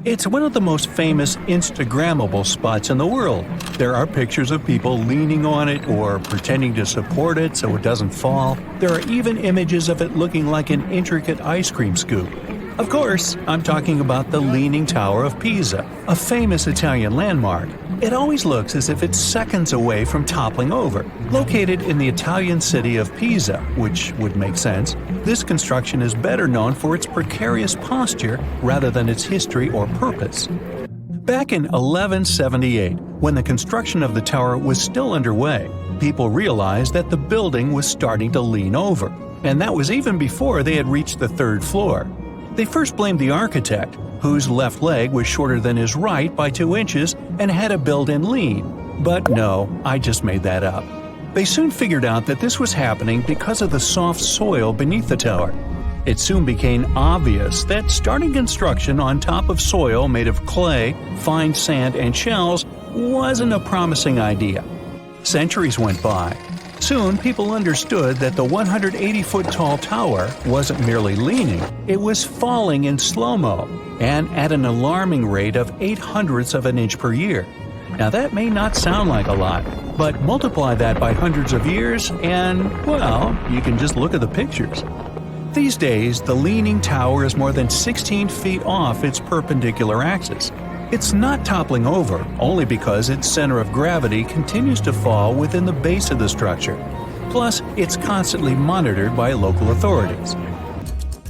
It's one of the most famous Instagrammable spots in the world. There are pictures of people leaning on it or pretending to support it so it doesn't fall. There are even images of it looking like an intricate ice cream scoop. Of course, I'm talking about the Leaning Tower of Pisa, a famous Italian landmark. It always looks as if it's seconds away from toppling over. Located in the Italian city of Pisa, which would make sense, this construction is better known for its precarious posture rather than its history or purpose. Back in 1178, when the construction of the tower was still underway, people realized that the building was starting to lean over, and that was even before they had reached the third floor. They first blamed the architect, whose left leg was shorter than his right by 2 inches and had a built-in lean. But no, I just made that up. They soon figured out that this was happening because of the soft soil beneath the tower. It soon became obvious that starting construction on top of soil made of clay, fine sand, and shells wasn't a promising idea. Centuries went by. Soon, people understood that the 180-foot-tall tower wasn't merely leaning, it was falling in slow-mo, and at an alarming rate of 0.08 of an inch per year. Now that may not sound like a lot, but multiply that by hundreds of years and, well, you can just look at the pictures. These days, the Leaning Tower is more than 16 feet off its perpendicular axis. It's not toppling over, only because its center of gravity continues to fall within the base of the structure. Plus, it's constantly monitored by local authorities.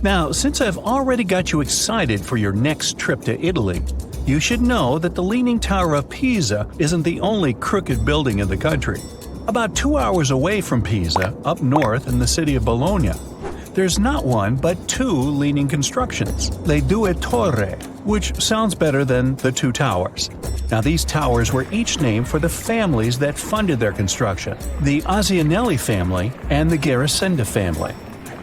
Now, since I've already got you excited for your next trip to Italy, you should know that the Leaning Tower of Pisa isn't the only crooked building in the country. About 2 hours away from Pisa, up north in the city of Bologna, there's not one but 2 leaning constructions, Le Due Torri, which sounds better than the 2 towers. Now these towers were each named for the families that funded their construction, the Azianelli family and the Garasenda family.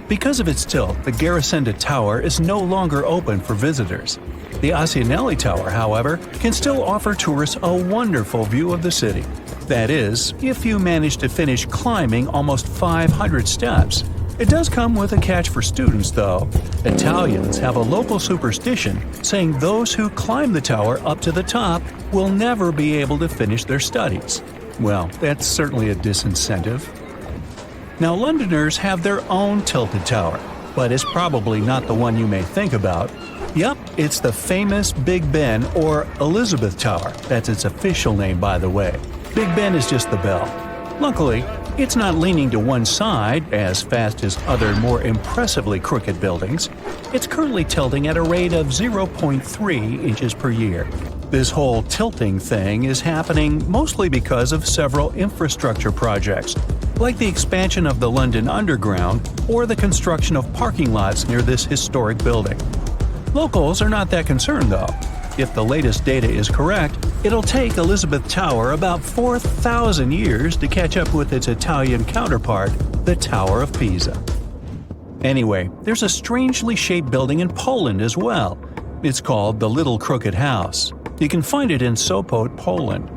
Because of its tilt, the Garasenda Tower is no longer open for visitors. The Azianelli Tower, however, can still offer tourists a wonderful view of the city. That is, if you manage to finish climbing almost 500 steps. It does come with a catch for students, though. Italians have a local superstition saying those who climb the tower up to the top will never be able to finish their studies. Well, that's certainly a disincentive. Now, Londoners have their own tilted tower, but it's probably not the one you may think about. Yup, it's the famous Big Ben or Elizabeth Tower. That's its official name, by the way. Big Ben is just the bell. Luckily, it's not leaning to one side as fast as other more impressively crooked buildings. It's currently tilting at a rate of 0.3 inches per year. This whole tilting thing is happening mostly because of several infrastructure projects, like the expansion of the London Underground or the construction of parking lots near this historic building. Locals are not that concerned, though. If the latest data is correct, it'll take Elizabeth Tower about 4,000 years to catch up with its Italian counterpart, the Tower of Pisa. Anyway, there's a strangely shaped building in Poland as well. It's called the Little Crooked House. You can find it in Sopot, Poland.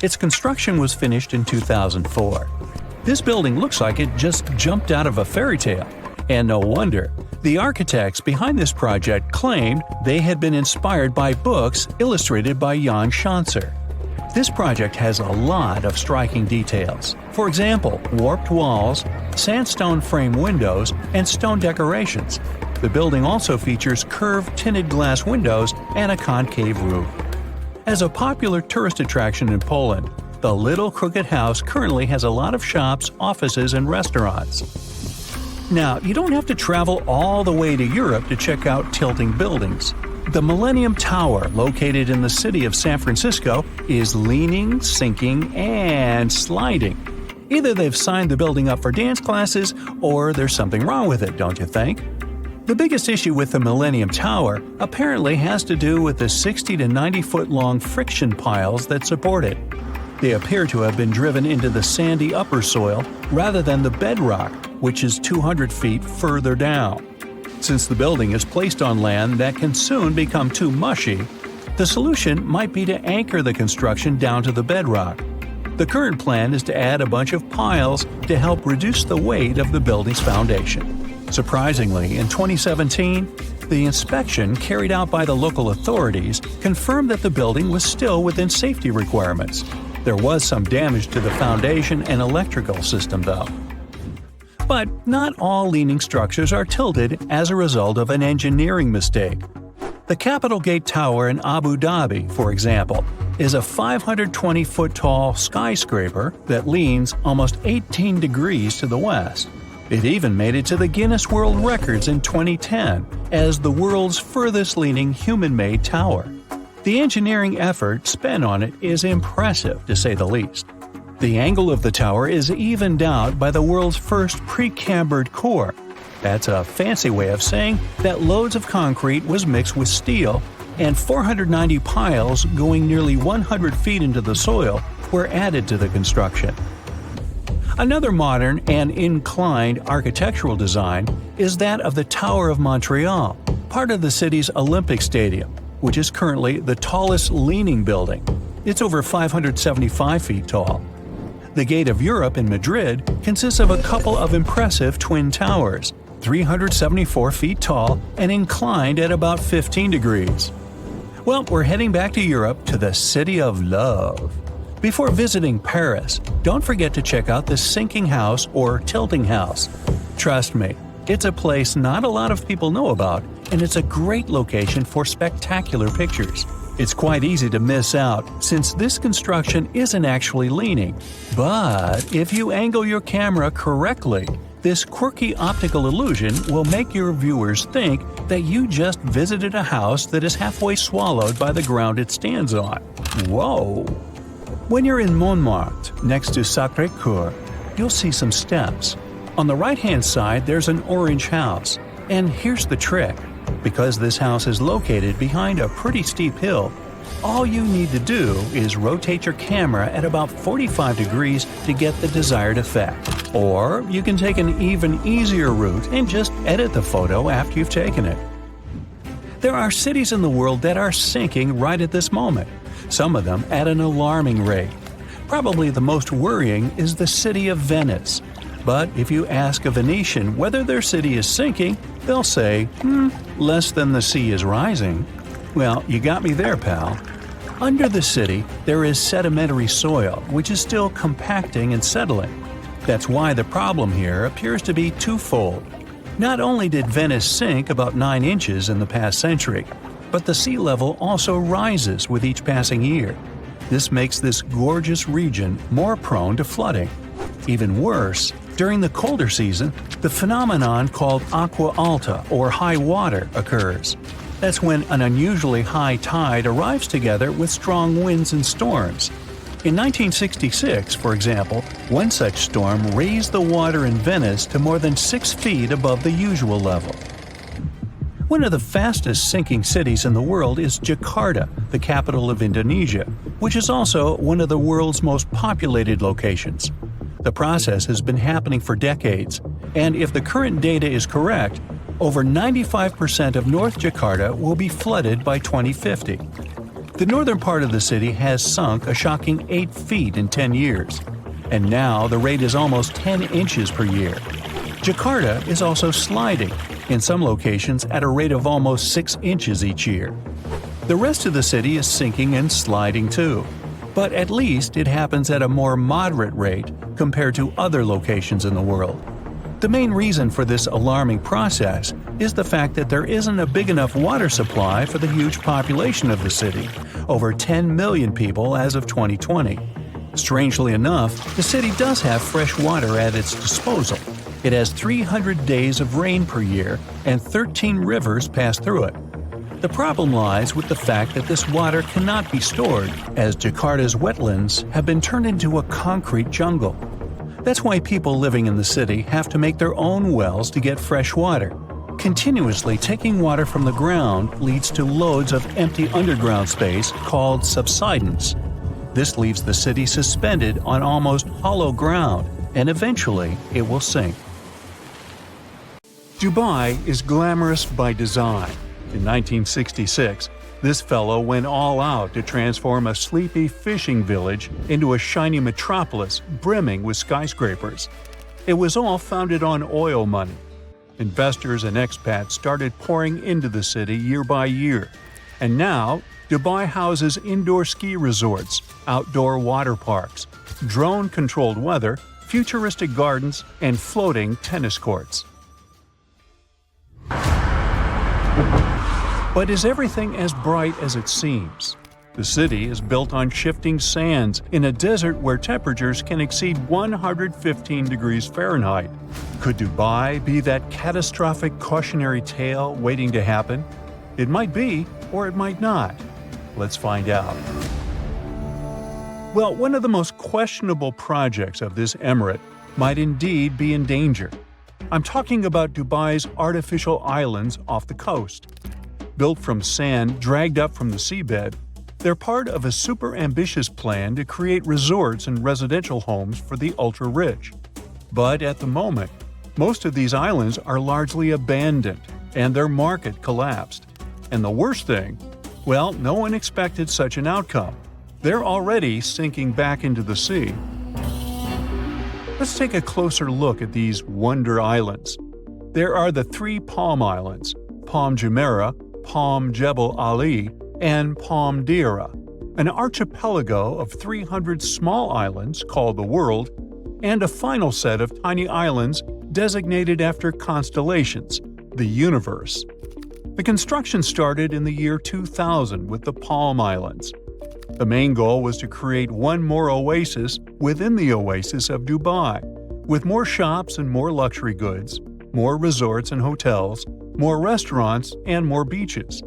Its construction was finished in 2004. This building looks like it just jumped out of a fairy tale. And no wonder. The architects behind this project claimed they had been inspired by books illustrated by Jan Schanzer. This project has a lot of striking details. For example, warped walls, sandstone frame windows, and stone decorations. The building also features curved tinted glass windows and a concave roof. As a popular tourist attraction in Poland, the Little Crooked House currently has a lot of shops, offices, and restaurants. Now, you don't have to travel all the way to Europe to check out tilting buildings. The Millennium Tower, located in the city of San Francisco, is leaning, sinking, and sliding. Either they've signed the building up for dance classes, or there's something wrong with it, don't you think? The biggest issue with the Millennium Tower apparently has to do with the 60 to 90 foot long friction piles that support it. They appear to have been driven into the sandy upper soil rather than the bedrock, which is 200 feet further down. Since the building is placed on land that can soon become too mushy, the solution might be to anchor the construction down to the bedrock. The current plan is to add a bunch of piles to help reduce the weight of the building's foundation. Surprisingly, in 2017, the inspection carried out by the local authorities confirmed that the building was still within safety requirements. There was some damage to the foundation and electrical system, though. But not all leaning structures are tilted as a result of an engineering mistake. The Capitol Gate Tower in Abu Dhabi, for example, is a 520-foot-tall skyscraper that leans almost 18 degrees to the west. It even made it to the Guinness World Records in 2010 as the world's furthest-leaning human-made tower. The engineering effort spent on it is impressive, to say the least. The angle of the tower is evened out by the world's first pre-cambered core. That's a fancy way of saying that loads of concrete was mixed with steel, and 490 piles going nearly 100 feet into the soil were added to the construction. Another modern and inclined architectural design is that of the Tower of Montreal, part of the city's Olympic Stadium, which is currently the tallest leaning building. It's over 575 feet tall. The Gate of Europe in Madrid consists of a couple of impressive twin towers, 374 feet tall and inclined at about 15 degrees. Well, we're heading back to Europe, to the City of Love. Before visiting Paris, don't forget to check out the Sinking House or Tilting House. Trust me, it's a place not a lot of people know about, and it's a great location for spectacular pictures. It's quite easy to miss out since this construction isn't actually leaning. But if you angle your camera correctly, this quirky optical illusion will make your viewers think that you just visited a house that is halfway swallowed by the ground it stands on. Whoa! When you're in Montmartre, next to Sacré-Cœur, you'll see some steps. On the right-hand side, there's an orange house. And here's the trick. Because this house is located behind a pretty steep hill, all you need to do is rotate your camera at about 45 degrees to get the desired effect. Or you can take an even easier route and just edit the photo after you've taken it. There are cities in the world that are sinking right at this moment, some of them at an alarming rate. Probably the most worrying is the city of Venice. But if you ask a Venetian whether their city is sinking, they'll say, less than the sea is rising. Well, you got me there, pal. Under the city, there is sedimentary soil, which is still compacting and settling. That's why the problem here appears to be twofold. Not only did Venice sink about 9 inches in the past century, but the sea level also rises with each passing year. This makes this gorgeous region more prone to flooding. Even worse, during the colder season, the phenomenon called aqua alta, or high water, occurs. That's when an unusually high tide arrives together with strong winds and storms. In 1966, for example, one such storm raised the water in Venice to more than 6 feet above the usual level. One of the fastest sinking cities in the world is Jakarta, the capital of Indonesia, which is also one of the world's most populated locations. The process has been happening for decades, and if the current data is correct, over 95% of North Jakarta will be flooded by 2050. The northern part of the city has sunk a shocking 8 feet in 10 years, and now the rate is almost 10 inches per year. Jakarta is also sliding, in some locations at a rate of almost 6 inches each year. The rest of the city is sinking and sliding too, but at least it happens at a more moderate rate compared to other locations in the world. The main reason for this alarming process is the fact that there isn't a big enough water supply for the huge population of the city, over 10 million people as of 2020. Strangely enough, the city does have fresh water at its disposal. It has 300 days of rain per year, and 13 rivers pass through it. The problem lies with the fact that this water cannot be stored, as Jakarta's wetlands have been turned into a concrete jungle. That's why people living in the city have to make their own wells to get fresh water. Continuously taking water from the ground leads to loads of empty underground space called subsidence. This leaves the city suspended on almost hollow ground, and eventually it will sink. Dubai is glamorous by design. In 1966, this fellow went all out to transform a sleepy fishing village into a shiny metropolis brimming with skyscrapers. It was all founded on oil money. Investors and expats started pouring into the city year by year. And now, Dubai houses indoor ski resorts, outdoor water parks, drone-controlled weather, futuristic gardens, and floating tennis courts. But is everything as bright as it seems? The city is built on shifting sands in a desert where temperatures can exceed 115 degrees Fahrenheit. Could Dubai be that catastrophic cautionary tale waiting to happen? It might be, or it might not. Let's find out. Well, one of the most questionable projects of this emirate might indeed be in danger. I'm talking about Dubai's artificial islands off the coast. Built from sand dragged up from the seabed, they're part of a super ambitious plan to create resorts and residential homes for the ultra-rich. But at the moment, most of these islands are largely abandoned, and their market collapsed. And the worst thing? Well, no one expected such an outcome. They're already sinking back into the sea. Let's take a closer look at these wonder islands. There are the 3 Palm Islands, Palm Jumeirah, Palm Jebel Ali, and Palm Deira, an archipelago of 300 small islands called the World, and a final set of tiny islands designated after constellations, the Universe. The construction started in the year 2000 with the Palm Islands. The main goal was to create one more oasis within the oasis of Dubai, with more shops and more luxury goods, more resorts and hotels, more restaurants, and more beaches.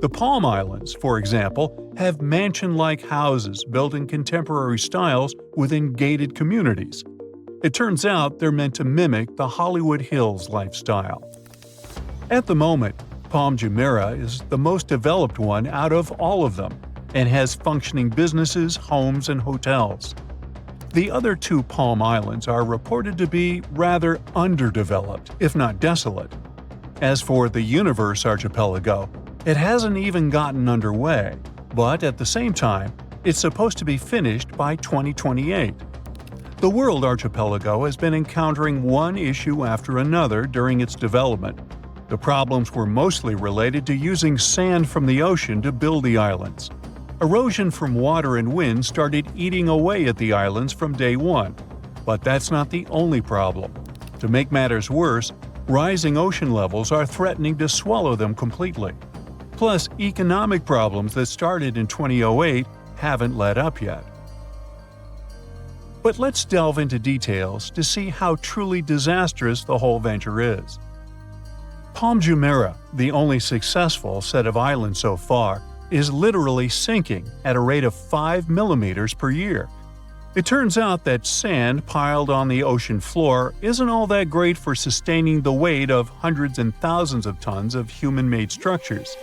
The Palm Islands, for example, have mansion-like houses built in contemporary styles within gated communities. It turns out they're meant to mimic the Hollywood Hills lifestyle. At the moment, Palm Jumeirah is the most developed one out of all of them, and has functioning businesses, homes, and hotels. The other 2 Palm Islands are reported to be rather underdeveloped, if not desolate. As for the Universe archipelago, it hasn't even gotten underway, but at the same time, it's supposed to be finished by 2028. The World archipelago has been encountering one issue after another during its development. The problems were mostly related to using sand from the ocean to build the islands. Erosion from water and wind started eating away at the islands from day one. But that's not the only problem. To make matters worse, rising ocean levels are threatening to swallow them completely. Plus, economic problems that started in 2008 haven't let up yet. But let's delve into details to see how truly disastrous the whole venture is. Palm Jumeirah, the only successful set of islands so far, is literally sinking at a rate of 5 millimeters per year. It turns out that sand piled on the ocean floor isn't all that great for sustaining the weight of hundreds and thousands of tons of human-made structures.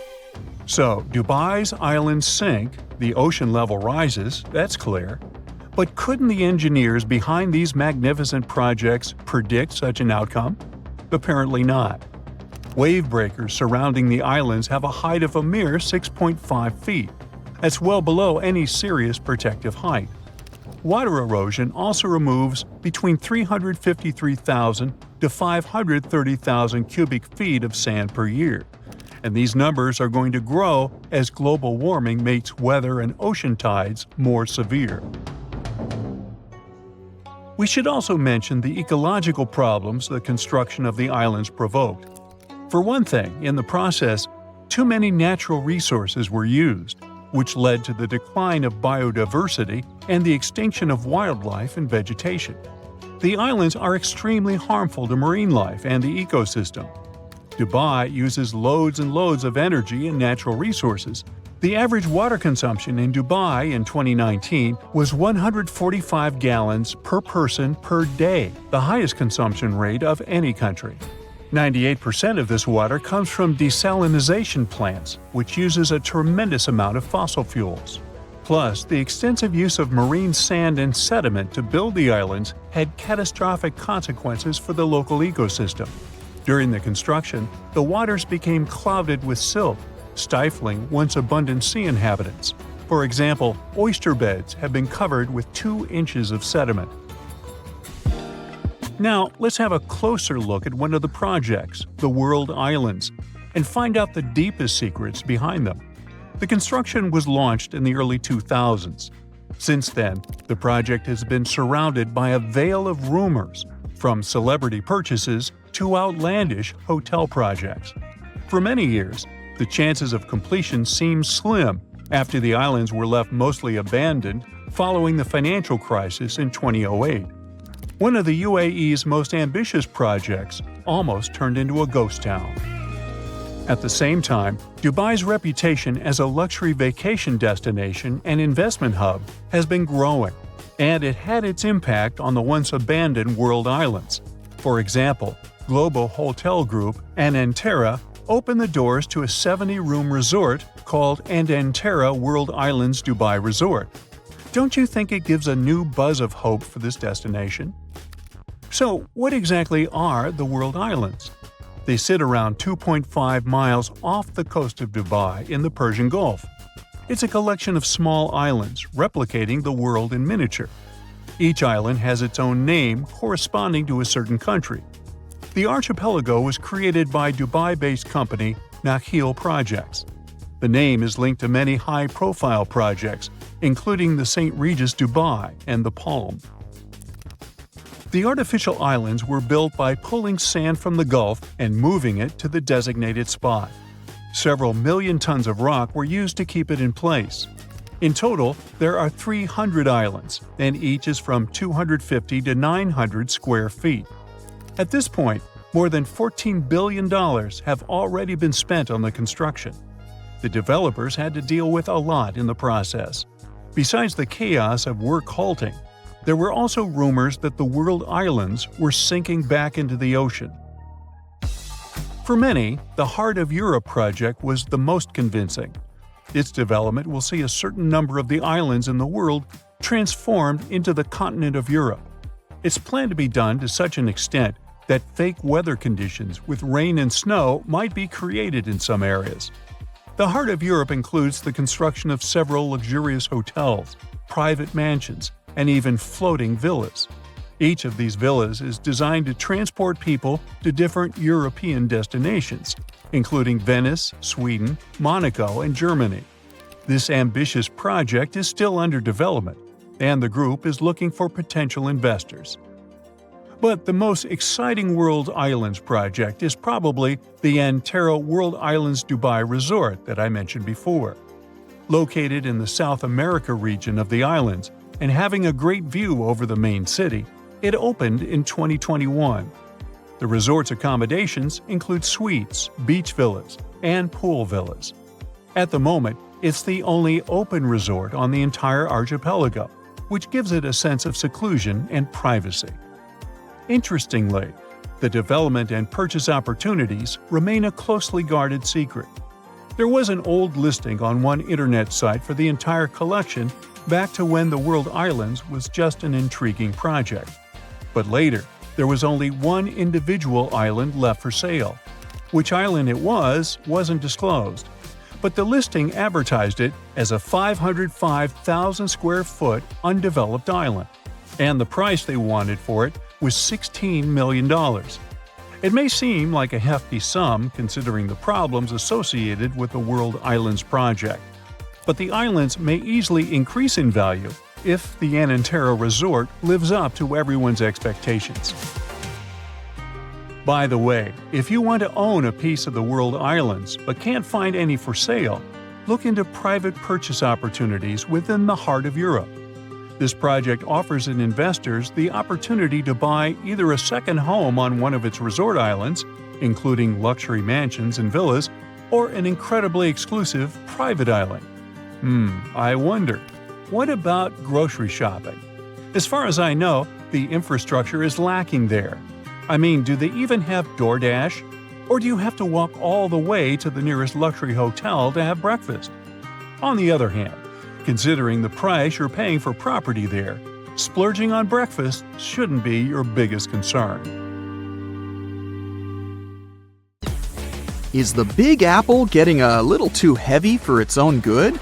So, Dubai's islands sink, the ocean level rises, that's clear. But couldn't the engineers behind these magnificent projects predict such an outcome? Apparently not. Wave breakers surrounding the islands have a height of a mere 6.5 feet. That's well below any serious protective height. Water erosion also removes between 353,000 to 530,000 cubic feet of sand per year. And these numbers are going to grow as global warming makes weather and ocean tides more severe. We should also mention the ecological problems the construction of the islands provoked. For one thing, in the process, too many natural resources were used, which led to the decline of biodiversity and the extinction of wildlife and vegetation. The islands are extremely harmful to marine life and the ecosystem. Dubai uses loads and loads of energy and natural resources. The average water consumption in Dubai in 2019 was 145 gallons per person per day, the highest consumption rate of any country. 98% of this water comes from desalination plants, which uses a tremendous amount of fossil fuels. Plus, the extensive use of marine sand and sediment to build the islands had catastrophic consequences for the local ecosystem. During the construction, the waters became clouded with silt, stifling once abundant sea inhabitants. For example, oyster beds have been covered with 2 inches of sediment. Now, let's have a closer look at one of the projects, the World Islands, and find out the deepest secrets behind them. The construction was launched in the early 2000s. Since then, the project has been surrounded by a veil of rumors, from celebrity purchases to outlandish hotel projects. For many years, the chances of completion seemed slim after the islands were left mostly abandoned following the financial crisis in 2008. One of the UAE's most ambitious projects almost turned into a ghost town. At the same time, Dubai's reputation as a luxury vacation destination and investment hub has been growing, and it had its impact on the once abandoned World Islands. For example, global hotel group Anantara opened the doors to a 70-room resort called Anantara World Islands Dubai Resort. Don't you think it gives a new buzz of hope for this destination? So, what exactly are the World Islands? They sit around 2.5 miles off the coast of Dubai in the Persian Gulf. It's a collection of small islands replicating the world in miniature. Each island has its own name corresponding to a certain country. The archipelago was created by Dubai-based company Nakheel Projects. The name is linked to many high-profile projects, including the St. Regis Dubai and the Palm. The artificial islands were built by pulling sand from the Gulf and moving it to the designated spot. Several million tons of rock were used to keep it in place. In total, there are 300 islands, and each is from 250 to 900 square feet. At this point, more than $14 billion have already been spent on the construction. The developers had to deal with a lot in the process. Besides the chaos of work halting, there were also rumors that the World Islands were sinking back into the ocean. For many, the Heart of Europe project was the most convincing. Its development will see a certain number of the islands in the world transformed into the continent of Europe. It's planned to be done to such an extent that fake weather conditions with rain and snow might be created in some areas. The Heart of Europe includes the construction of several luxurious hotels, private mansions, and even floating villas. Each of these villas is designed to transport people to different European destinations, including Venice, Sweden, Monaco, and Germany. This ambitious project is still under development, and the group is looking for potential investors. But the most exciting World Islands project is probably the Antero World Islands Dubai Resort that I mentioned before. Located in the South America region of the islands and having a great view over the main city, it opened in 2021. The resort's accommodations include suites, beach villas, and pool villas. At the moment, it's the only open resort on the entire archipelago, which gives it a sense of seclusion and privacy. Interestingly, the development and purchase opportunities remain a closely guarded secret. There was an old listing on one internet site for the entire collection back to when the World Islands was just an intriguing project. But later, there was only one individual island left for sale. Which island it wasn't disclosed, but the listing advertised it as a 505,000 square foot undeveloped island, and the price they wanted for it was $16 million. It may seem like a hefty sum considering the problems associated with the World Islands project, but the islands may easily increase in value if the Anantara Resort lives up to everyone's expectations. By the way, if you want to own a piece of the World Islands but can't find any for sale, look into private purchase opportunities within the Heart of Europe. This project offers its investors the opportunity to buy either a second home on one of its resort islands, including luxury mansions and villas, or an incredibly exclusive private island. I wonder, what about grocery shopping? As far as I know, the infrastructure is lacking there. I mean, do they even have DoorDash? Or do you have to walk all the way to the nearest luxury hotel to have breakfast? On the other hand, considering the price you're paying for property there, splurging on breakfast shouldn't be your biggest concern. Is the Big Apple getting a little too heavy for its own good?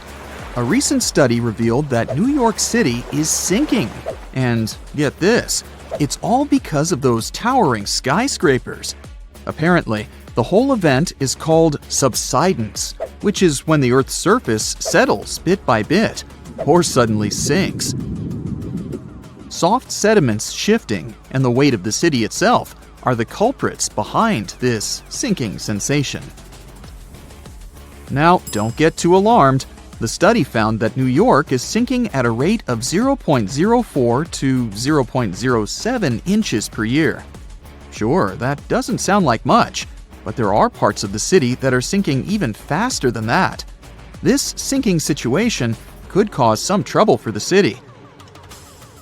A recent study revealed that New York City is sinking. And get this, It's all because of those towering skyscrapers. Apparently, the whole event is called subsidence, which is when the Earth's surface settles bit by bit, or suddenly sinks. Soft sediments shifting and the weight of the city itself are the culprits behind this sinking sensation. Now, don't get too alarmed. The study found that New York is sinking at a rate of 0.04 to 0.07 inches per year. Sure, that doesn't sound like much, but there are parts of the city that are sinking even faster than that. This sinking situation could cause some trouble for the city,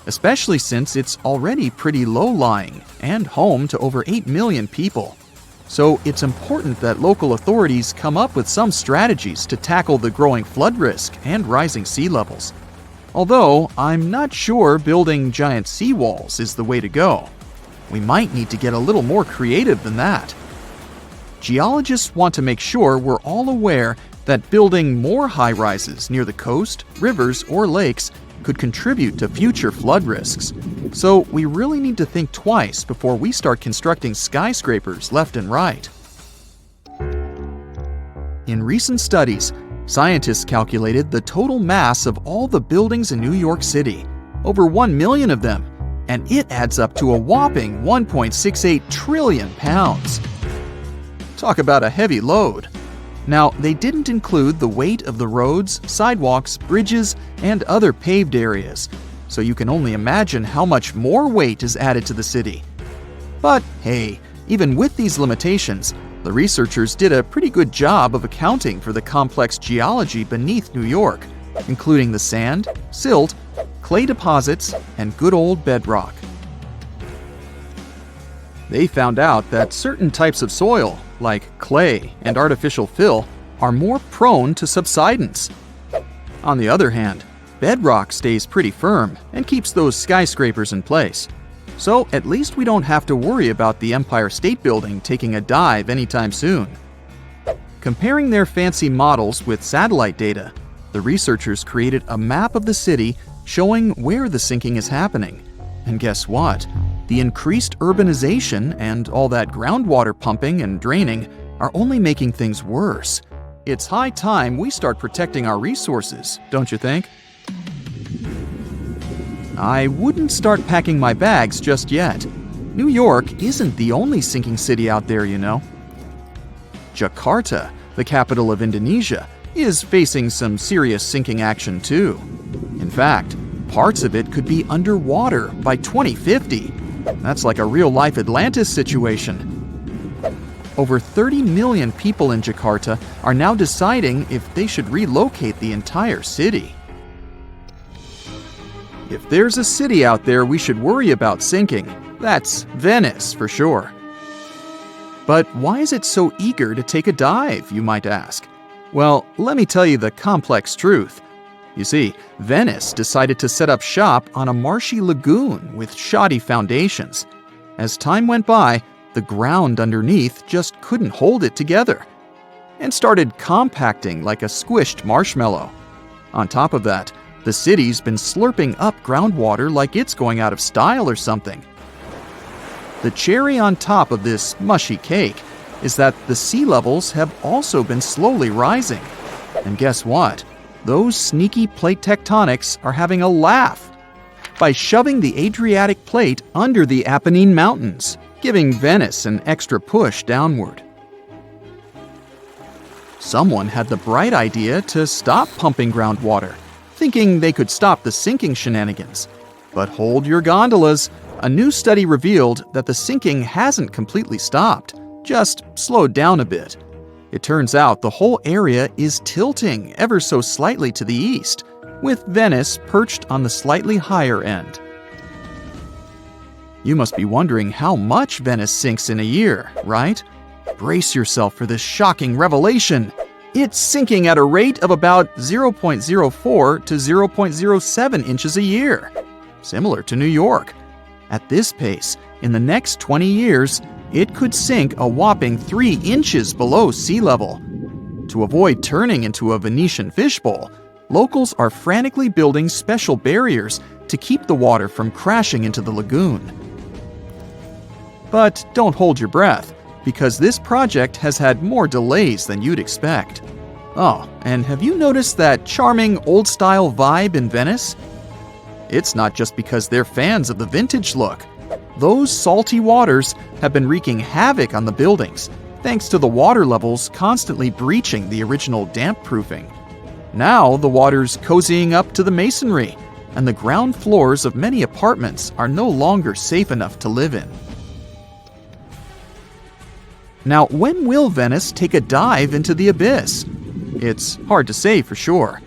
especially since it's already pretty low-lying and home to over 8 million people. So it's important that local authorities come up with some strategies to tackle the growing flood risk and rising sea levels. Although, I'm not sure building giant seawalls is the way to go. We might need to get a little more creative than that. Geologists want to make sure we're all aware that building more high-rises near the coast, rivers, or lakes could contribute to future flood risks. So we really need to think twice before we start constructing skyscrapers left and right. In recent studies, scientists calculated the total mass of all the buildings in New York City, over 1 million of them, and it adds up to a whopping 1.68 trillion pounds. Talk about a heavy load. Now, they didn't include the weight of the roads, sidewalks, bridges, and other paved areas, so you can only imagine how much more weight is added to the city. But hey, even with these limitations, the researchers did a pretty good job of accounting for the complex geology beneath New York, including the sand, silt, clay deposits, and good old bedrock. They found out that certain types of soil, like clay and artificial fill, are more prone to subsidence. On the other hand, bedrock stays pretty firm and keeps those skyscrapers in place. So at least we don't have to worry about the Empire State Building taking a dive anytime soon. Comparing their fancy models with satellite data, the researchers created a map of the city showing where the sinking is happening. And guess what? The increased urbanization and all that groundwater pumping and draining are only making things worse. It's high time we start protecting our resources, don't you think? I wouldn't start packing my bags just yet. New York isn't the only sinking city out there, you know. Jakarta, the capital of Indonesia, is facing some serious sinking action too. In fact, parts of it could be underwater by 2050. That's like a real-life Atlantis situation. Over 30 million people in Jakarta are now deciding if they should relocate the entire city. If there's a city out there we should worry about sinking, that's Venice for sure. But why is it so eager to take a dive, you might ask? Well, let me tell you the complex truth. You see, Venice decided to set up shop on a marshy lagoon with shoddy foundations. As time went by, the ground underneath just couldn't hold it together and started compacting like a squished marshmallow. On top of that, the city's been slurping up groundwater like it's going out of style or something. The cherry on top of this mushy cake is that the sea levels have also been slowly rising. And guess what? Those sneaky plate tectonics are having a laugh by shoving the Adriatic plate under the Apennine Mountains, giving Venice an extra push downward. Someone had the bright idea to stop pumping groundwater, thinking they could stop the sinking shenanigans. But hold your gondolas. A new study revealed that the sinking hasn't completely stopped, just slowed down a bit. It turns out the whole area is tilting ever so slightly to the east, with Venice perched on the slightly higher end. You must be wondering how much Venice sinks in a year, right? Brace yourself for this shocking revelation. It's sinking at a rate of about 0.04 to 0.07 inches a year, similar to New York. At this pace, in the next 20 years, it could sink a whopping 3 inches below sea level. To avoid turning into a Venetian fishbowl, locals are frantically building special barriers to keep the water from crashing into the lagoon. But don't hold your breath, because this project has had more delays than you'd expect. Oh, and have you noticed that charming old-style vibe in Venice? It's not just because they're fans of the vintage look. Those salty waters have been wreaking havoc on the buildings, thanks to the water levels constantly breaching the original damp-proofing. Now the water's cozying up to the masonry, and the ground floors of many apartments are no longer safe enough to live in. Now, when will Venice take a dive into the abyss? It's hard to say for sure.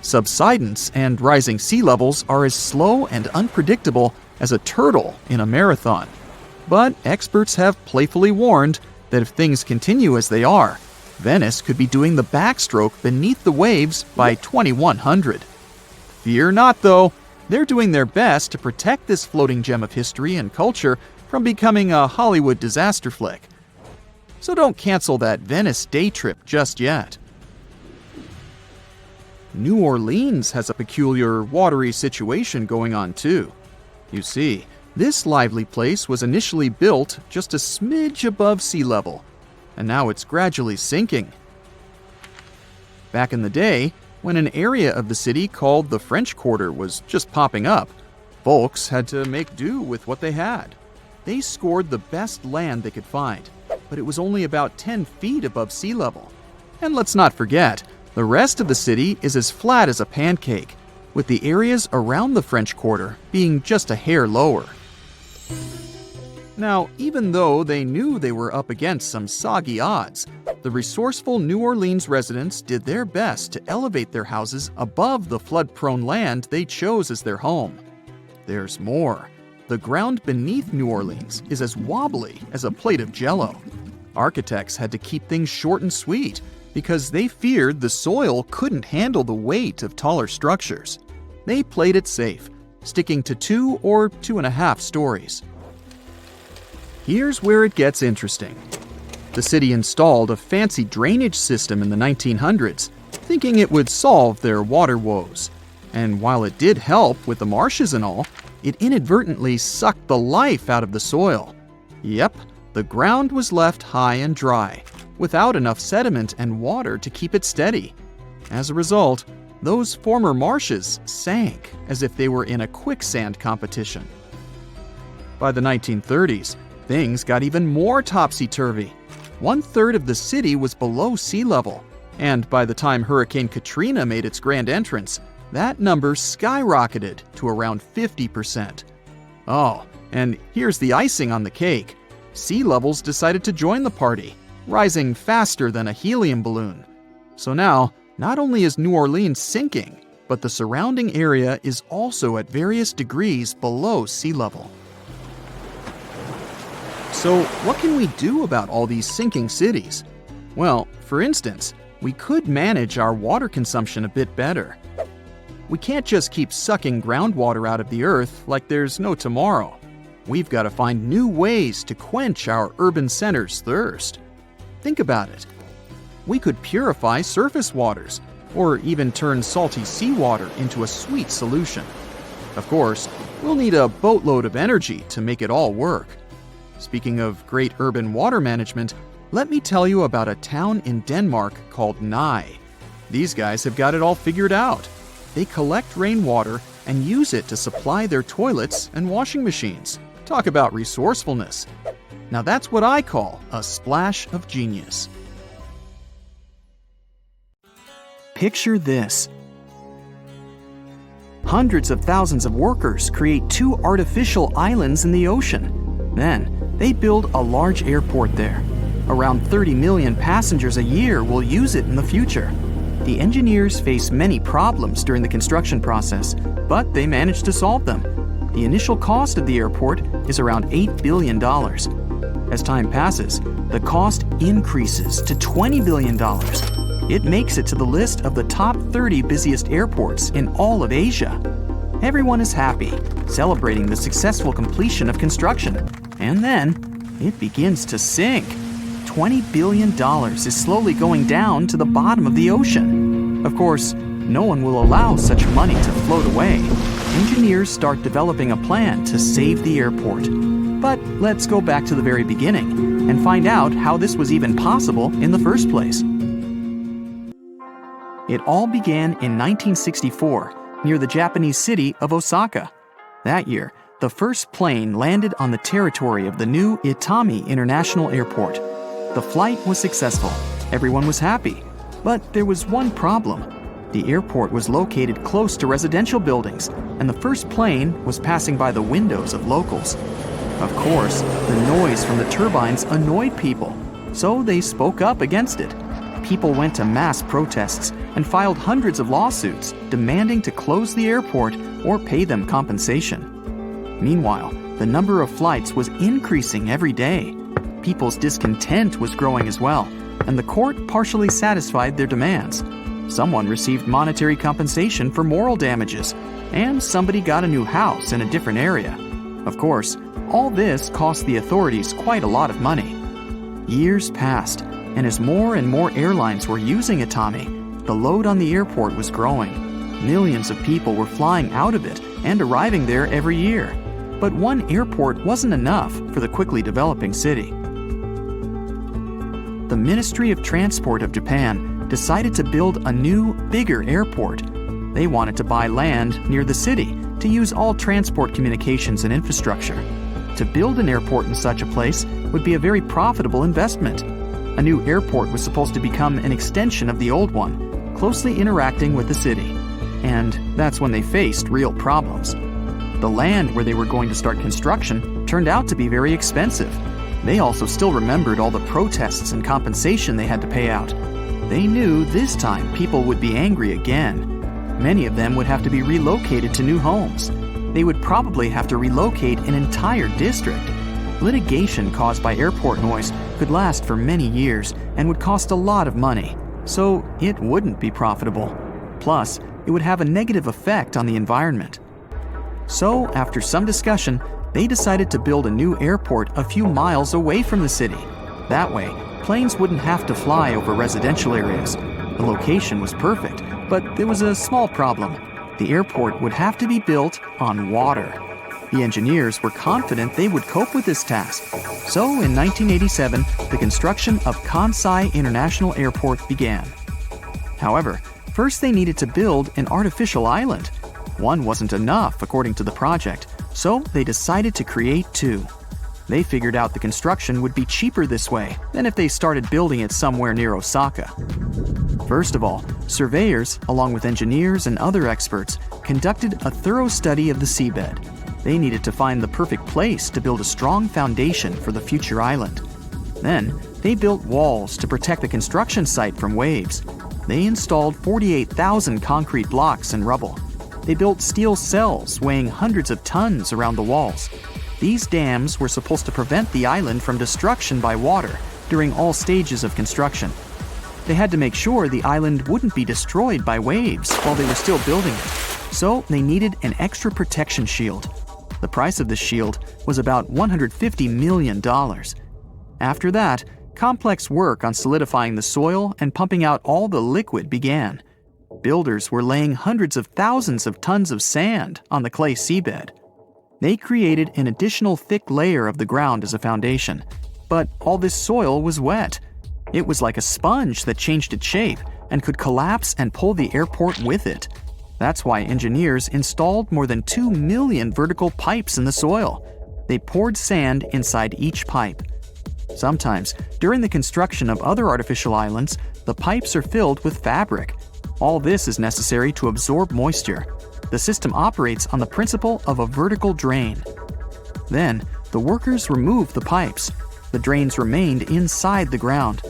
Subsidence and rising sea levels are as slow and unpredictable as a turtle in a marathon. But experts have playfully warned that if things continue as they are, Venice could be doing the backstroke beneath the waves by 2100. Fear not, though. They're doing their best to protect this floating gem of history and culture from becoming a Hollywood disaster flick. So don't cancel that Venice day trip just yet. New Orleans has a peculiar watery situation going on too. You see, this lively place was initially built just a smidge above sea level, and now it's gradually sinking. Back in the day, when an area of the city called the French Quarter was just popping up, folks had to make do with what they had. They scored the best land they could find, but it was only about 10 feet above sea level. And let's not forget, the rest of the city is as flat as a pancake, with the areas around the French Quarter being just a hair lower. Now, even though they knew they were up against some soggy odds, the resourceful New Orleans residents did their best to elevate their houses above the flood-prone land they chose as their home. There's more. The ground beneath New Orleans is as wobbly as a plate of Jell-O. Architects had to keep things short and sweet because they feared the soil couldn't handle the weight of taller structures. They played it safe, sticking to 2 or 2.5 stories. Here's where it gets interesting. The city installed a fancy drainage system in the 1900s, thinking it would solve their water woes. And while it did help with the marshes and all, it inadvertently sucked the life out of the soil. Yep, the ground was left high and dry, without enough sediment and water to keep it steady. As a result, those former marshes sank as if they were in a quicksand competition. By the 1930s, things got even more topsy-turvy. 1/3 of the city was below sea level, and by the time Hurricane Katrina made its grand entrance, that number skyrocketed to around 50%. Oh, and here's the icing on the cake. Sea levels decided to join the party, rising faster than a helium balloon. So now, not only is New Orleans sinking, but the surrounding area is also at various degrees below sea level. So what can we do about all these sinking cities? Well, for instance, we could manage our water consumption a bit better. We can't just keep sucking groundwater out of the earth like there's no tomorrow. We've got to find new ways to quench our urban centers' thirst. Think about it. We could purify surface waters, or even turn salty seawater into a sweet solution. Of course, we'll need a boatload of energy to make it all work. Speaking of great urban water management, let me tell you about a town in Denmark called Nye. These guys have got it all figured out. They collect rainwater and use it to supply their toilets and washing machines. Talk about resourcefulness. Now that's what I call a splash of genius. Picture this. Hundreds of thousands of workers create 2 artificial islands in the ocean. Then, they build a large airport there. Around 30 million passengers a year will use it in the future. The engineers face many problems during the construction process, but they managed to solve them. The initial cost of the airport is around $8 billion. As time passes, the cost increases to $20 billion. It makes it to the list of the top 30 busiest airports in all of Asia. Everyone is happy, celebrating the successful completion of construction. And then, it begins to sink. $20 billion is slowly going down to the bottom of the ocean. Of course, no one will allow such money to float away. Engineers start developing a plan to save the airport. But let's go back to the very beginning and find out how this was even possible in the first place. It all began in 1964 near the Japanese city of Osaka. That year, the first plane landed on the territory of the new Itami International Airport. The flight was successful. Everyone was happy. But there was one problem. The airport was located close to residential buildings, and the first plane was passing by the windows of locals. Of course, the noise from the turbines annoyed people, so they spoke up against it. People went to mass protests and filed hundreds of lawsuits demanding to close the airport or pay them compensation. Meanwhile, the number of flights was increasing every day. People's discontent was growing as well, and the court partially satisfied their demands. Someone received monetary compensation for moral damages, and somebody got a new house in a different area. Of course, all this cost the authorities quite a lot of money. Years passed, and as more and more airlines were using Itami, the load on the airport was growing. Millions of people were flying out of it and arriving there every year. But one airport wasn't enough for the quickly developing city. The Ministry of Transport of Japan decided to build a new, bigger airport. They wanted to buy land near the city to use all transport communications and infrastructure. To build an airport in such a place would be a very profitable investment. A new airport was supposed to become an extension of the old one, closely interacting with the city. And that's when they faced real problems. The land where they were going to start construction turned out to be very expensive. They also still remembered all the protests and compensation they had to pay out. They knew this time people would be angry again. Many of them would have to be relocated to new homes. They would probably have to relocate an entire district. Litigation caused by airport noise could last for many years and would cost a lot of money, so it wouldn't be profitable. Plus, it would have a negative effect on the environment. So, after some discussion, they decided to build a new airport a few miles away from the city. That way, planes wouldn't have to fly over residential areas. The location was perfect, but there was a small problem. The airport would have to be built on water. The engineers were confident they would cope with this task. So, in 1987, the construction of Kansai International Airport began. However, first they needed to build an artificial island. One wasn't enough, according to the project, so they decided to create two. They figured out the construction would be cheaper this way than if they started building it somewhere near Osaka. First of all, surveyors, along with engineers and other experts, conducted a thorough study of the seabed. They needed to find the perfect place to build a strong foundation for the future island. Then, they built walls to protect the construction site from waves. They installed 48,000 concrete blocks and rubble. They built steel cells weighing hundreds of tons around the walls. These dams were supposed to prevent the island from destruction by water during all stages of construction. They had to make sure the island wouldn't be destroyed by waves while they were still building it, so they needed an extra protection shield. The price of this shield was about $150 million. After that, complex work on solidifying the soil and pumping out all the liquid began. Builders were laying hundreds of thousands of tons of sand on the clay seabed. They created an additional thick layer of the ground as a foundation, but all this soil was wet. It was like a sponge that changed its shape and could collapse and pull the airport with it. That's why engineers installed more than 2 million vertical pipes in the soil. They poured sand inside each pipe. Sometimes, during the construction of other artificial islands, the pipes are filled with fabric. All this is necessary to absorb moisture. The system operates on the principle of a vertical drain. Then, the workers removed the pipes. The drains remained inside the ground.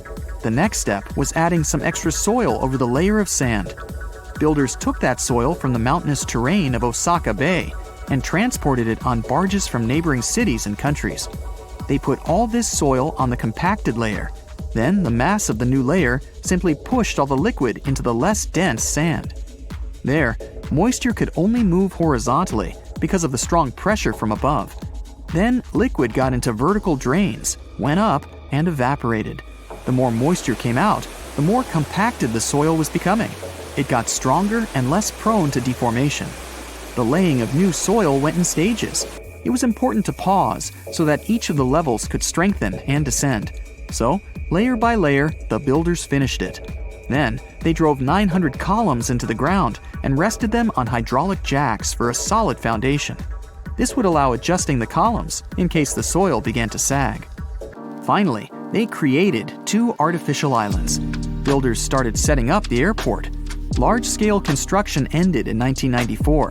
The next step was adding some extra soil over the layer of sand. Builders took that soil from the mountainous terrain of Osaka Bay and transported it on barges from neighboring cities and countries. They put all this soil on the compacted layer. Then the mass of the new layer simply pushed all the liquid into the less dense sand. There, moisture could only move horizontally because of the strong pressure from above. Then liquid got into vertical drains, went up, and evaporated. The more moisture came out, the more compacted the soil was becoming. It got stronger and less prone to deformation. The laying of new soil went in stages. it was important to pause so that each of the levels could strengthen and descend. So, layer by layer, the builders finished it. Then, they drove 900 columns into the ground and rested them on hydraulic jacks for a solid foundation. This would allow adjusting the columns in case the soil began to sag. Finally, they created 2 artificial islands. Builders started setting up the airport. Large-scale construction ended in 1994.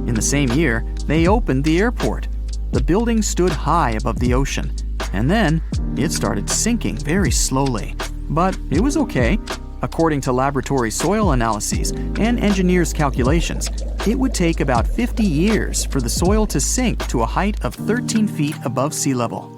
In the same year, they opened the airport. The building stood high above the ocean, and then it started sinking very slowly. But it was okay. According to laboratory soil analyses and engineers' calculations, it would take about 50 years for the soil to sink to a height of 13 feet above sea level.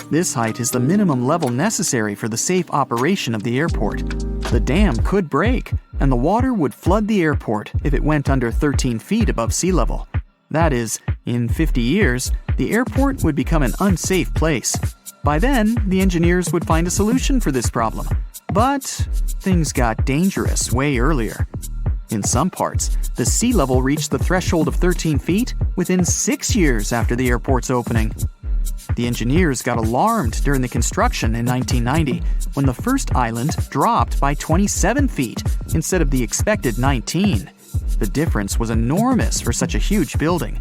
This height is the minimum level necessary for the safe operation of the airport. The dam could break, and the water would flood the airport if it went under 13 feet above sea level. That is, in 50 years, the airport would become an unsafe place. By then, the engineers would find a solution for this problem. But things got dangerous way earlier. In some parts, the sea level reached the threshold of 13 feet within 6 years after the airport's opening. The engineers got alarmed during the construction in 1990 when the first island dropped by 27 feet instead of the expected 19. The difference was enormous for such a huge building.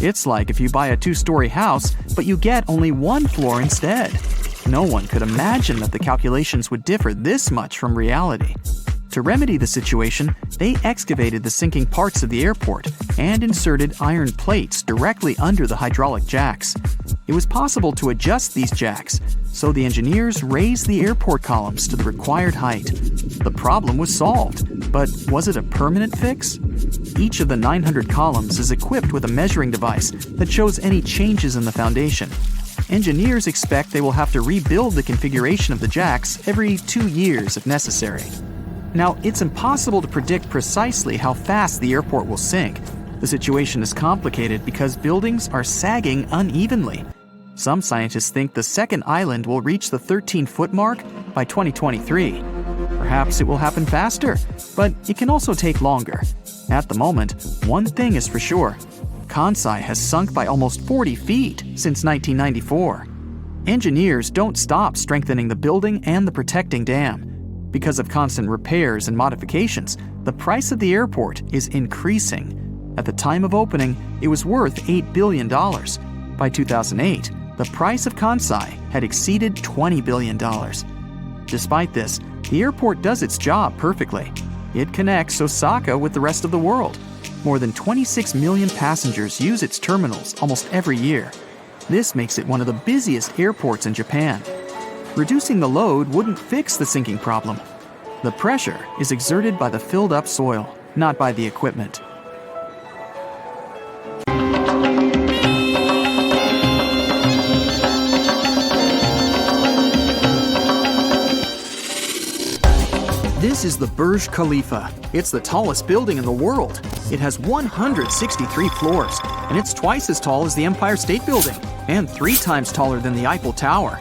It's like if you buy a 2-story house, but you get only 1 floor instead. No one could imagine that the calculations would differ this much from reality. To remedy the situation, they excavated the sinking parts of the airport and inserted iron plates directly under the hydraulic jacks. It was possible to adjust these jacks, so the engineers raised the airport columns to the required height. The problem was solved, but was it a permanent fix? Each of the 900 columns is equipped with a measuring device that shows any changes in the foundation. Engineers expect they will have to rebuild the configuration of the jacks every 2 years if necessary. Now, it's impossible to predict precisely how fast the airport will sink. The situation is complicated because buildings are sagging unevenly. Some scientists think the second island will reach the 13-foot mark by 2023. Perhaps it will happen faster, but it can also take longer. At the moment, one thing is for sure. Kansai has sunk by almost 40 feet since 1994. Engineers don't stop strengthening the building and the protecting dam. Because of constant repairs and modifications, the price of the airport is increasing. At the time of opening, it was worth $8 billion. By 2008, the price of Kansai had exceeded $20 billion. Despite this, the airport does its job perfectly. It connects Osaka with the rest of the world. More than 26 million passengers use its terminals almost every year. This makes it one of the busiest airports in Japan. Reducing the load wouldn't fix the sinking problem. The pressure is exerted by the filled-up soil, not by the equipment. This is the Burj Khalifa. It's the tallest building in the world. It has 163 floors, and it's twice as tall as the Empire State Building, and 3 times taller than the Eiffel Tower.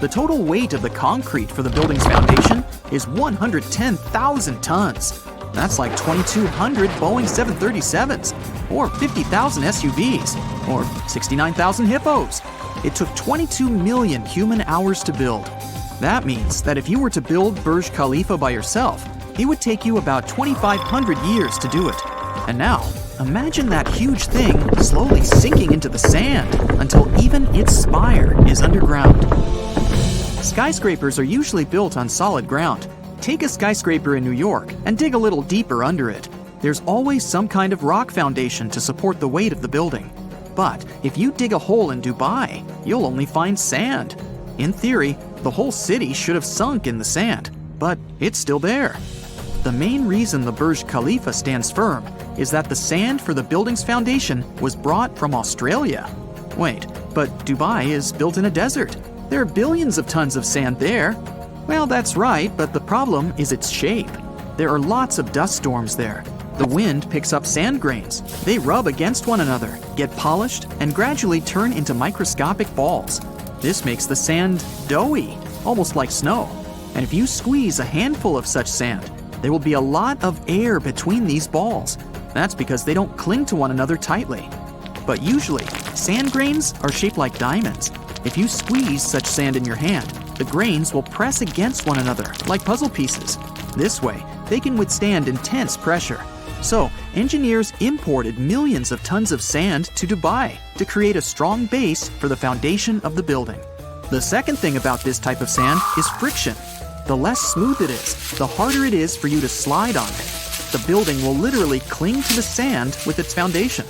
The total weight of the concrete for the building's foundation is 110,000 tons. That's like 2,200 Boeing 737s, or 50,000 SUVs, or 69,000 hippos. It took 22 million human hours to build. That means that if you were to build Burj Khalifa by yourself, it would take you about 2,500 years to do it. And now, imagine that huge thing slowly sinking into the sand until even its spire is underground. Skyscrapers are usually built on solid ground. Take a skyscraper in New York and dig a little deeper under it. There's always some kind of rock foundation to support the weight of the building. But if you dig a hole in Dubai, you'll only find sand. In theory, the whole city should have sunk in the sand, but it's still there. The main reason the Burj Khalifa stands firm is that the sand for the building's foundation was brought from Australia. Wait, but Dubai is built in a desert. There are billions of tons of sand there. Well, that's right, but the problem is its shape. There are lots of dust storms there. The wind picks up sand grains. They rub against one another, get polished, and gradually turn into microscopic balls. This makes the sand doughy, almost like snow. And if you squeeze a handful of such sand, there will be a lot of air between these balls. That's because they don't cling to one another tightly. But usually, sand grains are shaped like diamonds. If you squeeze such sand in your hand, the grains will press against one another like puzzle pieces. This way, they can withstand intense pressure. So, engineers imported millions of tons of sand to Dubai to create a strong base for the foundation of the building. The second thing about this type of sand is friction. The less smooth it is, the harder it is for you to slide on it. The building will literally cling to the sand with its foundation.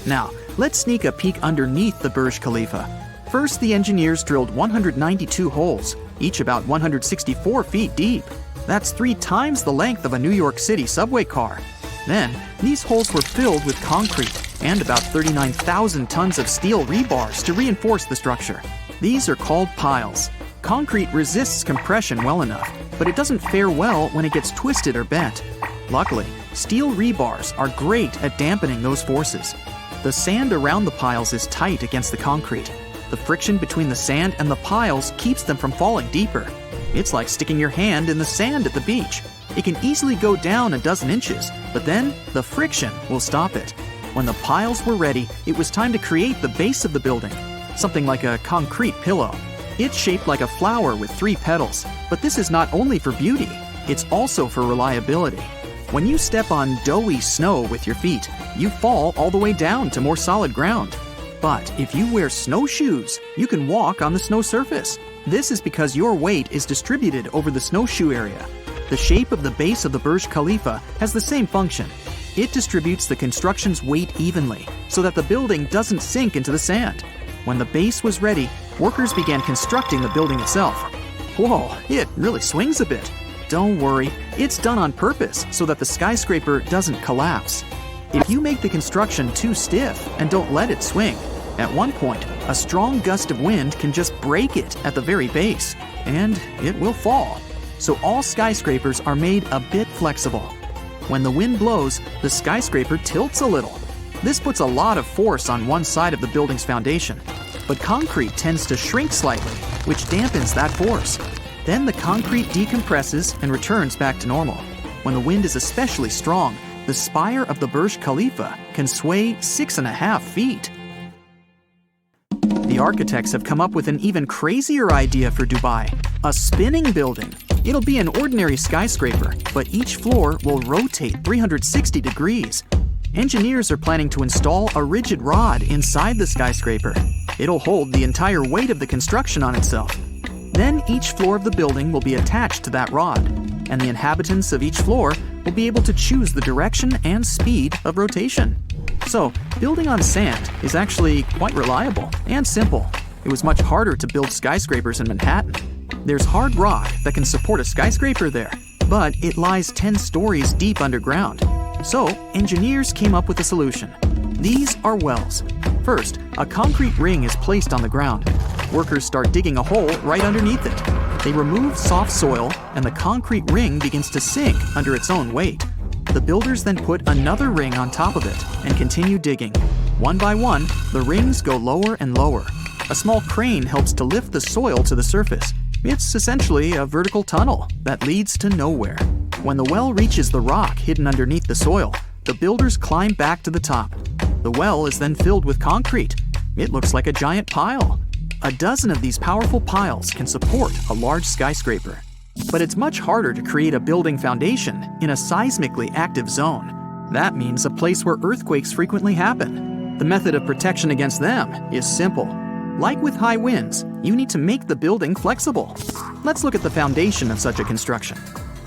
Now, let's sneak a peek underneath the Burj Khalifa. First, the engineers drilled 192 holes, each about 164 feet deep. That's 3 times the length of a New York City subway car. Then, these holes were filled with concrete and about 39,000 tons of steel rebars to reinforce the structure. These are called piles. Concrete resists compression well enough, but it doesn't fare well when it gets twisted or bent. Luckily, steel rebars are great at dampening those forces. The sand around the piles is tight against the concrete. The friction between the sand and the piles keeps them from falling deeper. It's like sticking your hand in the sand at the beach. It can easily go down a dozen inches, but then the friction will stop it. When the piles were ready, it was time to create the base of the building, something like a concrete pillow. It's shaped like a flower with 3 petals, but this is not only for beauty, it's also for reliability. When you step on doughy snow with your feet, you fall all the way down to more solid ground. But if you wear snowshoes, you can walk on the snow surface. This is because your weight is distributed over the snowshoe area. The shape of the base of the Burj Khalifa has the same function. It distributes the construction's weight evenly so that the building doesn't sink into the sand. When the base was ready, workers began constructing the building itself. Whoa, it really swings a bit. Don't worry, it's done on purpose so that the skyscraper doesn't collapse. If you make the construction too stiff and don't let it swing, at one point, a strong gust of wind can just break it at the very base, and it will fall. So all skyscrapers are made a bit flexible. When the wind blows, the skyscraper tilts a little. This puts a lot of force on one side of the building's foundation, but concrete tends to shrink slightly, which dampens that force. Then the concrete decompresses and returns back to normal. When the wind is especially strong, the spire of the Burj Khalifa can sway 6.5 feet. The architects have come up with an even crazier idea for Dubai: a spinning building. It'll be an ordinary skyscraper, but each floor will rotate 360 degrees. Engineers are planning to install a rigid rod inside the skyscraper. It'll hold the entire weight of the construction on itself. Then each floor of the building will be attached to that rod, and the inhabitants of each floor will be able to choose the direction and speed of rotation. So, building on sand is actually quite reliable and simple. It was much harder to build skyscrapers in Manhattan. There's hard rock that can support a skyscraper there, but it lies 10 stories deep underground. So, engineers came up with a solution. These are wells. First, a concrete ring is placed on the ground. Workers start digging a hole right underneath it. They remove soft soil, and the concrete ring begins to sink under its own weight. The builders then put another ring on top of it and continue digging. One by one, the rings go lower and lower. A small crane helps to lift the soil to the surface. It's essentially a vertical tunnel that leads to nowhere. When the well reaches the rock hidden underneath the soil, the builders climb back to the top. The well is then filled with concrete. It looks like a giant pile. A dozen of these powerful piles can support a large skyscraper. But it's much harder to create a building foundation in a seismically active zone. That means a place where earthquakes frequently happen. The method of protection against them is simple. Like with high winds, you need to make the building flexible. Let's look at the foundation of such a construction.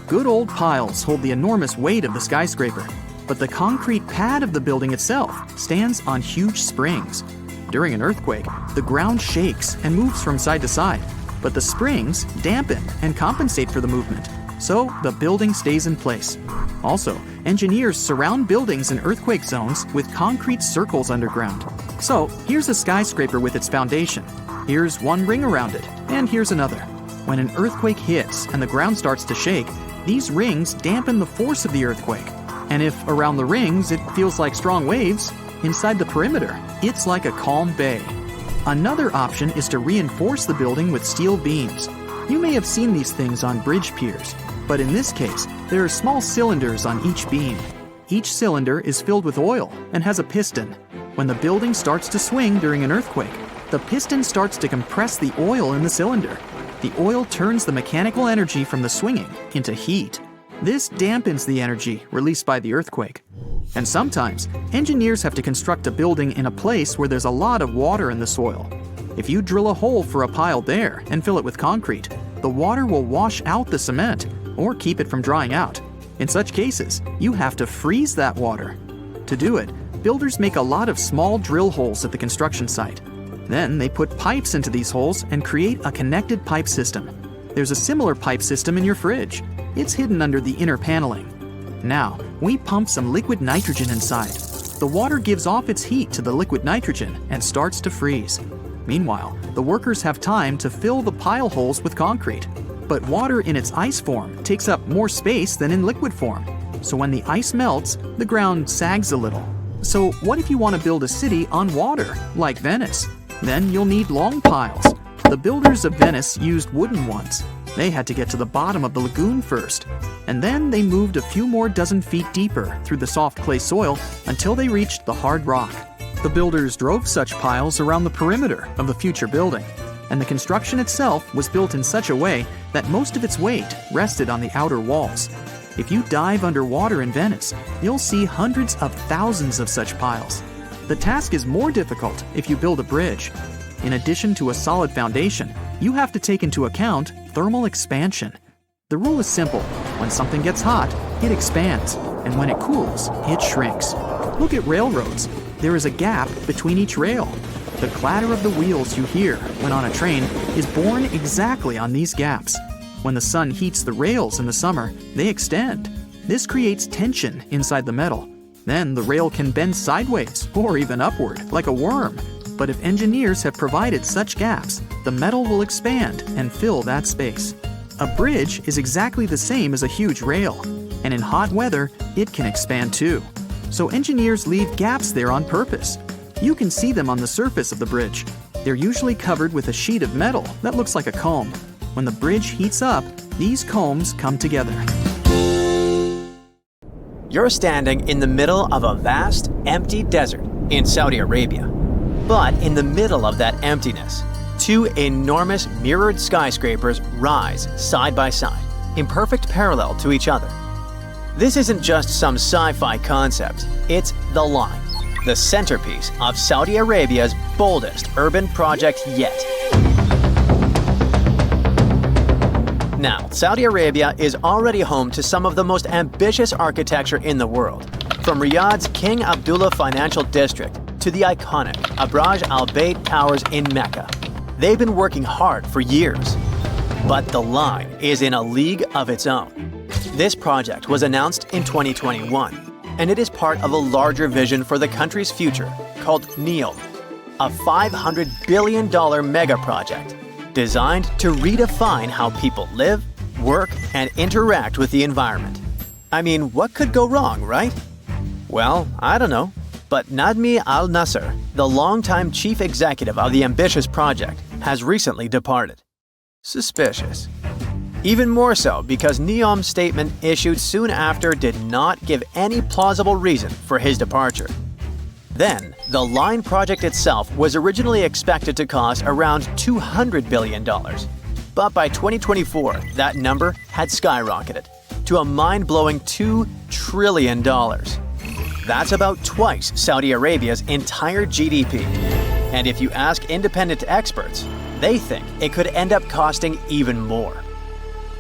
Good old piles hold the enormous weight of the skyscraper, but the concrete pad of the building itself stands on huge springs. During an earthquake, the ground shakes and moves from side to side, but the springs dampen and compensate for the movement, so the building stays in place. Also, engineers surround buildings in earthquake zones with concrete circles underground. So, here's a skyscraper with its foundation. Here's one ring around it, and here's another. When an earthquake hits and the ground starts to shake, these rings dampen the force of the earthquake. And if around the rings it feels like strong waves, inside the perimeter, it's like a calm bay. Another option is to reinforce the building with steel beams. You may have seen these things on bridge piers, but in this case, there are small cylinders on each beam. Each cylinder is filled with oil and has a piston. When the building starts to swing during an earthquake, the piston starts to compress the oil in the cylinder. The oil turns the mechanical energy from the swinging into heat. This dampens the energy released by the earthquake. And sometimes, engineers have to construct a building in a place where there's a lot of water in the soil. If you drill a hole for a pile there and fill it with concrete, the water will wash out the cement or keep it from drying out. In such cases, you have to freeze that water. To do it, builders make a lot of small drill holes at the construction site. Then they put pipes into these holes and create a connected pipe system. There's a similar pipe system in your fridge. It's hidden under the inner paneling. Now, we pump some liquid nitrogen inside. The water gives off its heat to the liquid nitrogen and starts to freeze. Meanwhile, the workers have time to fill the pile holes with concrete. But water in its ice form takes up more space than in liquid form. So when the ice melts, the ground sags a little. So what if you want to build a city on water, like Venice? Then you'll need long piles. The builders of Venice used wooden ones. They had to get to the bottom of the lagoon first, and then they moved a few more dozen feet deeper through the soft clay soil until they reached the hard rock. The builders drove such piles around the perimeter of the future building, and the construction itself was built in such a way that most of its weight rested on the outer walls. If you dive underwater in Venice, you'll see hundreds of thousands of such piles. The task is more difficult if you build a bridge. In addition to a solid foundation, you have to take into account thermal expansion. The rule is simple. When something gets hot, it expands, and when it cools, it shrinks. Look at railroads. There is a gap between each rail. The clatter of the wheels you hear when on a train is born exactly on these gaps. When the sun heats the rails in the summer, they extend. This creates tension inside the metal. Then the rail can bend sideways or even upward, like a worm. But if engineers have provided such gaps, the metal will expand and fill that space. A bridge is exactly the same as a huge rail, and in hot weather, it can expand too. So engineers leave gaps there on purpose. You can see them on the surface of the bridge. They're usually covered with a sheet of metal that looks like a comb. When the bridge heats up, these combs come together. You're standing in the middle of a vast, empty desert in Saudi Arabia. But in the middle of that emptiness, two enormous mirrored skyscrapers rise side by side, in perfect parallel to each other. This isn't just some sci-fi concept, it's the line, the centerpiece of Saudi Arabia's boldest urban project yet. Now, Saudi Arabia is already home to some of the most ambitious architecture in the world, from Riyadh's King Abdullah Financial District to the iconic Burj Al Bayt Towers in Mecca. They've been working hard for years. But the line is in a league of its own. This project was announced in 2021, and it is part of a larger vision for the country's future called NEOM, a $500 billion mega project designed to redefine how people live, work, and interact with the environment. I mean, what could go wrong, right? Well, I don't know. But Nadmi Al-Nasser, the longtime chief executive of the ambitious project, has recently departed. Suspicious. Even more so because NEOM's statement issued soon after did not give any plausible reason for his departure. Then, the line project itself was originally expected to cost around $200 billion. But by 2024, that number had skyrocketed to a mind-blowing $2 trillion. That's about twice Saudi Arabia's entire GDP. And if you ask independent experts, they think it could end up costing even more.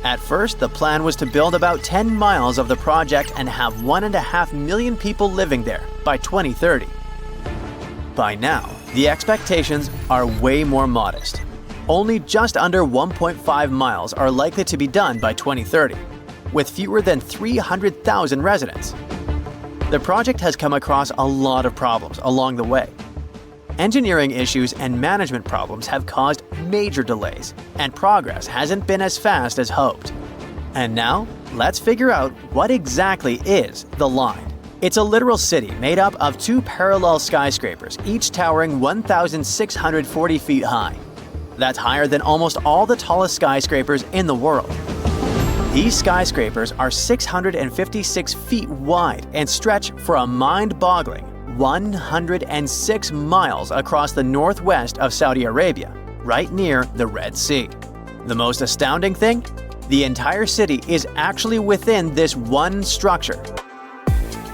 At first, the plan was to build about 10 miles of the project and have 1.5 million people living there by 2030. By now, the expectations are way more modest. Only just under 1.5 miles are likely to be done by 2030, with fewer than 300,000 residents. The project has come across a lot of problems along the way. Engineering issues and management problems have caused major delays, and progress hasn't been as fast as hoped. And now, let's figure out what exactly is the line. It's a literal city made up of two parallel skyscrapers, each towering 1,640 feet high. That's higher than almost all the tallest skyscrapers in the world. These skyscrapers are 656 feet wide and stretch for a mind-boggling 106 miles across the northwest of Saudi Arabia, right near the Red Sea. The most astounding thing? The entire city is actually within this one structure.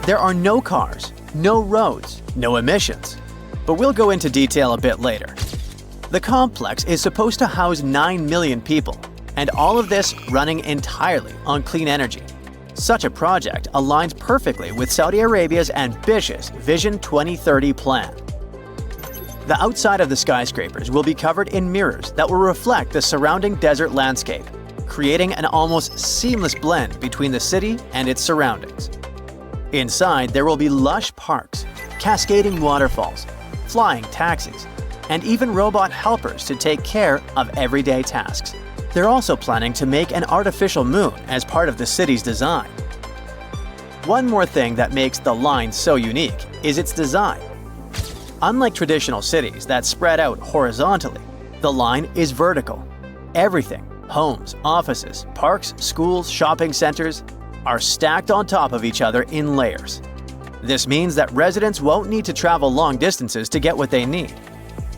There are no cars, no roads, no emissions. But we'll go into detail a bit later. The complex is supposed to house 9 million people, and all of this running entirely on clean energy. Such a project aligns perfectly with Saudi Arabia's ambitious Vision 2030 plan. The outside of the skyscrapers will be covered in mirrors that will reflect the surrounding desert landscape, creating an almost seamless blend between the city and its surroundings. Inside, there will be lush parks, cascading waterfalls, flying taxis, and even robot helpers to take care of everyday tasks. They're also planning to make an artificial moon as part of the city's design. One more thing that makes the line so unique is its design. Unlike traditional cities that spread out horizontally, the line is vertical. Everything, homes, offices, parks, schools, shopping centers, are stacked on top of each other in layers. This means that residents won't need to travel long distances to get what they need.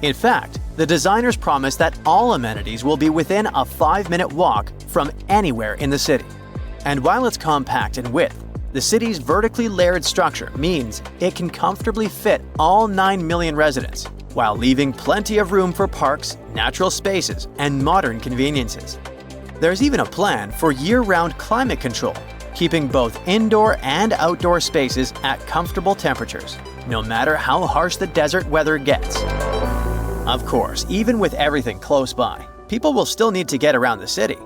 In fact, the designers promise that all amenities will be within a 5-minute walk from anywhere in the city. And while it's compact in width, the city's vertically layered structure means it can comfortably fit all 9 million residents, while leaving plenty of room for parks, natural spaces, and modern conveniences. There's even a plan for year-round climate control, keeping both indoor and outdoor spaces at comfortable temperatures, no matter how harsh the desert weather gets. Of course, even with everything close by, people will still need to get around the city.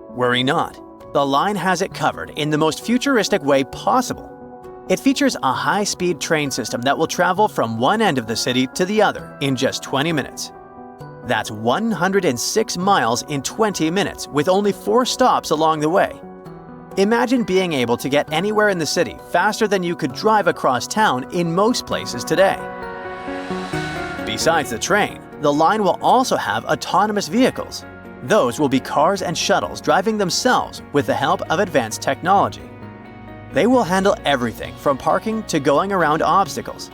Worry not. The line has it covered in the most futuristic way possible. It features a high-speed train system that will travel from one end of the city to the other in just 20 minutes. That's 106 miles in 20 minutes with only 4 stops along the way. Imagine being able to get anywhere in the city faster than you could drive across town in most places today. Besides the train, the line will also have autonomous vehicles. Those will be cars and shuttles driving themselves with the help of advanced technology. They will handle everything from parking to going around obstacles.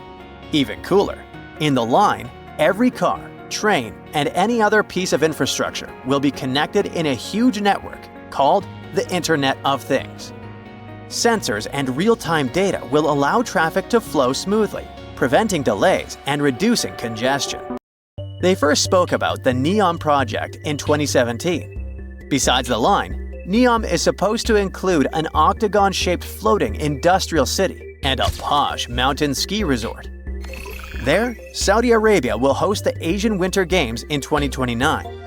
Even cooler, in the line, every car, train, and any other piece of infrastructure will be connected in a huge network called the Internet of Things. Sensors and real-time data will allow traffic to flow smoothly, preventing delays and reducing congestion. They first spoke about the NEOM project in 2017. Besides the line, NEOM is supposed to include an octagon-shaped floating industrial city and a posh mountain ski resort. There, Saudi Arabia will host the Asian Winter Games in 2029.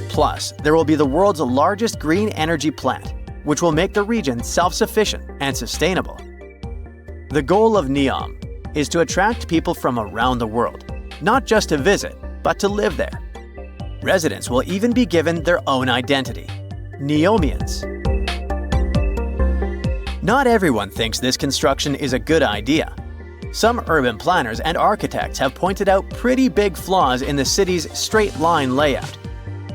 Plus, there will be the world's largest green energy plant, which will make the region self-sufficient and sustainable. The goal of NEOM is to attract people from around the world, not just to visit, but to live there. Residents will even be given their own identity, Neomians. Not everyone thinks this construction is a good idea. Some urban planners and architects have pointed out pretty big flaws in the city's straight-line layout.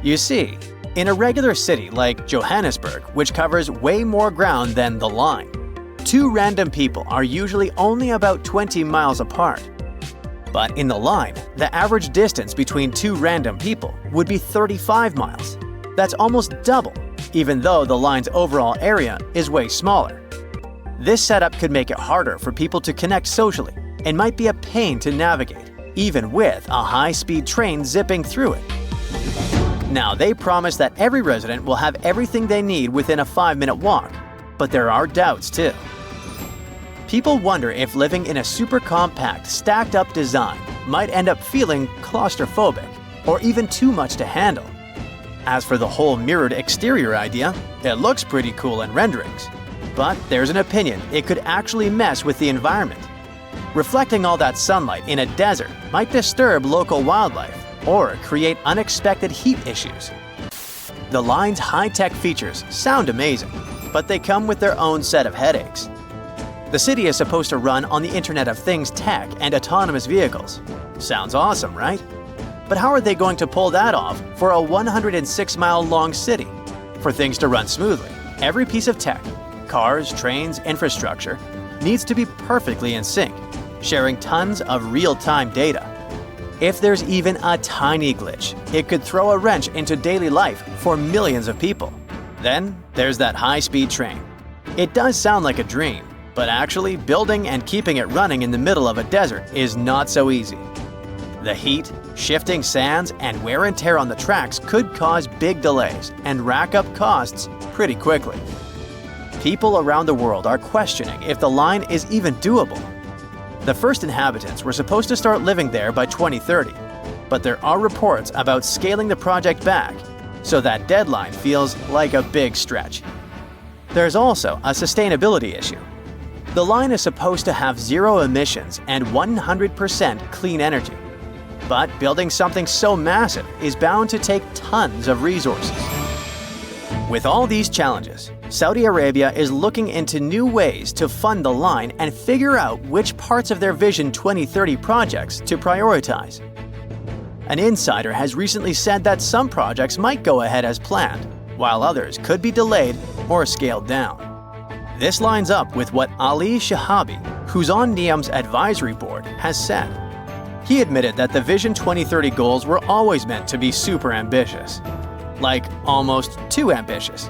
You see, in a regular city like Johannesburg, which covers way more ground than the line, 2 random people are usually only about 20 miles apart. But in the line, the average distance between 2 random people would be 35 miles. That's almost double, even though the line's overall area is way smaller. This setup could make it harder for people to connect socially and might be a pain to navigate, even with a high-speed train zipping through it. Now, they promise that every resident will have everything they need within a 5-minute walk, but there are doubts too. People wonder if living in a super compact, stacked-up design might end up feeling claustrophobic or even too much to handle. As for the whole mirrored exterior idea, it looks pretty cool in renderings. But there's an opinion it could actually mess with the environment. Reflecting all that sunlight in a desert might disturb local wildlife or create unexpected heat issues. The line's high-tech features sound amazing, but they come with their own set of headaches. The city is supposed to run on the Internet of Things tech and autonomous vehicles. Sounds awesome, right? But how are they going to pull that off for a 106-mile-long city? For things to run smoothly, every piece of tech, cars, trains, infrastructure, needs to be perfectly in sync. sharing tons of real-time data. If there's even a tiny glitch, it could throw a wrench into daily life for millions of people. Then there's that high-speed train. It does sound like a dream, but actually building and keeping it running in the middle of a desert is not so easy. The heat, shifting sands, and wear and tear on the tracks could cause big delays and rack up costs pretty quickly. People around the world are questioning if the line is even doable. The first inhabitants were supposed to start living there by 2030, but there are reports about scaling the project back, so that deadline feels like a big stretch. There's also a sustainability issue. The line is supposed to have zero emissions and 100% clean energy. But building something so massive is bound to take tons of resources. With all these challenges, Saudi Arabia is looking into new ways to fund the line and figure out which parts of their Vision 2030 projects to prioritize. An insider has recently said that some projects might go ahead as planned, while others could be delayed or scaled down. This lines up with what Ali Shahabi, who's on NEOM's advisory board, has said. He admitted that the Vision 2030 goals were always meant to be super ambitious. Like, almost too ambitious.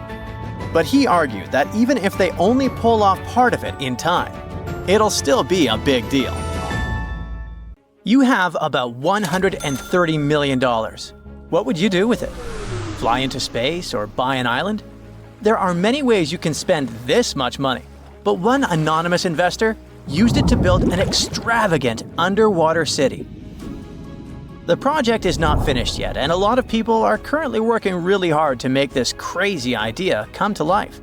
But he argued that even if they only pull off part of it in time, it'll still be a big deal. You have about $130 million. What would you do with it? Fly into space or buy an island? There are many ways you can spend this much money, but one anonymous investor used it to build an extravagant underwater city. The project is not finished yet, and a lot of people are currently working really hard to make this crazy idea come to life.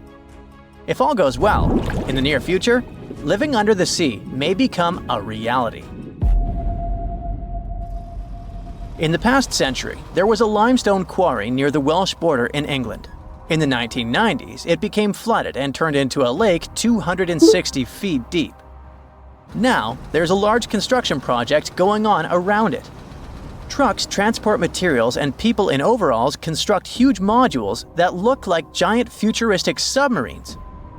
If all goes well, in the near future, living under the sea may become a reality. In the past century, there was a limestone quarry near the Welsh border in England. In the 1990s, it became flooded and turned into a lake 260 feet deep. Now, there's a large construction project going on around it. Trucks transport materials and people in overalls construct huge modules that look like giant futuristic submarines.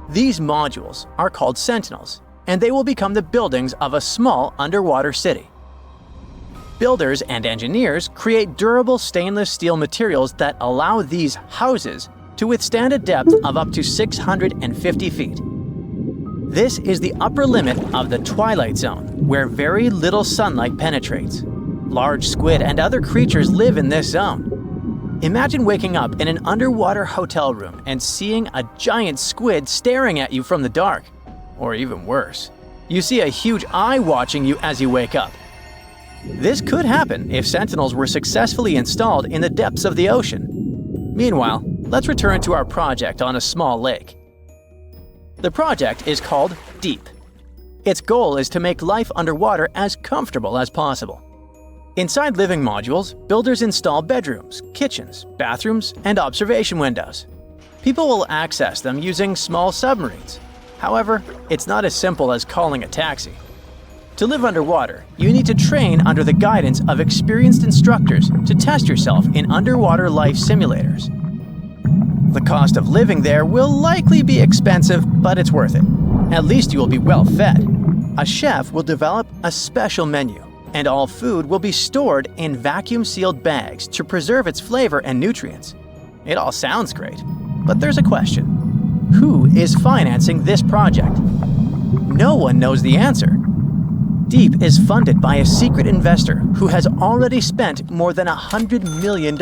These modules are called Sentinels, and they will become the buildings of a small underwater city. Builders and engineers create durable stainless steel materials that allow these houses to withstand a depth of up to 650 feet. This is the upper limit of the twilight zone, where very little sunlight penetrates. Large squid and other creatures live in this zone. Imagine waking up in an underwater hotel room and seeing a giant squid staring at you from the dark. Or even worse, you see a huge eye watching you as you wake up. This could happen if sentinels were successfully installed in the depths of the ocean. Meanwhile, let's return to our project on a small lake. The project is called Deep. Its goal is to make life underwater as comfortable as possible. Inside living modules, builders install bedrooms, kitchens, bathrooms, and observation windows. People will access them using small submarines. However, it's not as simple as calling a taxi. To live underwater, you need to train under the guidance of experienced instructors to test yourself in underwater life simulators. The cost of living there will likely be expensive, but it's worth it. At least you will be well fed. A chef will develop a special menu, and all food will be stored in vacuum-sealed bags to preserve its flavor and nutrients. It all sounds great, but there's a question. Who is financing this project? No one knows the answer. Deep is funded by a secret investor who has already spent more than $100 million.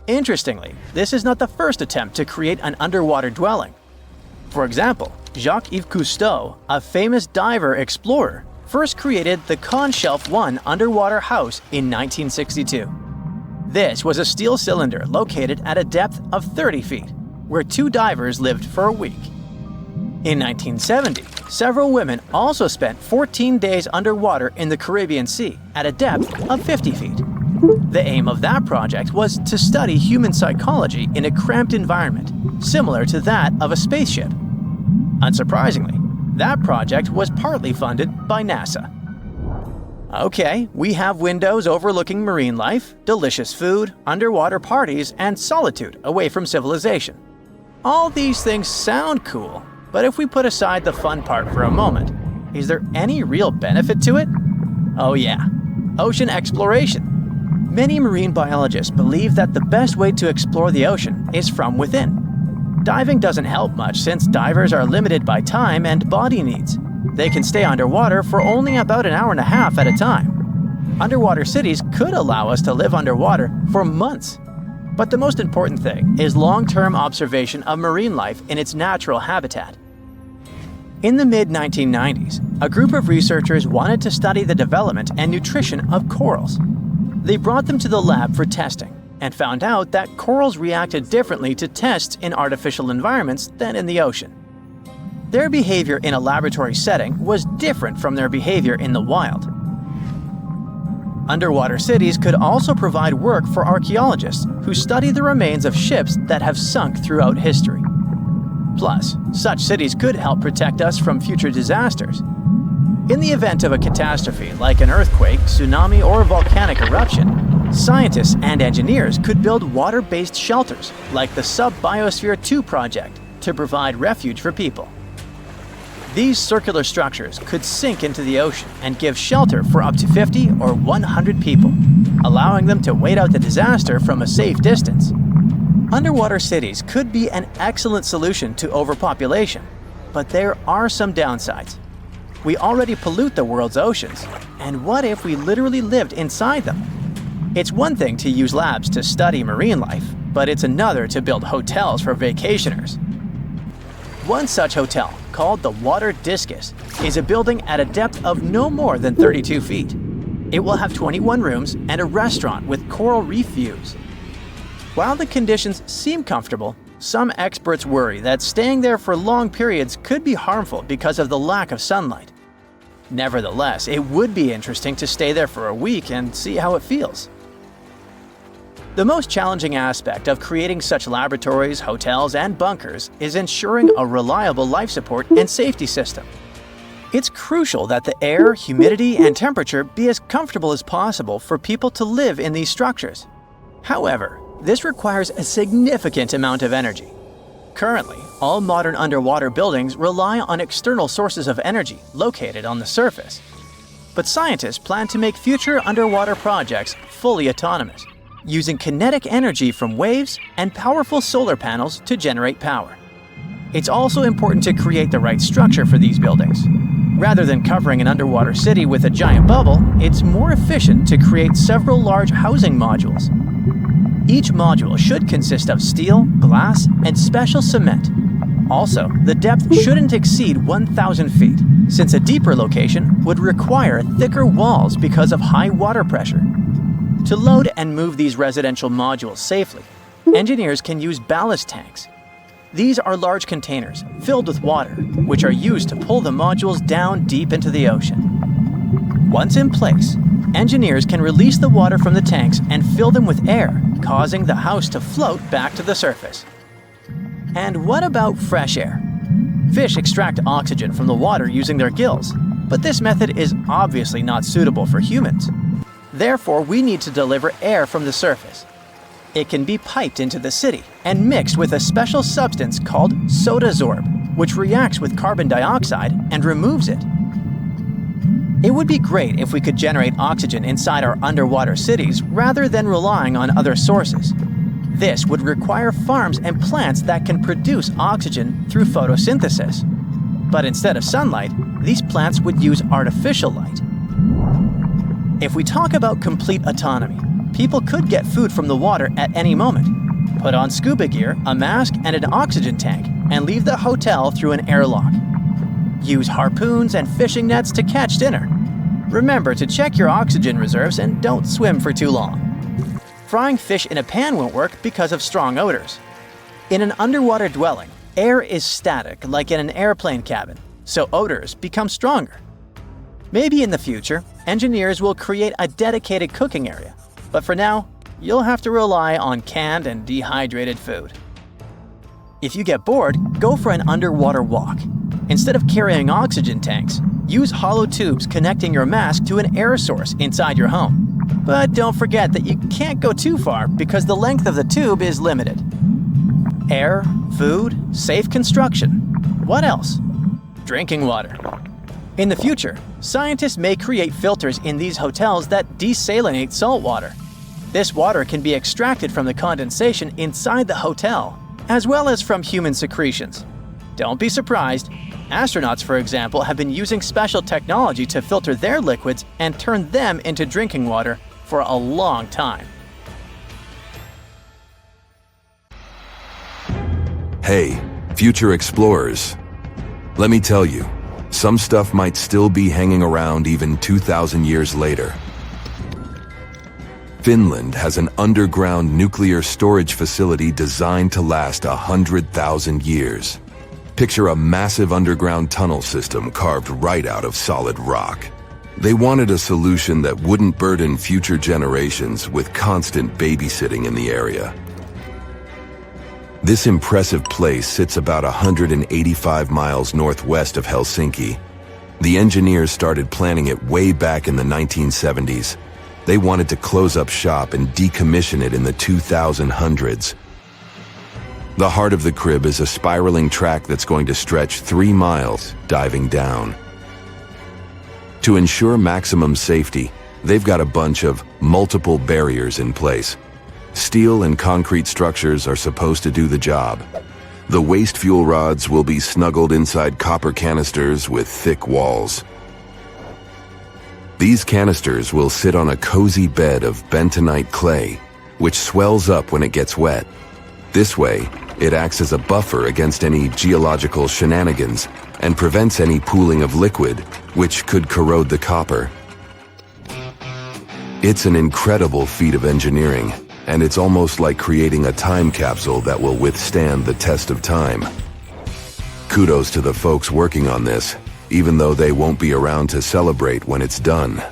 Interestingly, this is not the first attempt to create an underwater dwelling. For example, Jacques-Yves Cousteau, a famous diver explorer, first created the Conshelf 1 underwater house in 1962. This was a steel cylinder located at a depth of 30 feet, where 2 divers lived for a week. In 1970, several women also spent 14 days underwater in the Caribbean Sea at a depth of 50 feet. The aim of that project was to study human psychology in a cramped environment, similar to that of a spaceship. Unsurprisingly, that project was partly funded by NASA. Okay, we have windows overlooking marine life, delicious food, underwater parties, and solitude away from civilization. All these things sound cool, but if we put aside the fun part for a moment, Is there any real benefit to it? Oh yeah, ocean exploration. Many marine biologists believe that the best way to explore the ocean is from within. Diving doesn't help much since divers are limited by time and body needs. They can stay underwater for only about an hour and a half at a time. Underwater cities could allow us to live underwater for months. But the most important thing is long-term observation of marine life in its natural habitat. In the mid-1990s, a group of researchers wanted to study the development and nutrition of corals. They brought them to the lab for testing and found out that corals reacted differently to tests in artificial environments than in the ocean. Their behavior in a laboratory setting was different from their behavior in the wild. Underwater cities could also provide work for archaeologists who study the remains of ships that have sunk throughout history. Plus, such cities could help protect us from future disasters. In the event of a catastrophe like an earthquake, tsunami, or volcanic eruption, scientists and engineers could build water-based shelters like the Sub-Biosphere 2 project to provide refuge for people. These circular structures could sink into the ocean and give shelter for up to 50 or 100 people, allowing them to wait out the disaster from a safe distance. Underwater cities could be an excellent solution to overpopulation, but there are some downsides. We already pollute the world's oceans, and what if we literally lived inside them? It's one thing to use labs to study marine life, but it's another to build hotels for vacationers. One such hotel, called the Water Discus, is a building at a depth of no more than 32 feet. It will have 21 rooms and a restaurant with coral reef views. While the conditions seem comfortable, some experts worry that staying there for long periods could be harmful because of the lack of sunlight. Nevertheless, it would be interesting to stay there for a week and see how it feels. The most challenging aspect of creating such laboratories, hotels, and bunkers is ensuring a reliable life support and safety system. It's crucial that the air, humidity, and temperature be as comfortable as possible for people to live in these structures. However, this requires a significant amount of energy. Currently, all modern underwater buildings rely on external sources of energy located on the surface. But scientists plan to make future underwater projects fully autonomous, using kinetic energy from waves and powerful solar panels to generate power. It's also important to create the right structure for these buildings. Rather than covering an underwater city with a giant bubble, it's more efficient to create several large housing modules. Each module should consist of steel, glass, and special cement. Also, the depth shouldn't exceed 1,000 feet, since a deeper location would require thicker walls because of high water pressure. To load and move these residential modules safely, engineers can use ballast tanks. These are large containers filled with water, which are used to pull the modules down deep into the ocean. Once in place, engineers can release the water from the tanks and fill them with air, causing the house to float back to the surface. And what about fresh air? Fish extract oxygen from the water using their gills, but this method is obviously not suitable for humans. Therefore, we need to deliver air from the surface. It can be piped into the city and mixed with a special substance called sodasorb, which reacts with carbon dioxide and removes it. It would be great if we could generate oxygen inside our underwater cities rather than relying on other sources. This would require farms and plants that can produce oxygen through photosynthesis. But instead of sunlight, these plants would use artificial light. If we talk about complete autonomy, people could get food from the water at any moment, put on scuba gear, a mask, and an oxygen tank, and leave the hotel through an airlock. Use harpoons and fishing nets to catch dinner. Remember to check your oxygen reserves and don't swim for too long. Frying fish in a pan won't work because of strong odors. In an underwater dwelling, air is static like in an airplane cabin, so odors become stronger. Maybe in the future, engineers will create a dedicated cooking area, but for now, you'll have to rely on canned and dehydrated food. If you get bored, go for an underwater walk. Instead of carrying oxygen tanks, use hollow tubes connecting your mask to an air source inside your home. But don't forget that you can't go too far because the length of the tube is limited. Air, food, safe construction. What else? Drinking water. In the future, scientists may create filters in these hotels that desalinate salt water. This water can be extracted from the condensation inside the hotel, as well as from human secretions. Don't be surprised. Astronauts, for example, have been using special technology to filter their liquids and turn them into drinking water for a long time. Hey, future explorers. Let me tell you, some stuff might still be hanging around even 2,000 years later. Finland has an underground nuclear storage facility designed to last 100,000 years. Picture a massive underground tunnel system carved right out of solid rock. They wanted a solution that wouldn't burden future generations with constant babysitting in the area. This impressive place sits about 185 miles northwest of Helsinki. The engineers started planning it way back in the 1970s. They wanted to close up shop and decommission it in the 2000s. The heart of the crib is a spiraling track that's going to stretch 3 miles, diving down. To ensure maximum safety, they've got a bunch of multiple barriers in place. Steel and concrete structures are supposed to do the job. The waste fuel rods will be snuggled inside copper canisters with thick walls. These canisters will sit on a cozy bed of bentonite clay, which swells up when it gets wet. This way, it acts as a buffer against any geological shenanigans and prevents any pooling of liquid, which could corrode the copper. It's an incredible feat of engineering, and it's almost like creating a time capsule that will withstand the test of time. Kudos to the folks working on this, even though they won't be around to celebrate when it's done.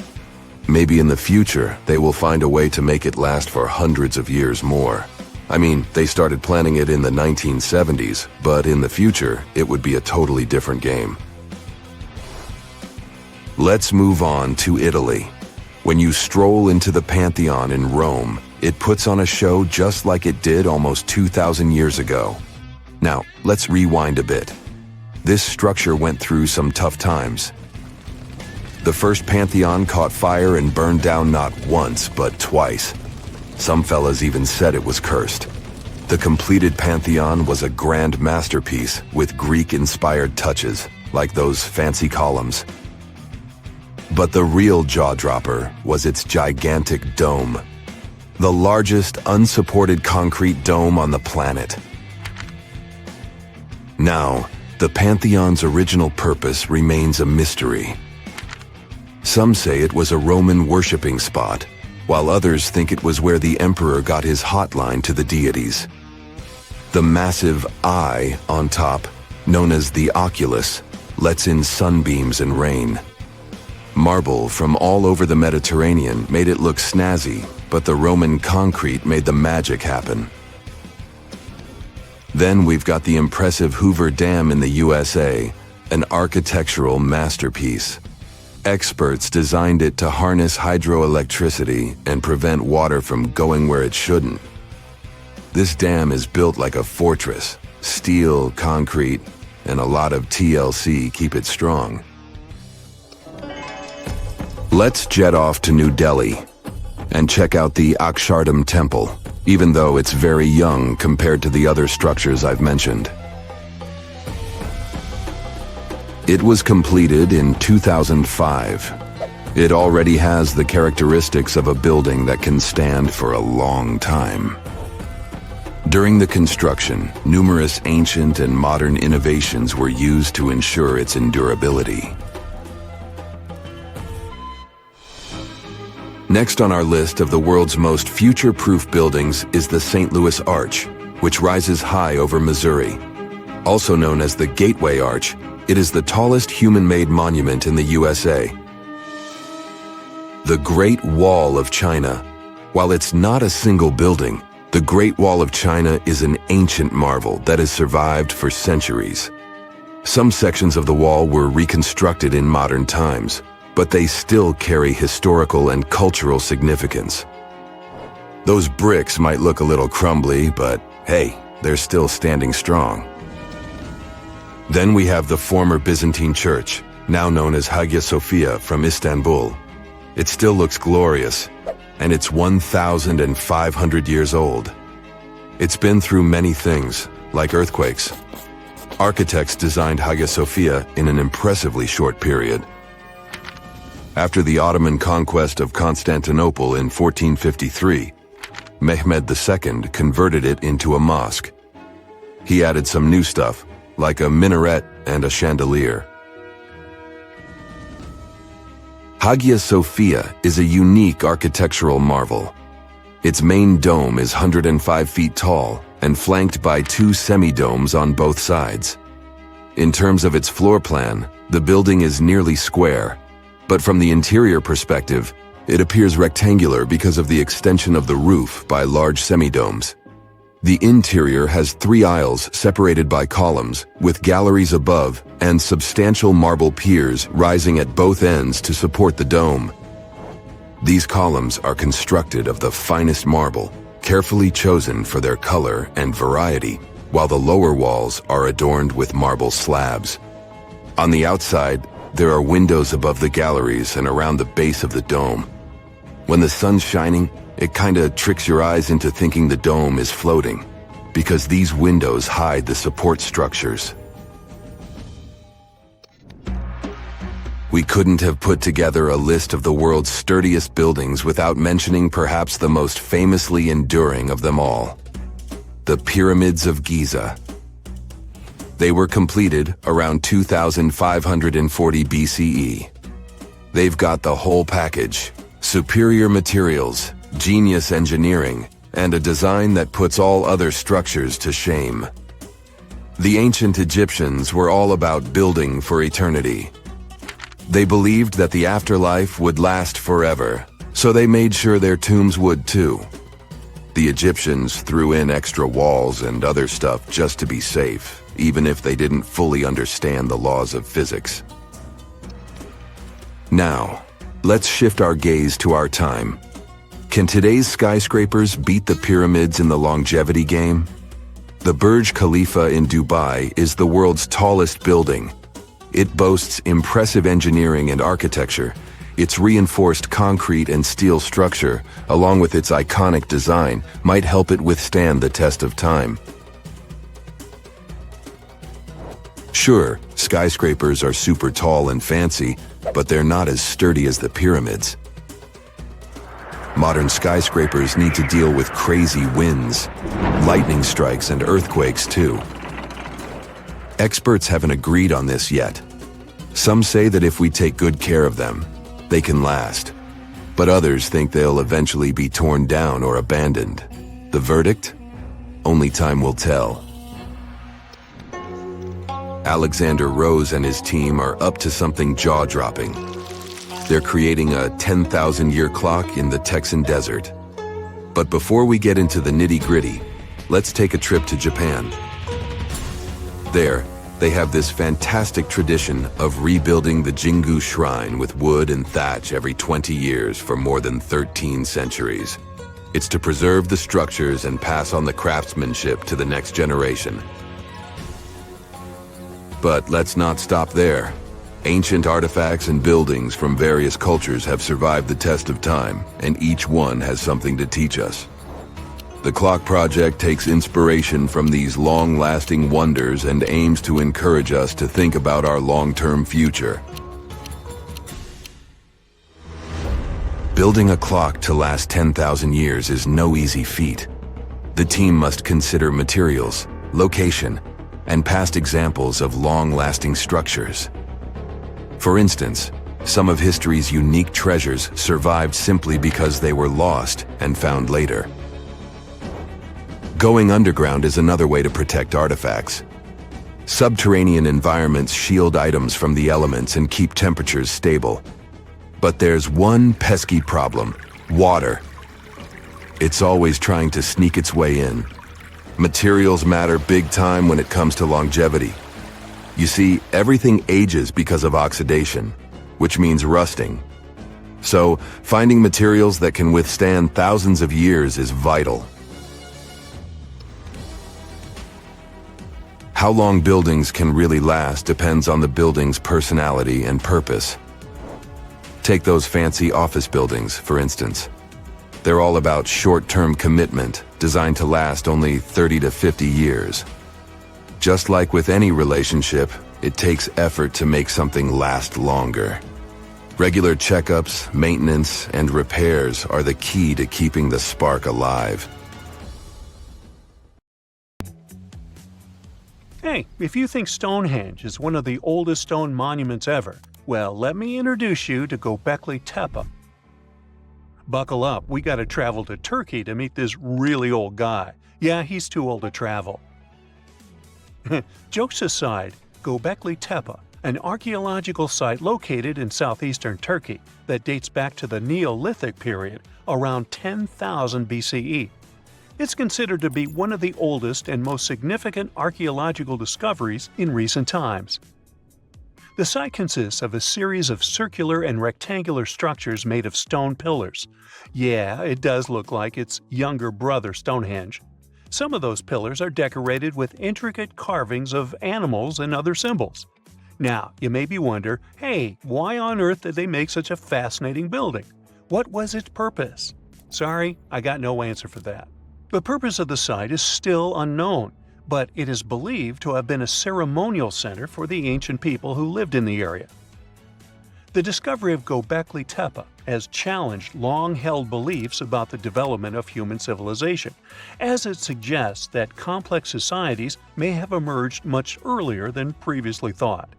Maybe in the future, they will find a way to make it last for hundreds of years more. I mean, they started planning it in the 1970s, but in the future, it would be a totally different game. Let's move on to Italy. When you stroll into the Pantheon in Rome, it puts on a show just like it did almost 2,000 years ago. Now, let's rewind a bit. This structure went through some tough times. The first Pantheon caught fire and burned down not once, but twice. Some fellas even said it was cursed. The completed Pantheon was a grand masterpiece with Greek-inspired touches, like those fancy columns. But the real jaw-dropper was its gigantic dome, the largest unsupported concrete dome on the planet. Now, the Pantheon's original purpose remains a mystery. Some say it was a Roman worshipping spot, while others think it was where the emperor got his hotline to the deities. The massive eye on top, known as the oculus, lets in sunbeams and rain. Marble from all over the Mediterranean made it look snazzy, but the Roman concrete made the magic happen. Then we've got the impressive Hoover Dam in the USA, an architectural masterpiece. Experts designed it to harness hydroelectricity and prevent water from going where it shouldn't. This dam is built like a fortress. Steel, concrete, and a lot of TLC keep it strong. Let's jet off to New Delhi and check out the Akshardham Temple, even though it's very young compared to the other structures I've mentioned. It was completed in 2005. It already has the characteristics of a building that can stand for a long time. During the construction, numerous ancient and modern innovations were used to ensure its endurability. Next on our list of the world's most future-proof buildings is the St. Louis Arch, which rises high over Missouri. Also known as the Gateway Arch, it is the tallest human-made monument in the USA. The Great Wall of China. While it's not a single building, the Great Wall of China is an ancient marvel that has survived for centuries. Some sections of the wall were reconstructed in modern times, but they still carry historical and cultural significance. Those bricks might look a little crumbly, but hey, they're still standing strong. Then we have the former Byzantine church, now known as Hagia Sophia from Istanbul. It still looks glorious, and it's 1,500 years old. It's been through many things, like earthquakes. Architects designed Hagia Sophia in an impressively short period. After the Ottoman conquest of Constantinople in 1453, Mehmed II converted it into a mosque. He added some new stuff, like a minaret and a chandelier. Hagia Sophia is a unique architectural marvel. Its main dome is 105 feet tall and flanked by two semi-domes on both sides. In terms of its floor plan, the building is nearly square, but from the interior perspective, it appears rectangular because of the extension of the roof by large semi-domes. The interior has 3 aisles separated by columns, with galleries above and substantial marble piers rising at both ends to support the dome. These columns are constructed of the finest marble, carefully chosen for their color and variety, while the lower walls are adorned with marble slabs. On the outside, there are windows above the galleries and around the base of the dome. When the sun's shining, it kinda tricks your eyes into thinking the dome is floating, because these windows hide the support structures. We couldn't have put together a list of the world's sturdiest buildings without mentioning perhaps the most famously enduring of them all: the Pyramids of Giza. They were completed around 2540 BCE. They've got the whole package: superior materials, genius engineering, and a design that puts all other structures to shame. The ancient Egyptians were all about building for eternity. They believed that the afterlife would last forever, so they made sure their tombs would too. The Egyptians threw in extra walls and other stuff just to be safe, even if they didn't fully understand the laws of physics. Now, let's shift our gaze to our time. Can today's skyscrapers beat the pyramids in the longevity game? The Burj Khalifa in Dubai is the world's tallest building. It boasts impressive engineering and architecture. Its reinforced concrete and steel structure, along with its iconic design, might help it withstand the test of time. Sure, skyscrapers are super tall and fancy, but they're not as sturdy as the pyramids. Modern skyscrapers need to deal with crazy winds, lightning strikes, and earthquakes too. Experts haven't agreed on this yet. Some say that if we take good care of them, they can last. But others think they'll eventually be torn down or abandoned. The verdict? Only time will tell. Alexander Rose and his team are up to something jaw-dropping. They're creating a 10,000-year clock in the Texan desert. But before we get into the nitty-gritty, let's take a trip to Japan. There, they have this fantastic tradition of rebuilding the Jingu Shrine with wood and thatch every 20 years for more than 13 centuries. It's to preserve the structures and pass on the craftsmanship to the next generation. But let's not stop there. Ancient artifacts and buildings from various cultures have survived the test of time, and each one has something to teach us. The clock project takes inspiration from these long-lasting wonders and aims to encourage us to think about our long-term future. Building a clock to last 10,000 years is no easy feat. The team must consider materials, location, and past examples of long-lasting structures. For instance, some of history's unique treasures survived simply because they were lost and found later. Going underground is another way to protect artifacts. Subterranean environments shield items from the elements and keep temperatures stable. But there's one pesky problem: water. It's always trying to sneak its way in. Materials matter big time when it comes to longevity. You see, everything ages because of oxidation, which means rusting. So, finding materials that can withstand thousands of years is vital. How long buildings can really last depends on the building's personality and purpose. Take those fancy office buildings, for instance. They're all about short-term commitment, designed to last only 30 to 50 years. Just like with any relationship, it takes effort to make something last longer. Regular checkups, maintenance, and repairs are the key to keeping the spark alive. Hey, if you think Stonehenge is one of the oldest stone monuments ever, well, let me introduce you to Göbekli Tepe. Buckle up, we gotta travel to Turkey to meet this really old guy. Yeah, he's too old to travel. Jokes aside, Göbekli Tepe, an archaeological site located in southeastern Turkey that dates back to the Neolithic period, around 10,000 BCE. It's considered to be one of the oldest and most significant archaeological discoveries in recent times. The site consists of a series of circular and rectangular structures made of stone pillars. Yeah, it does look like its younger brother Stonehenge. Some of those pillars are decorated with intricate carvings of animals and other symbols. Now, you may be wondering, hey, why on earth did they make such a fascinating building? What was its purpose? Sorry, I got no answer for that. The purpose of the site is still unknown, but it is believed to have been a ceremonial center for the ancient people who lived in the area. The discovery of Göbekli Tepe has challenged long-held beliefs about the development of human civilization, as it suggests that complex societies may have emerged much earlier than previously thought.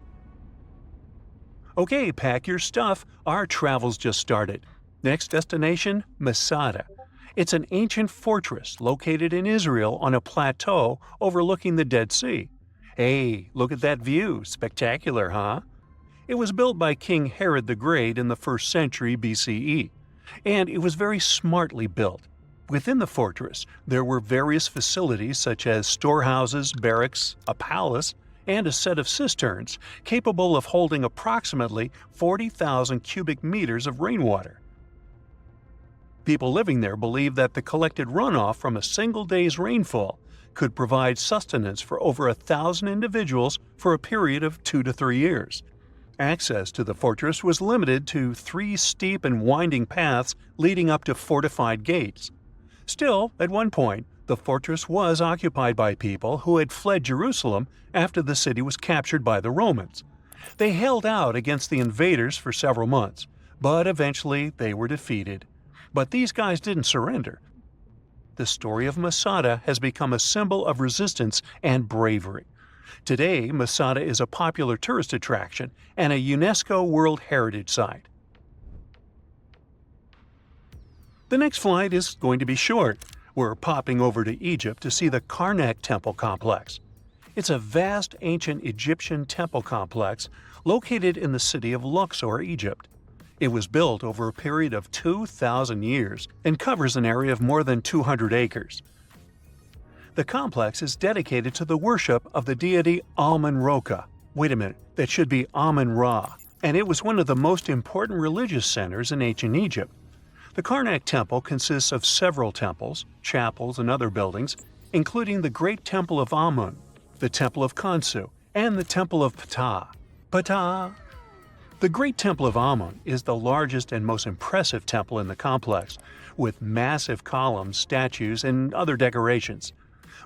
Okay, pack your stuff, our travel's just started. Next destination, Masada. It's an ancient fortress located in Israel on a plateau overlooking the Dead Sea. Hey, look at that view, spectacular, huh? It was built by King Herod the Great in the 1st century BCE, and it was very smartly built. Within the fortress, there were various facilities such as storehouses, barracks, a palace, and a set of cisterns capable of holding approximately 40,000 cubic meters of rainwater. People living there believed that the collected runoff from a single day's rainfall could provide sustenance for over 1,000 individuals for a period of 2 to 3 years. Access to the fortress was limited to 3 steep and winding paths leading up to fortified gates. Still, at one point, the fortress was occupied by people who had fled Jerusalem after the city was captured by the Romans. They held out against the invaders for several months, but eventually they were defeated. But these guys didn't surrender. The story of Masada has become a symbol of resistance and bravery. Today, Masada is a popular tourist attraction and a UNESCO World Heritage Site. The next flight is going to be short. We're popping over to Egypt to see the Karnak Temple Complex. It's a vast ancient Egyptian temple complex located in the city of Luxor, Egypt. It was built over a period of 2,000 years and covers an area of more than 200 acres. The complex is dedicated to the worship of the deity Amun-Ra. Wait a minute, that should be Amun-Ra, and it was one of the most important religious centers in ancient Egypt. The Karnak Temple consists of several temples, chapels, and other buildings, including the Great Temple of Amun, the Temple of Khonsu, and the Temple of Ptah. The Great Temple of Amun is the largest and most impressive temple in the complex, with massive columns, statues, and other decorations.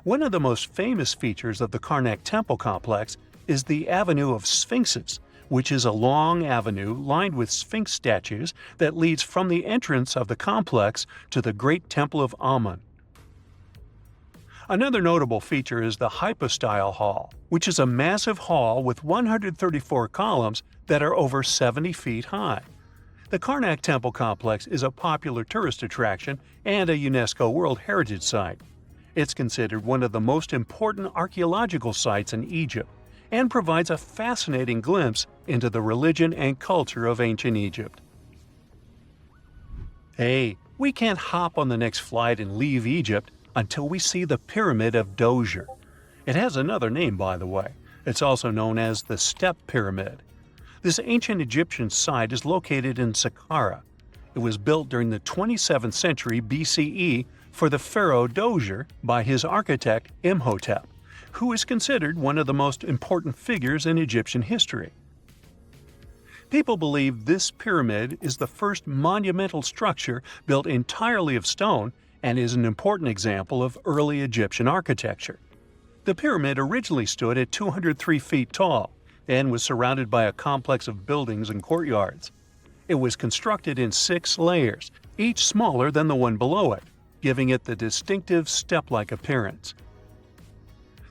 One of the most famous features of the Karnak Temple complex is the Avenue of Sphinxes, which is a long avenue lined with Sphinx statues that leads from the entrance of the complex to the Great Temple of Amun. Another notable feature is the Hypostyle Hall, which is a massive hall with 134 columns that are over 70 feet high. The Karnak Temple Complex is a popular tourist attraction and a UNESCO World Heritage Site. It's considered one of the most important archaeological sites in Egypt and provides a fascinating glimpse into the religion and culture of ancient Egypt. Hey, we can't hop on the next flight and leave Egypt until we see the Pyramid of Djoser. It has another name, by the way. It's also known as the Step Pyramid. This ancient Egyptian site is located in Saqqara. It was built during the 27th century BCE for the pharaoh Djoser by his architect Imhotep. who is considered one of the most important figures in Egyptian history. People believe this pyramid is the first monumental structure built entirely of stone and is an important example of early Egyptian architecture. The pyramid originally stood at 203 feet tall and was surrounded by a complex of buildings and courtyards. It was constructed in 6 layers, each smaller than the one below it, giving it the distinctive step-like appearance.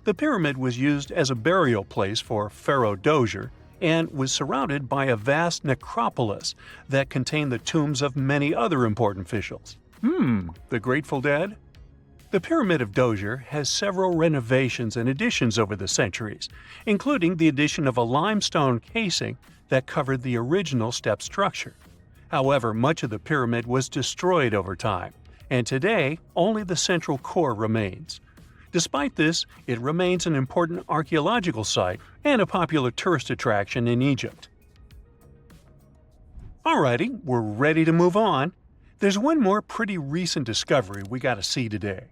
The pyramid was used as a burial place for Pharaoh Dozier and was surrounded by a vast necropolis that contained the tombs of many other important officials. The Grateful Dead? The Pyramid of Dozier has several renovations and additions over the centuries, including the addition of a limestone casing that covered the original step structure. However, much of the pyramid was destroyed over time, and today only the central core remains. Despite this, it remains an important archaeological site and a popular tourist attraction in Egypt. Alrighty, we're ready to move on. There's one more pretty recent discovery we gotta see today.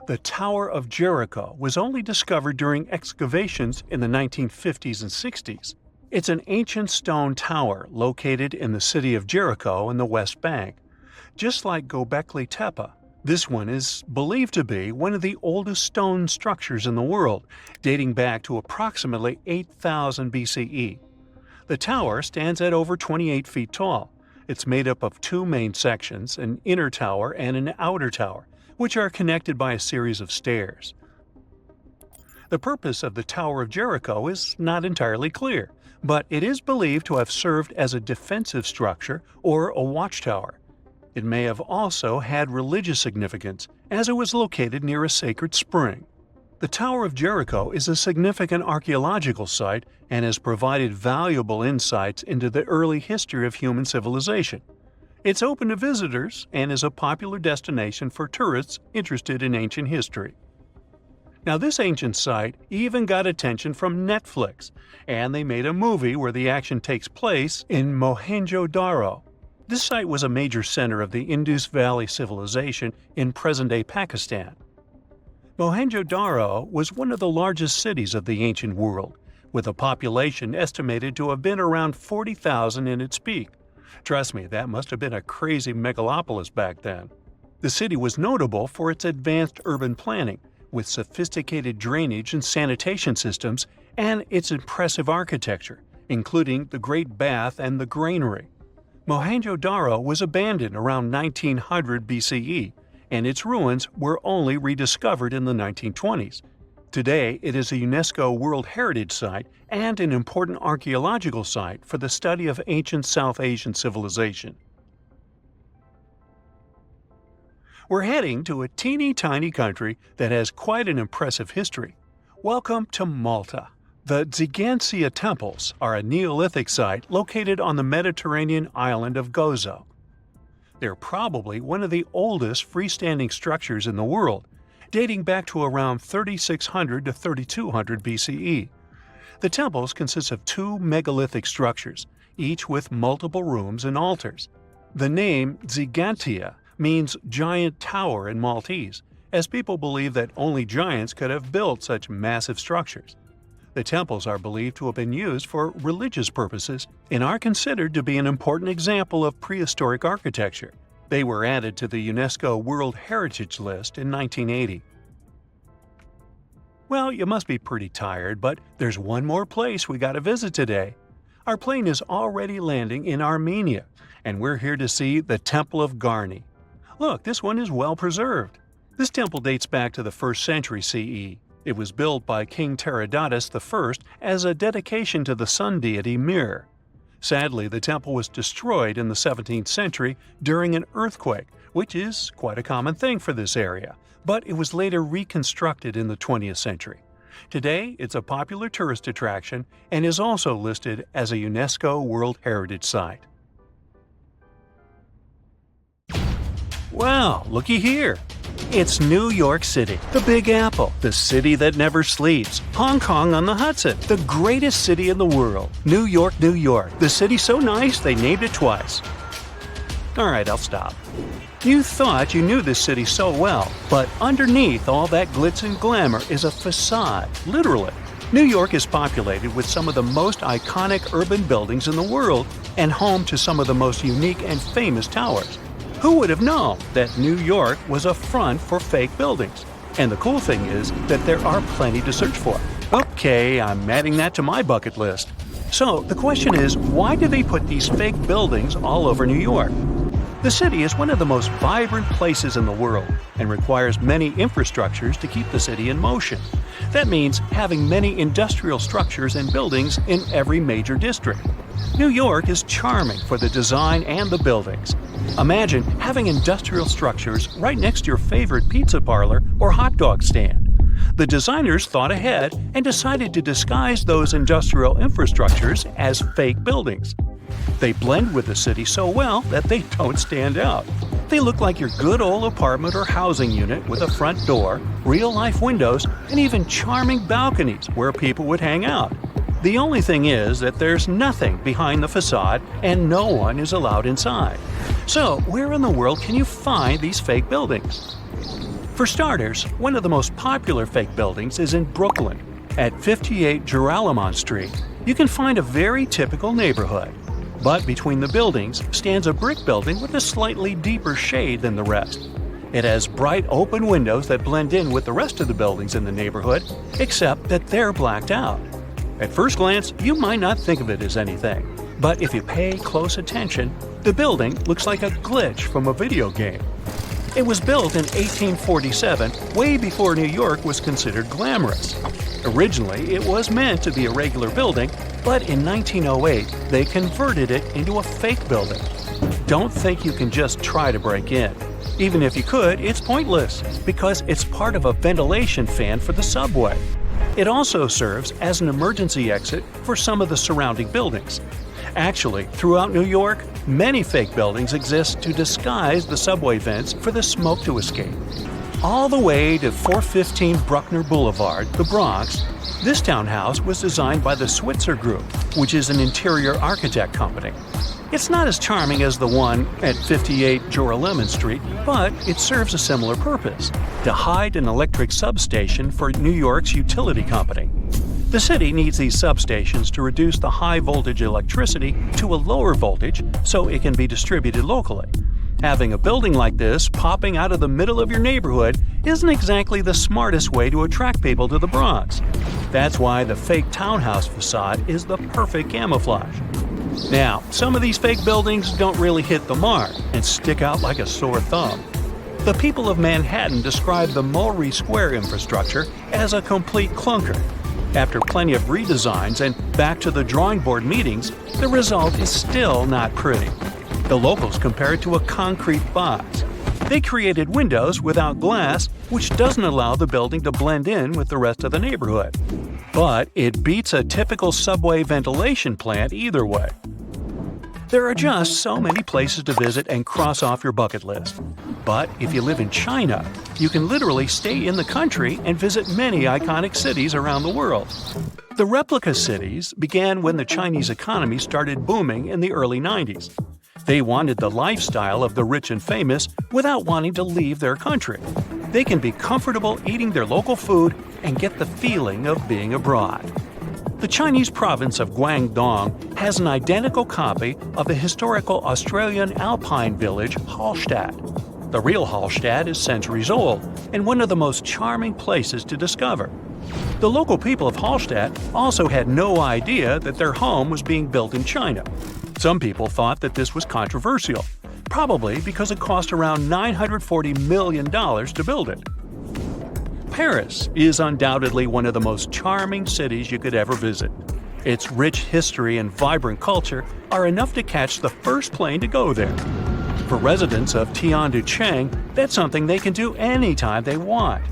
The Tower of Jericho was only discovered during excavations in the 1950s and 60s. It's an ancient stone tower located in the city of Jericho in the West Bank. Just like Göbekli Tepe, this one is believed to be one of the oldest stone structures in the world, dating back to approximately 8000 BCE. The tower stands at over 28 feet tall. It's made up of 2 main sections, an inner tower and an outer tower, which are connected by a series of stairs. The purpose of the Tower of Jericho is not entirely clear, but it is believed to have served as a defensive structure or a watchtower. It may have also had religious significance, as it was located near a sacred spring. The Tower of Jericho is a significant archaeological site and has provided valuable insights into the early history of human civilization. It's open to visitors and is a popular destination for tourists interested in ancient history. Now, this ancient site even got attention from Netflix, and they made a movie where the action takes place in Mohenjo-Daro. This site was a major center of the Indus Valley civilization in present-day Pakistan. Mohenjo-Daro was one of the largest cities of the ancient world, with a population estimated to have been around 40,000 in its peak. Trust me, that must have been a crazy megalopolis back then. The city was notable for its advanced urban planning, with sophisticated drainage and sanitation systems, and its impressive architecture, including the Great Bath and the Granary. Mohenjo-Daro was abandoned around 1900 BCE, and its ruins were only rediscovered in the 1920s. Today, it is a UNESCO World Heritage Site and an important archaeological site for the study of ancient South Asian civilization. We're heading to a teeny-tiny country that has quite an impressive history. Welcome to Malta. The Xigantia Temples are a Neolithic site located on the Mediterranean island of Gozo. They're probably one of the oldest freestanding structures in the world, dating back to around 3600 to 3200 BCE. The temples consist of 2 megalithic structures, each with multiple rooms and altars. The name Xigantia means giant tower in Maltese, as people believe that only giants could have built such massive structures. The temples are believed to have been used for religious purposes and are considered to be an important example of prehistoric architecture. They were added to the UNESCO World Heritage List in 1980. Well, you must be pretty tired, but there's one more place we gotta visit today. Our plane is already landing in Armenia, and we're here to see the Temple of Garni. Look, this one is well preserved. This temple dates back to the 1st century CE. It was built by King Tiridates I as a dedication to the sun deity Mir. Sadly, the temple was destroyed in the 17th century during an earthquake, which is quite a common thing for this area, but it was later reconstructed in the 20th century. Today, it's a popular tourist attraction and is also listed as a UNESCO World Heritage Site. Wow, looky here! It's New York City, the Big Apple, the city that never sleeps. Hong Kong on the Hudson, the greatest city in the world. New York, New York, the city so nice they named it twice. Alright, I'll stop. You thought you knew this city so well, but underneath all that glitz and glamour is a facade, literally. New York is populated with some of the most iconic urban buildings in the world and home to some of the most unique and famous towers. Who would have known that New York was a front for fake buildings? And the cool thing is that there are plenty to search for. Okay, I'm adding that to my bucket list. So the question is, why do they put these fake buildings all over New York? The city is one of the most vibrant places in the world and requires many infrastructures to keep the city in motion. That means having many industrial structures and buildings in every major district. New York is charming for the design and the buildings. Imagine having industrial structures right next to your favorite pizza parlor or hot dog stand. The designers thought ahead and decided to disguise those industrial infrastructures as fake buildings. They blend with the city so well that they don't stand out. They look like your good old apartment or housing unit with a front door, real-life windows, and even charming balconies where people would hang out. The only thing is that there's nothing behind the facade and no one is allowed inside. So, where in the world can you find these fake buildings? For starters, one of the most popular fake buildings is in Brooklyn. At 58 Joralemon Street, you can find a very typical neighborhood. But between the buildings stands a brick building with a slightly deeper shade than the rest. It has bright open windows that blend in with the rest of the buildings in the neighborhood, except that they're blacked out. At first glance, you might not think of it as anything, but if you pay close attention, the building looks like a glitch from a video game. It was built in 1847, way before New York was considered glamorous. Originally, it was meant to be a regular building, but in 1908, they converted it into a fake building. Don't think you can just try to break in. Even if you could, it's pointless, because it's part of a ventilation fan for the subway. It also serves as an emergency exit for some of the surrounding buildings. Actually, throughout New York, many fake buildings exist to disguise the subway vents for the smoke to escape. All the way to 415 Bruckner Boulevard, the Bronx, this townhouse was designed by the Switzer Group, which is an interior architect company. It's not as charming as the one at 58 Joralemon Street, but it serves a similar purpose: to hide an electric substation for New York's utility company. The city needs these substations to reduce the high-voltage electricity to a lower voltage so it can be distributed locally. Having a building like this popping out of the middle of your neighborhood isn't exactly the smartest way to attract people to the Bronx. That's why the fake townhouse facade is the perfect camouflage. Now, some of these fake buildings don't really hit the mark and stick out like a sore thumb. The people of Manhattan describe the Mulberry Square infrastructure as a complete clunker. After plenty of redesigns and back to the drawing board meetings, the result is still not pretty. The locals compare it to a concrete box. They created windows without glass, which doesn't allow the building to blend in with the rest of the neighborhood. But it beats a typical subway ventilation plant either way. There are just so many places to visit and cross off your bucket list. But if you live in China, you can literally stay in the country and visit many iconic cities around the world. The replica cities began when the Chinese economy started booming in the early 90s. They wanted the lifestyle of the rich and famous without wanting to leave their country. They can be comfortable eating their local food and get the feeling of being abroad. The Chinese province of Guangdong has an identical copy of the historical Australian alpine village Hallstatt. The real Hallstatt is centuries old and one of the most charming places to discover. The local people of Hallstatt also had no idea that their home was being built in China. Some people thought that this was controversial, probably because it cost around $940 million to build it. Paris is undoubtedly one of the most charming cities you could ever visit. Its rich history and vibrant culture are enough to catch the first plane to go there. For residents of Tianducheng, that's something they can do anytime they want.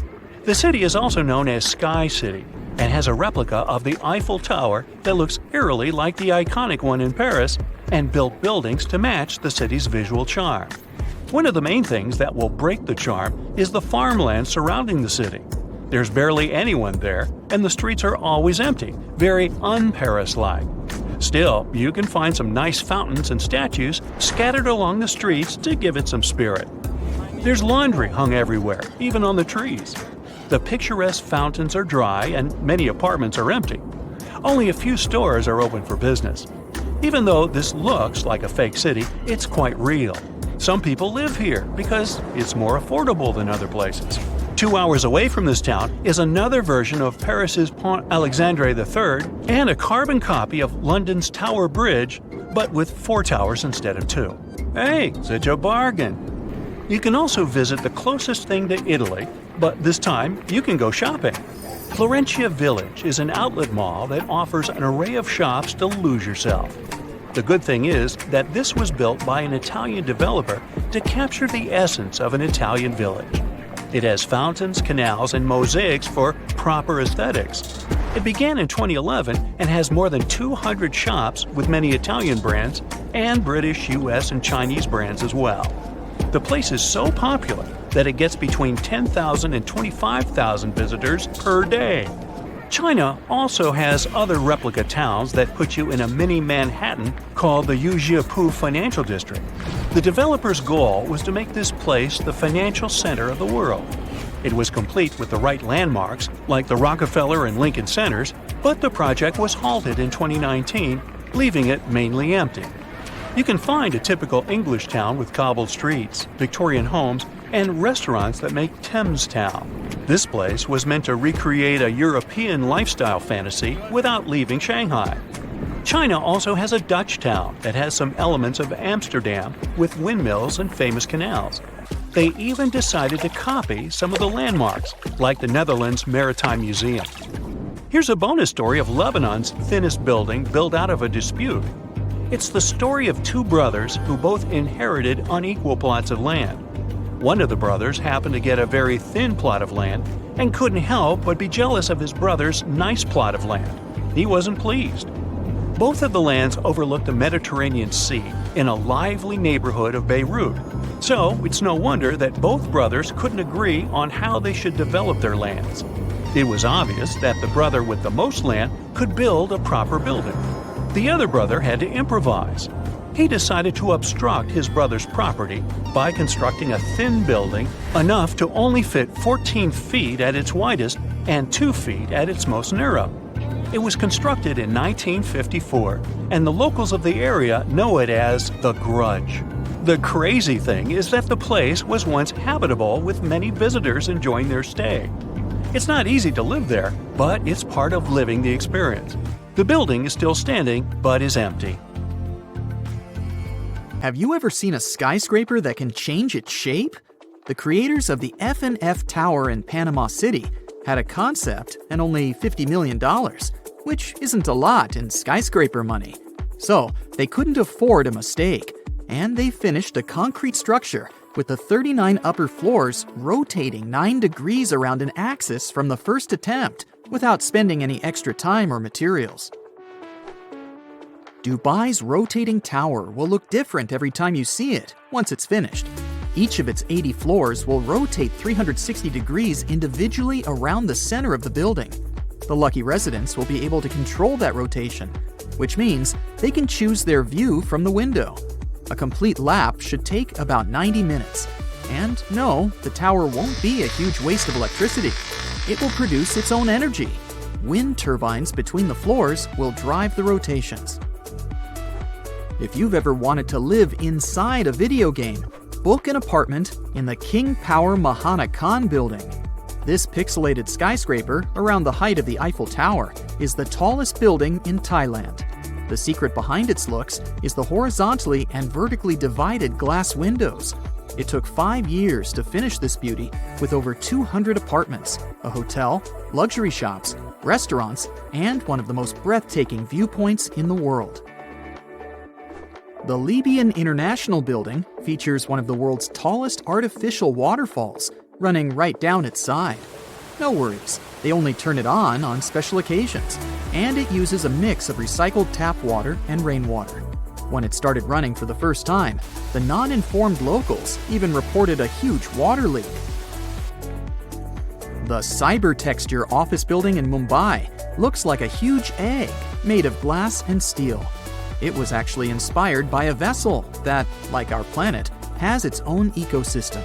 The city is also known as Sky City and has a replica of the Eiffel Tower that looks eerily like the iconic one in Paris and built buildings to match the city's visual charm. One of the main things that will break the charm is the farmland surrounding the city. There's barely anyone there, and the streets are always empty, very un-Paris-like. Still, you can find some nice fountains and statues scattered along the streets to give it some spirit. There's laundry hung everywhere, even on the trees. The picturesque fountains are dry and many apartments are empty. Only a few stores are open for business. Even though this looks like a fake city, it's quite real. Some people live here because it's more affordable than other places. 2 hours away from this town is another version of Paris's Pont Alexandre III and a carbon copy of London's Tower Bridge, but with 4 towers instead of 2. Hey, such a bargain! You can also visit the closest thing to Italy, but this time you can go shopping. Florentia Village is an outlet mall that offers an array of shops to lose yourself. The good thing is that this was built by an Italian developer to capture the essence of an Italian village. It has fountains, canals, and mosaics for proper aesthetics. It began in 2011 and has more than 200 shops with many Italian brands and British, US, and Chinese brands as well. The place is so popular that it gets between 10,000 and 25,000 visitors per day. China also has other replica towns that put you in a mini Manhattan called the Yujiapu Financial District. The developer's goal was to make this place the financial center of the world. It was complete with the right landmarks, like the Rockefeller and Lincoln Centers, but the project was halted in 2019, leaving it mainly empty. You can find a typical English town with cobbled streets, Victorian homes, and restaurants that make Thames Town. This place was meant to recreate a European lifestyle fantasy without leaving Shanghai. China also has a Dutch town that has some elements of Amsterdam with windmills and famous canals. They even decided to copy some of the landmarks, like the Netherlands Maritime Museum. Here's a bonus story of Lebanon's thinnest building built out of a dispute. It's the story of 2 brothers who both inherited unequal plots of land. One of the brothers happened to get a very thin plot of land and couldn't help but be jealous of his brother's nice plot of land. He wasn't pleased. Both of the lands overlooked the Mediterranean Sea in a lively neighborhood of Beirut. So it's no wonder that both brothers couldn't agree on how they should develop their lands. It was obvious that the brother with the most land could build a proper building. The other brother had to improvise. He decided to obstruct his brother's property by constructing a thin building enough to only fit 14 feet at its widest and 2 feet at its most narrow. It was constructed in 1954, and the locals of the area know it as the Grudge. The crazy thing is that the place was once habitable with many visitors enjoying their stay. It's not easy to live there, but it's part of living the experience. The building is still standing, but is empty. Have you ever seen a skyscraper that can change its shape? The creators of the F&F Tower in Panama City had a concept and only $50 million, which isn't a lot in skyscraper money. So they couldn't afford a mistake, and they finished a concrete structure with the 39 upper floors rotating 9 degrees around an axis from the first attempt without spending any extra time or materials. Dubai's rotating tower will look different every time you see it once it's finished. Each of its 80 floors will rotate 360 degrees individually around the center of the building. The lucky residents will be able to control that rotation, which means they can choose their view from the window. A complete lap should take about 90 minutes. And no, the tower won't be a huge waste of electricity. It will produce its own energy. Wind turbines between the floors will drive the rotations. If you've ever wanted to live inside a video game, book an apartment in the King Power Mahana Khan building. This pixelated skyscraper, around the height of the Eiffel Tower, is the tallest building in Thailand. The secret behind its looks is the horizontally and vertically divided glass windows. It took 5 years to finish this beauty with over 200 apartments, a hotel, luxury shops, restaurants, and one of the most breathtaking viewpoints in the world. The Libyan International Building features one of the world's tallest artificial waterfalls, running right down its side. No worries, they only turn it on special occasions, and it uses a mix of recycled tap water and rainwater. When it started running for the first time, the non-informed locals even reported a huge water leak. The Cybertexture office building in Mumbai looks like a huge egg. made of glass and steel. It was actually inspired by a vessel that, like our planet, has its own ecosystem.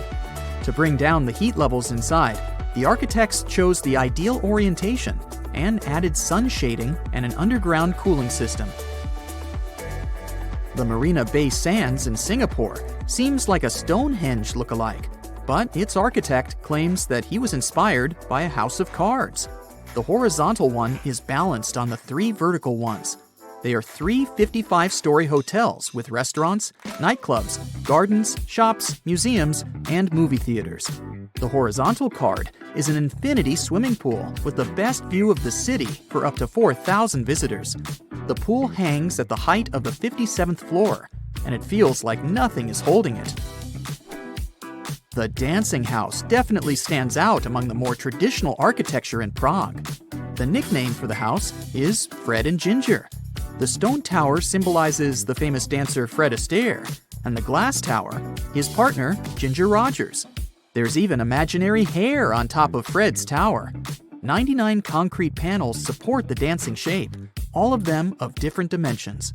To bring down the heat levels inside, the architects chose the ideal orientation and added sun shading and an underground cooling system. The Marina Bay Sands in Singapore seems like a Stonehenge look-alike, but its architect claims that he was inspired by a house of cards. The horizontal one is balanced on the 3 vertical ones. They are 3 55-story hotels with restaurants, nightclubs, gardens, shops, museums, and movie theaters. The horizontal card is an infinity swimming pool with the best view of the city for up to 4,000 visitors. The pool hangs at the height of the 57th floor, and it feels like nothing is holding it. The dancing house definitely stands out among the more traditional architecture in Prague. The nickname for the house is Fred and Ginger. The stone tower symbolizes the famous dancer Fred Astaire, and the glass tower, his partner, Ginger Rogers. There's even imaginary hair on top of Fred's tower. 99 concrete panels support the dancing shape, all of them of different dimensions.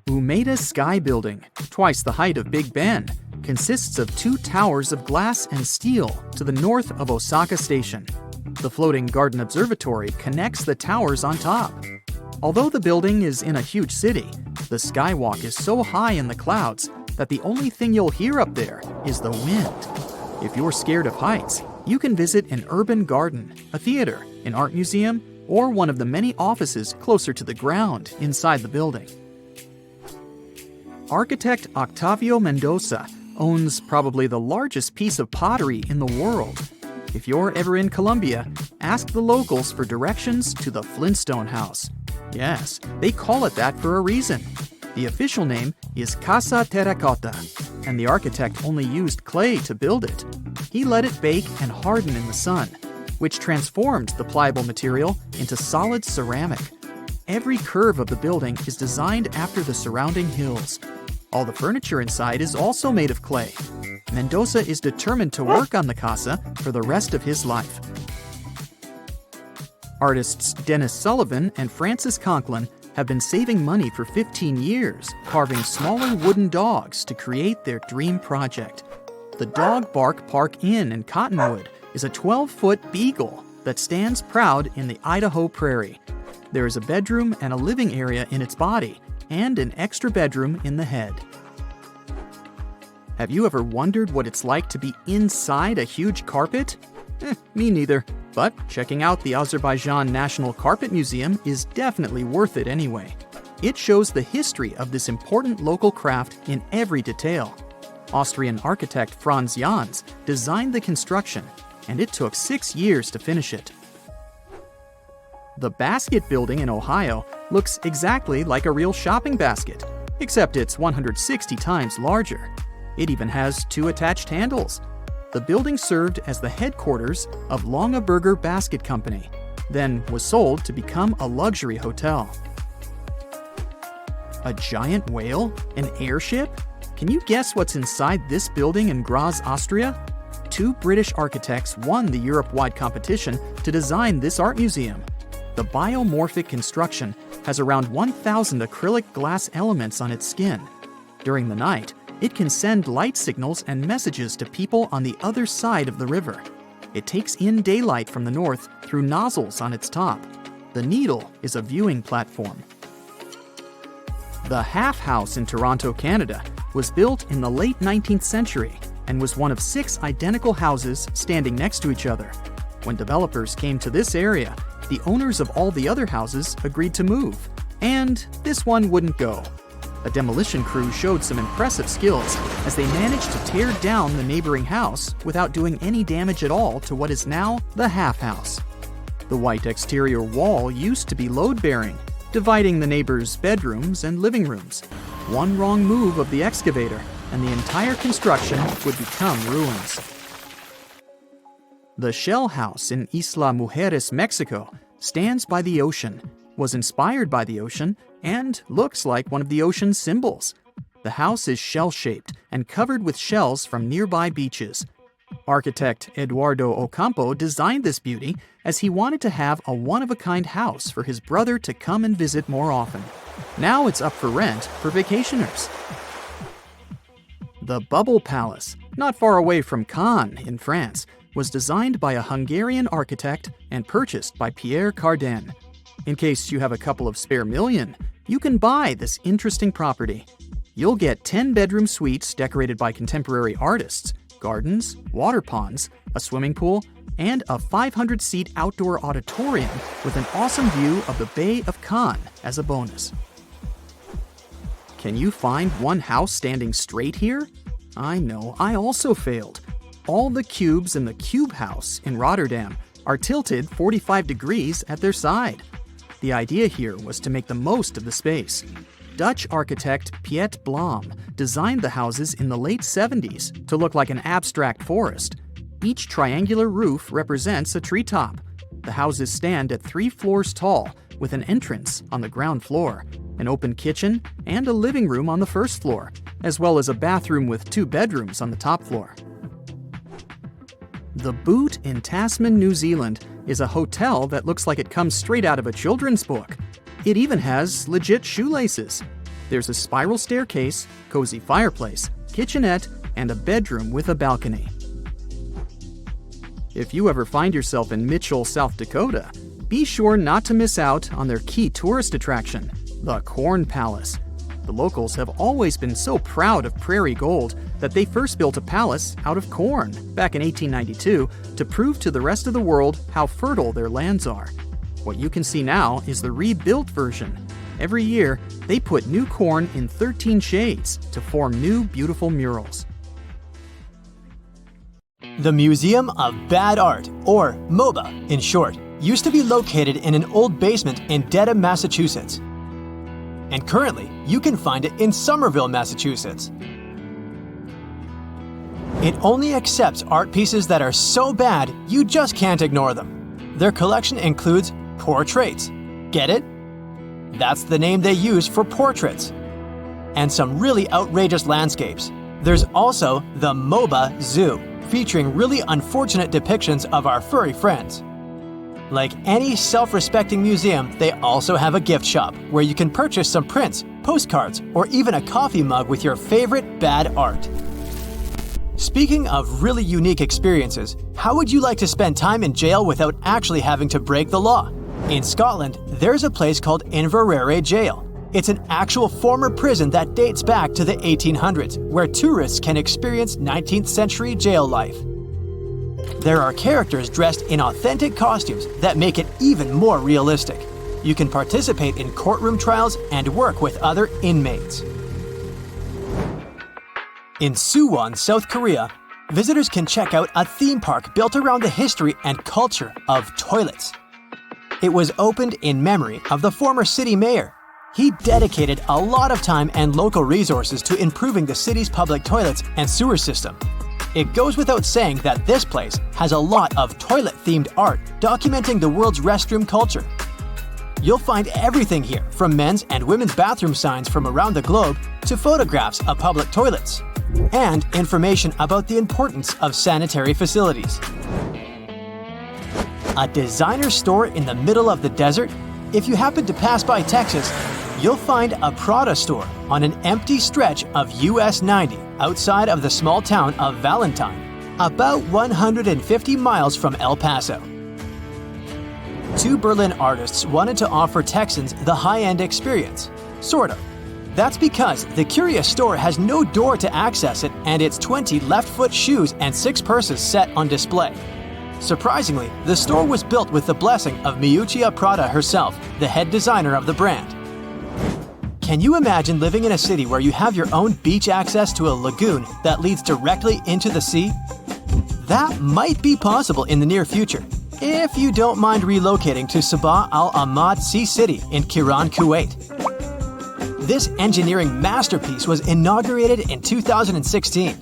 Umeda Sky Building, twice the height of Big Ben, consists of 2 towers of glass and steel to the north of Osaka Station. The floating garden observatory connects the towers on top. Although the building is in a huge city, the skywalk is so high in the clouds that the only thing you'll hear up there is the wind. If you're scared of heights, you can visit an urban garden, a theater, an art museum, or one of the many offices closer to the ground inside the building. Architect Octavio Mendoza owns probably the largest piece of pottery in the world. If you're ever in Colombia, ask the locals for directions to the Flintstone House. Yes, they call it that for a reason. The official name is Casa Terracotta, and the architect only used clay to build it. He let it bake and harden in the sun, which transformed the pliable material into solid ceramic. Every curve of the building is designed after the surrounding hills. All the furniture inside is also made of clay. Mendoza is determined to work on the casa for the rest of his life. Artists Dennis Sullivan and Francis Conklin have been saving money for 15 years, carving smaller wooden dogs to create their dream project. The Dog Bark Park Inn in Cottonwood is a 12-foot beagle that stands proud in the Idaho prairie. There is a bedroom and a living area in its body, and an extra bedroom in the head. Have you ever wondered what it's like to be inside a huge carpet? Me neither, but checking out the Azerbaijan National Carpet Museum is definitely worth it anyway. It shows the history of this important local craft in every detail. Austrian architect Franz Jans designed the construction, and it took 6 years to finish it. The Basket Building in Ohio looks exactly like a real shopping basket, except it's 160 times larger. It even has 2 attached handles. The building served as the headquarters of Longaberger Basket Company, then was sold to become a luxury hotel. A giant whale? An airship? Can you guess what's inside this building in Graz, Austria? 2 British architects won the Europe-wide competition to design this art museum. The biomorphic construction has around 1,000 acrylic glass elements on its skin. During the night, it can send light signals and messages to people on the other side of the river. It takes in daylight from the north through nozzles on its top. The needle is a viewing platform. The Half House in Toronto, Canada, was built in the late 19th century and was one of 6 identical houses standing next to each other. When developers came to this area, the owners of all the other houses agreed to move, and this one wouldn't go. A demolition crew showed some impressive skills as they managed to tear down the neighboring house without doing any damage at all to what is now the Half House. The white exterior wall used to be load-bearing, dividing the neighbors' bedrooms and living rooms. One wrong move of the excavator, and the entire construction would become ruins. The Shell House in Isla Mujeres, Mexico, stands by the ocean, was inspired by the ocean, and looks like one of the ocean's symbols. The house is shell-shaped and covered with shells from nearby beaches. Architect Eduardo Ocampo designed this beauty as he wanted to have a one-of-a-kind house for his brother to come and visit more often. Now it's up for rent for vacationers. The Bubble Palace, not far away from Cannes in France, was designed by a Hungarian architect and purchased by Pierre Cardin. In case you have a couple of spare million, you can buy this interesting property. You'll get 10-bedroom suites decorated by contemporary artists, gardens, water ponds, a swimming pool, and a 500-seat outdoor auditorium with an awesome view of the Bay of Cannes as a bonus. Can you find one house standing straight here? I know, I also failed. All the cubes in the Cube House in Rotterdam are tilted 45 degrees at their side. The idea here was to make the most of the space. Dutch architect Piet Blom designed the houses in the late 70s to look like an abstract forest. Each triangular roof represents a treetop. The houses stand at 3 floors tall, with an entrance on the ground floor, an open kitchen, and a living room on the first floor, as well as a bathroom with 2 bedrooms on the top floor. The Boot in Tasman, New Zealand is a hotel that looks like it comes straight out of a children's book. It even has legit shoelaces. There's a spiral staircase, cozy fireplace, kitchenette, and a bedroom with a balcony. If you ever find yourself in Mitchell, South Dakota, be sure not to miss out on their key tourist attraction, the Corn Palace. The locals have always been so proud of prairie gold that they first built a palace out of corn back in 1892 to prove to the rest of the world how fertile their lands are. What you can see now is the rebuilt version. Every year, they put new corn in 13 shades to form new beautiful murals. The Museum of Bad Art, or MOBA in short, used to be located in an old basement in Dedham, Massachusetts. And currently, you can find it in Somerville, Massachusetts. It only accepts art pieces that are so bad you just can't ignore them. Their collection includes portraits. Get it? That's the name they use for portraits. And some really outrageous landscapes. There's also the MOBA Zoo, featuring really unfortunate depictions of our furry friends. Like any self-respecting museum, they also have a gift shop where you can purchase some prints, postcards, or even a coffee mug with your favorite bad art. Speaking of really unique experiences, how would you like to spend time in jail without actually having to break the law? In Scotland, there's a place called Inverary Jail. It's an actual former prison that dates back to the 1800s, where tourists can experience 19th century jail life. There are characters dressed in authentic costumes that make it even more realistic. You can participate in courtroom trials and work with other inmates. In Suwon, South Korea, visitors can check out a theme park built around the history and culture of toilets. It was opened in memory of the former city mayor. He dedicated a lot of time and local resources to improving the city's public toilets and sewer system. It goes without saying that this place has a lot of toilet-themed art documenting the world's restroom culture. You'll find everything here, from men's and women's bathroom signs from around the globe to photographs of public toilets, and information about the importance of sanitary facilities. A designer store in the middle of the desert? If you happen to pass by Texas, you'll find a Prada store on an empty stretch of US 90 outside of the small town of Valentine, about 150 miles from El Paso. 2 Berlin artists wanted to offer Texans the high-end experience. Sort of. That's because the curious store has no door to access it, and its 20 left-foot shoes and 6 purses set on display. Surprisingly, the store was built with the blessing of Miuccia Prada herself, the head designer of the brand. Can you imagine living in a city where you have your own beach access to a lagoon that leads directly into the sea? That might be possible in the near future, if you don't mind relocating to Sabah Al Ahmad Sea City in Kiran, Kuwait. This engineering masterpiece was inaugurated in 2016.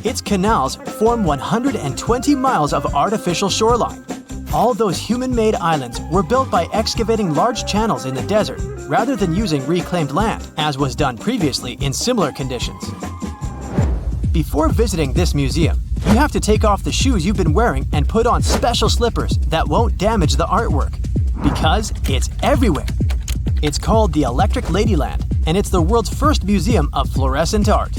Its canals form 120 miles of artificial shoreline. All those human-made islands were built by excavating large channels in the desert rather than using reclaimed land, as was done previously in similar conditions. Before visiting this museum, you have to take off the shoes you've been wearing and put on special slippers that won't damage the artwork, because it's everywhere. It's called the Electric Ladyland, and it's the world's first museum of fluorescent art.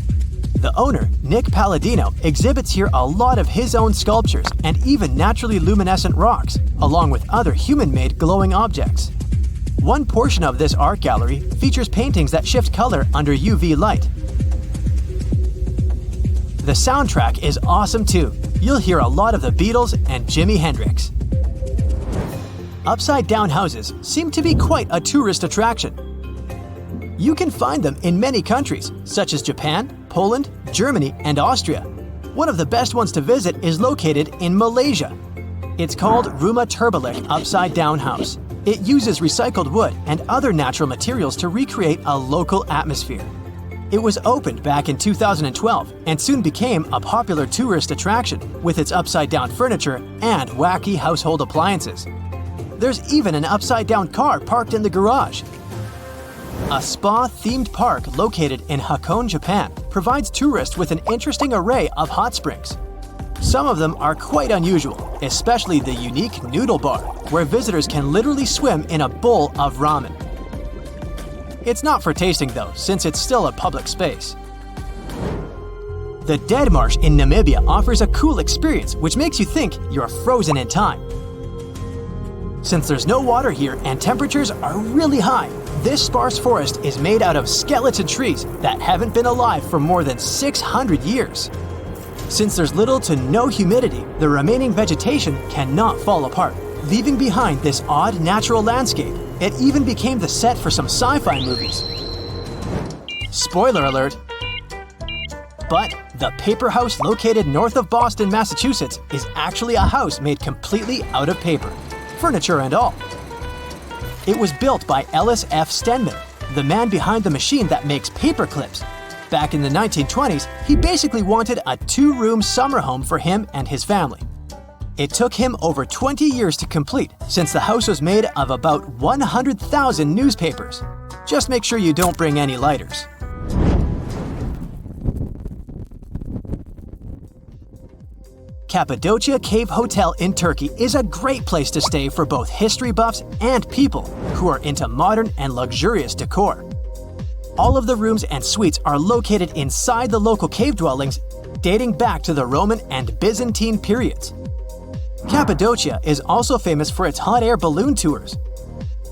The owner, Nick Palladino, exhibits here a lot of his own sculptures and even naturally luminescent rocks, along with other human-made glowing objects. One portion of this art gallery features paintings that shift color under UV light. The soundtrack is awesome too. You'll hear a lot of the Beatles and Jimi Hendrix. Upside-down houses seem to be quite a tourist attraction. You can find them in many countries, such as Japan, Poland, Germany, and Austria. One of the best ones to visit is located in Malaysia. It's called Rumah Terbalik Upside-Down House. It uses recycled wood and other natural materials to recreate a local atmosphere. It was opened back in 2012 and soon became a popular tourist attraction with its upside-down furniture and wacky household appliances. There's even an upside-down car parked in the garage. A spa-themed park located in Hakone, Japan, provides tourists with an interesting array of hot springs. Some of them are quite unusual, especially the unique noodle bar, where visitors can literally swim in a bowl of ramen. It's not for tasting though, since it's still a public space. The Dead Marsh in Namibia offers a cool experience which makes you think you're frozen in time. Since there's no water here and temperatures are really high, this sparse forest is made out of skeleton trees that haven't been alive for more than 600 years. Since there's little to no humidity, the remaining vegetation cannot fall apart, leaving behind this odd natural landscape. It even became the set for some sci-fi movies. Spoiler alert! But the paper house located north of Boston, Massachusetts is actually a house made completely out of paper, furniture and all. It was built by Ellis F. Stenman, the man behind the machine that makes paper clips. Back in the 1920s, he basically wanted a 2-room summer home for him and his family. It took him over 20 years to complete, since the house was made of about 100,000 newspapers. Just make sure you don't bring any lighters. Cappadocia Cave Hotel in Turkey is a great place to stay for both history buffs and people who are into modern and luxurious decor. All of the rooms and suites are located inside the local cave dwellings dating back to the Roman and Byzantine periods. Cappadocia is also famous for its hot air balloon tours.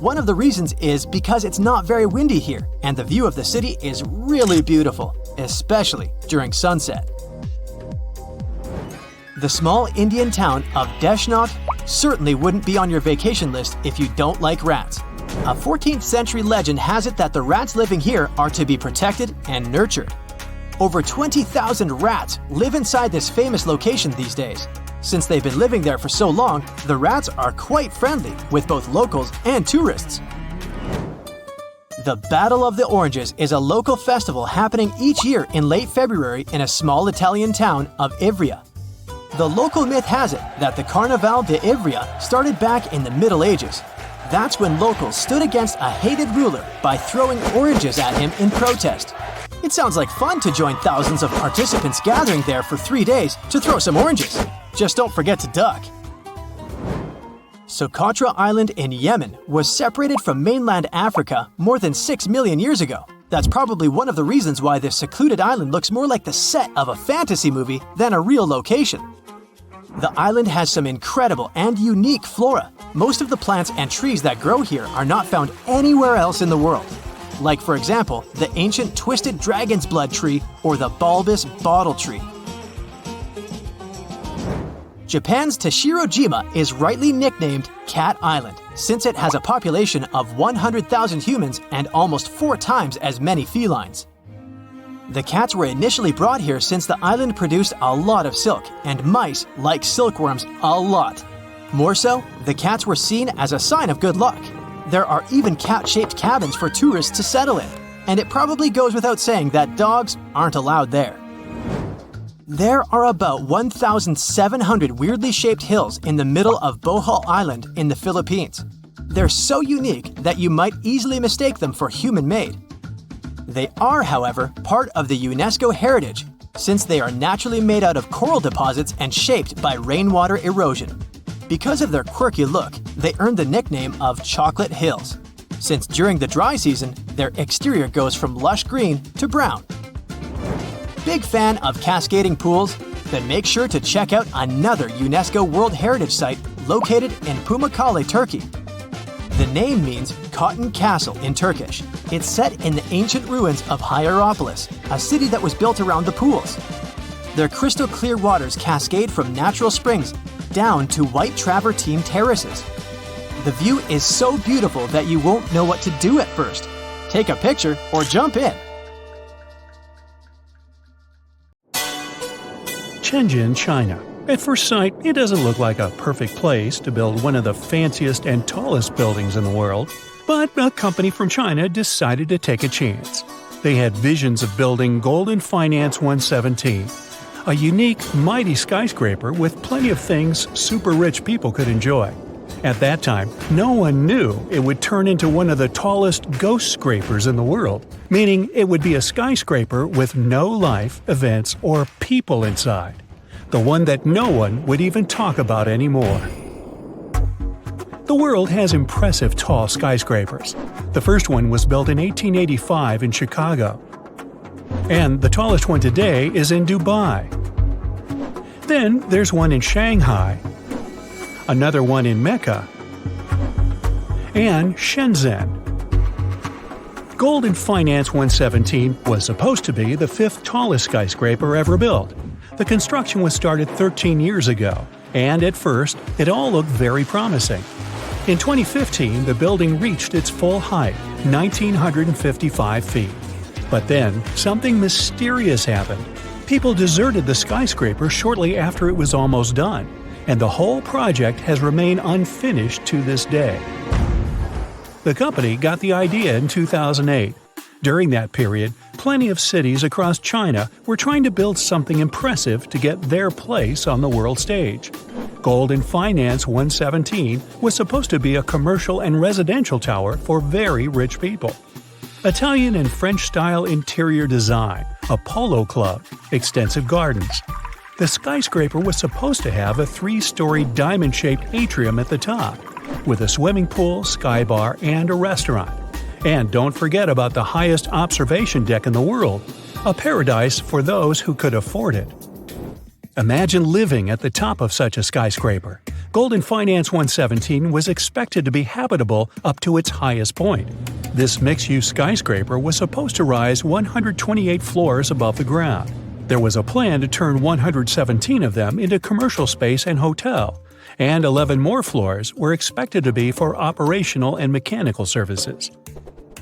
One of the reasons is because it's not very windy here and the view of the city is really beautiful, especially during sunset. The small Indian town of Deshnok certainly wouldn't be on your vacation list if you don't like rats. A 14th century legend has it that the rats living here are to be protected and nurtured. Over 20,000 rats live inside this famous location these days. Since they've been living there for so long, the rats are quite friendly with both locals and tourists. The Battle of the Oranges is a local festival happening each year in late February in a small Italian town of Ivrea. The local myth has it that the Carnaval de Ivrea started back in the Middle Ages. That's when locals stood against a hated ruler by throwing oranges at him in protest. It sounds like fun to join thousands of participants gathering there for 3 days to throw some oranges. Just don't forget to duck. Socotra Island in Yemen was separated from mainland Africa more than 6 million years ago. That's probably one of the reasons why this secluded island looks more like the set of a fantasy movie than a real location. The island has some incredible and unique flora. Most of the plants and trees that grow here are not found anywhere else in the world. Like, for example, the ancient twisted dragon's blood tree or the bulbous bottle tree. Japan's Tashirojima is rightly nicknamed Cat Island, since it has a population of 100,000 humans and almost 4 times as many felines. The cats were initially brought here since the island produced a lot of silk, and mice like silkworms a lot. More so, the cats were seen as a sign of good luck. There are even cat-shaped cabins for tourists to settle in, and it probably goes without saying that dogs aren't allowed there. There are about 1,700 weirdly shaped hills in the middle of Bohol Island in the Philippines. They're so unique that you might easily mistake them for human-made. They are, however, part of the UNESCO heritage, since they are naturally made out of coral deposits and shaped by rainwater erosion. Because of their quirky look, they earned the nickname of Chocolate Hills, since during the dry season, their exterior goes from lush green to brown. Big fan of cascading pools? Then make sure to check out another UNESCO World Heritage Site located in Pamukkale, Turkey. The name means Cotton Castle in Turkish. It's set in the ancient ruins of Hierapolis, a city that was built around the pools. Their crystal clear waters cascade from natural springs down to white travertine terraces. The view is so beautiful that you won't know what to do at first. Take a picture or jump in. Shenzhen, China. At first sight, it doesn't look like a perfect place to build one of the fanciest and tallest buildings in the world, but a company from China decided to take a chance. They had visions of building Golden Finance 117, a unique, mighty skyscraper with plenty of things super rich people could enjoy. At that time, no one knew it would turn into one of the tallest ghost scrapers in the world, meaning it would be a skyscraper with no life, events, or people inside. The one that no one would even talk about anymore. The world has impressive tall skyscrapers. The first one was built in 1885 in Chicago. And the tallest one today is in Dubai. Then there's one in Shanghai, another one in Mecca, and Shenzhen. Golden Finance 117 was supposed to be the fifth tallest skyscraper ever built. The construction was started 13 years ago, and at first, it all looked very promising. In 2015, the building reached its full height, 1,955 feet. But then, something mysterious happened. People deserted the skyscraper shortly after it was almost done, and the whole project has remained unfinished to this day. The company got the idea in 2008. During that period, plenty of cities across China were trying to build something impressive to get their place on the world stage. Golden Finance 117 was supposed to be a commercial and residential tower for very rich people. Italian and French-style interior design, a polo club, extensive gardens. The skyscraper was supposed to have a 3-story diamond-shaped atrium at the top, with a swimming pool, sky bar, and a restaurant. And don't forget about the highest observation deck in the world, a paradise for those who could afford it. Imagine living at the top of such a skyscraper. Golden Finance 117 was expected to be habitable up to its highest point. This mixed-use skyscraper was supposed to rise 128 floors above the ground. There was a plan to turn 117 of them into commercial space and hotel, and 11 more floors were expected to be for operational and mechanical services.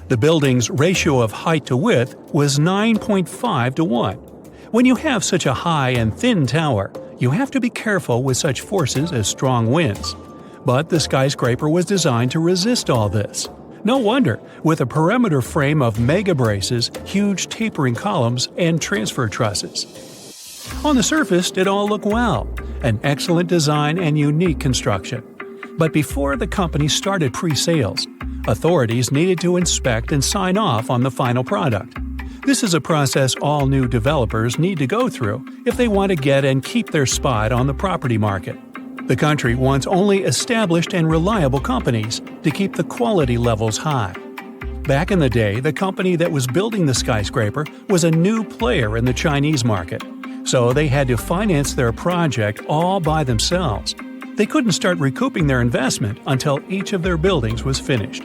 The building's ratio of height to width was 9.5 to 1. When you have such a high and thin tower, you have to be careful with such forces as strong winds. But the skyscraper was designed to resist all this. No wonder, with a perimeter frame of mega braces, huge tapering columns, and transfer trusses. On the surface, it all looked well, an excellent design and unique construction. But before the company started pre-sales, authorities needed to inspect and sign off on the final product. This is a process all new developers need to go through if they want to get and keep their spot on the property market. The country wants only established and reliable companies to keep the quality levels high. Back in the day, the company that was building the skyscraper was a new player in the Chinese market, so they had to finance their project all by themselves. They couldn't start recouping their investment until each of their buildings was finished.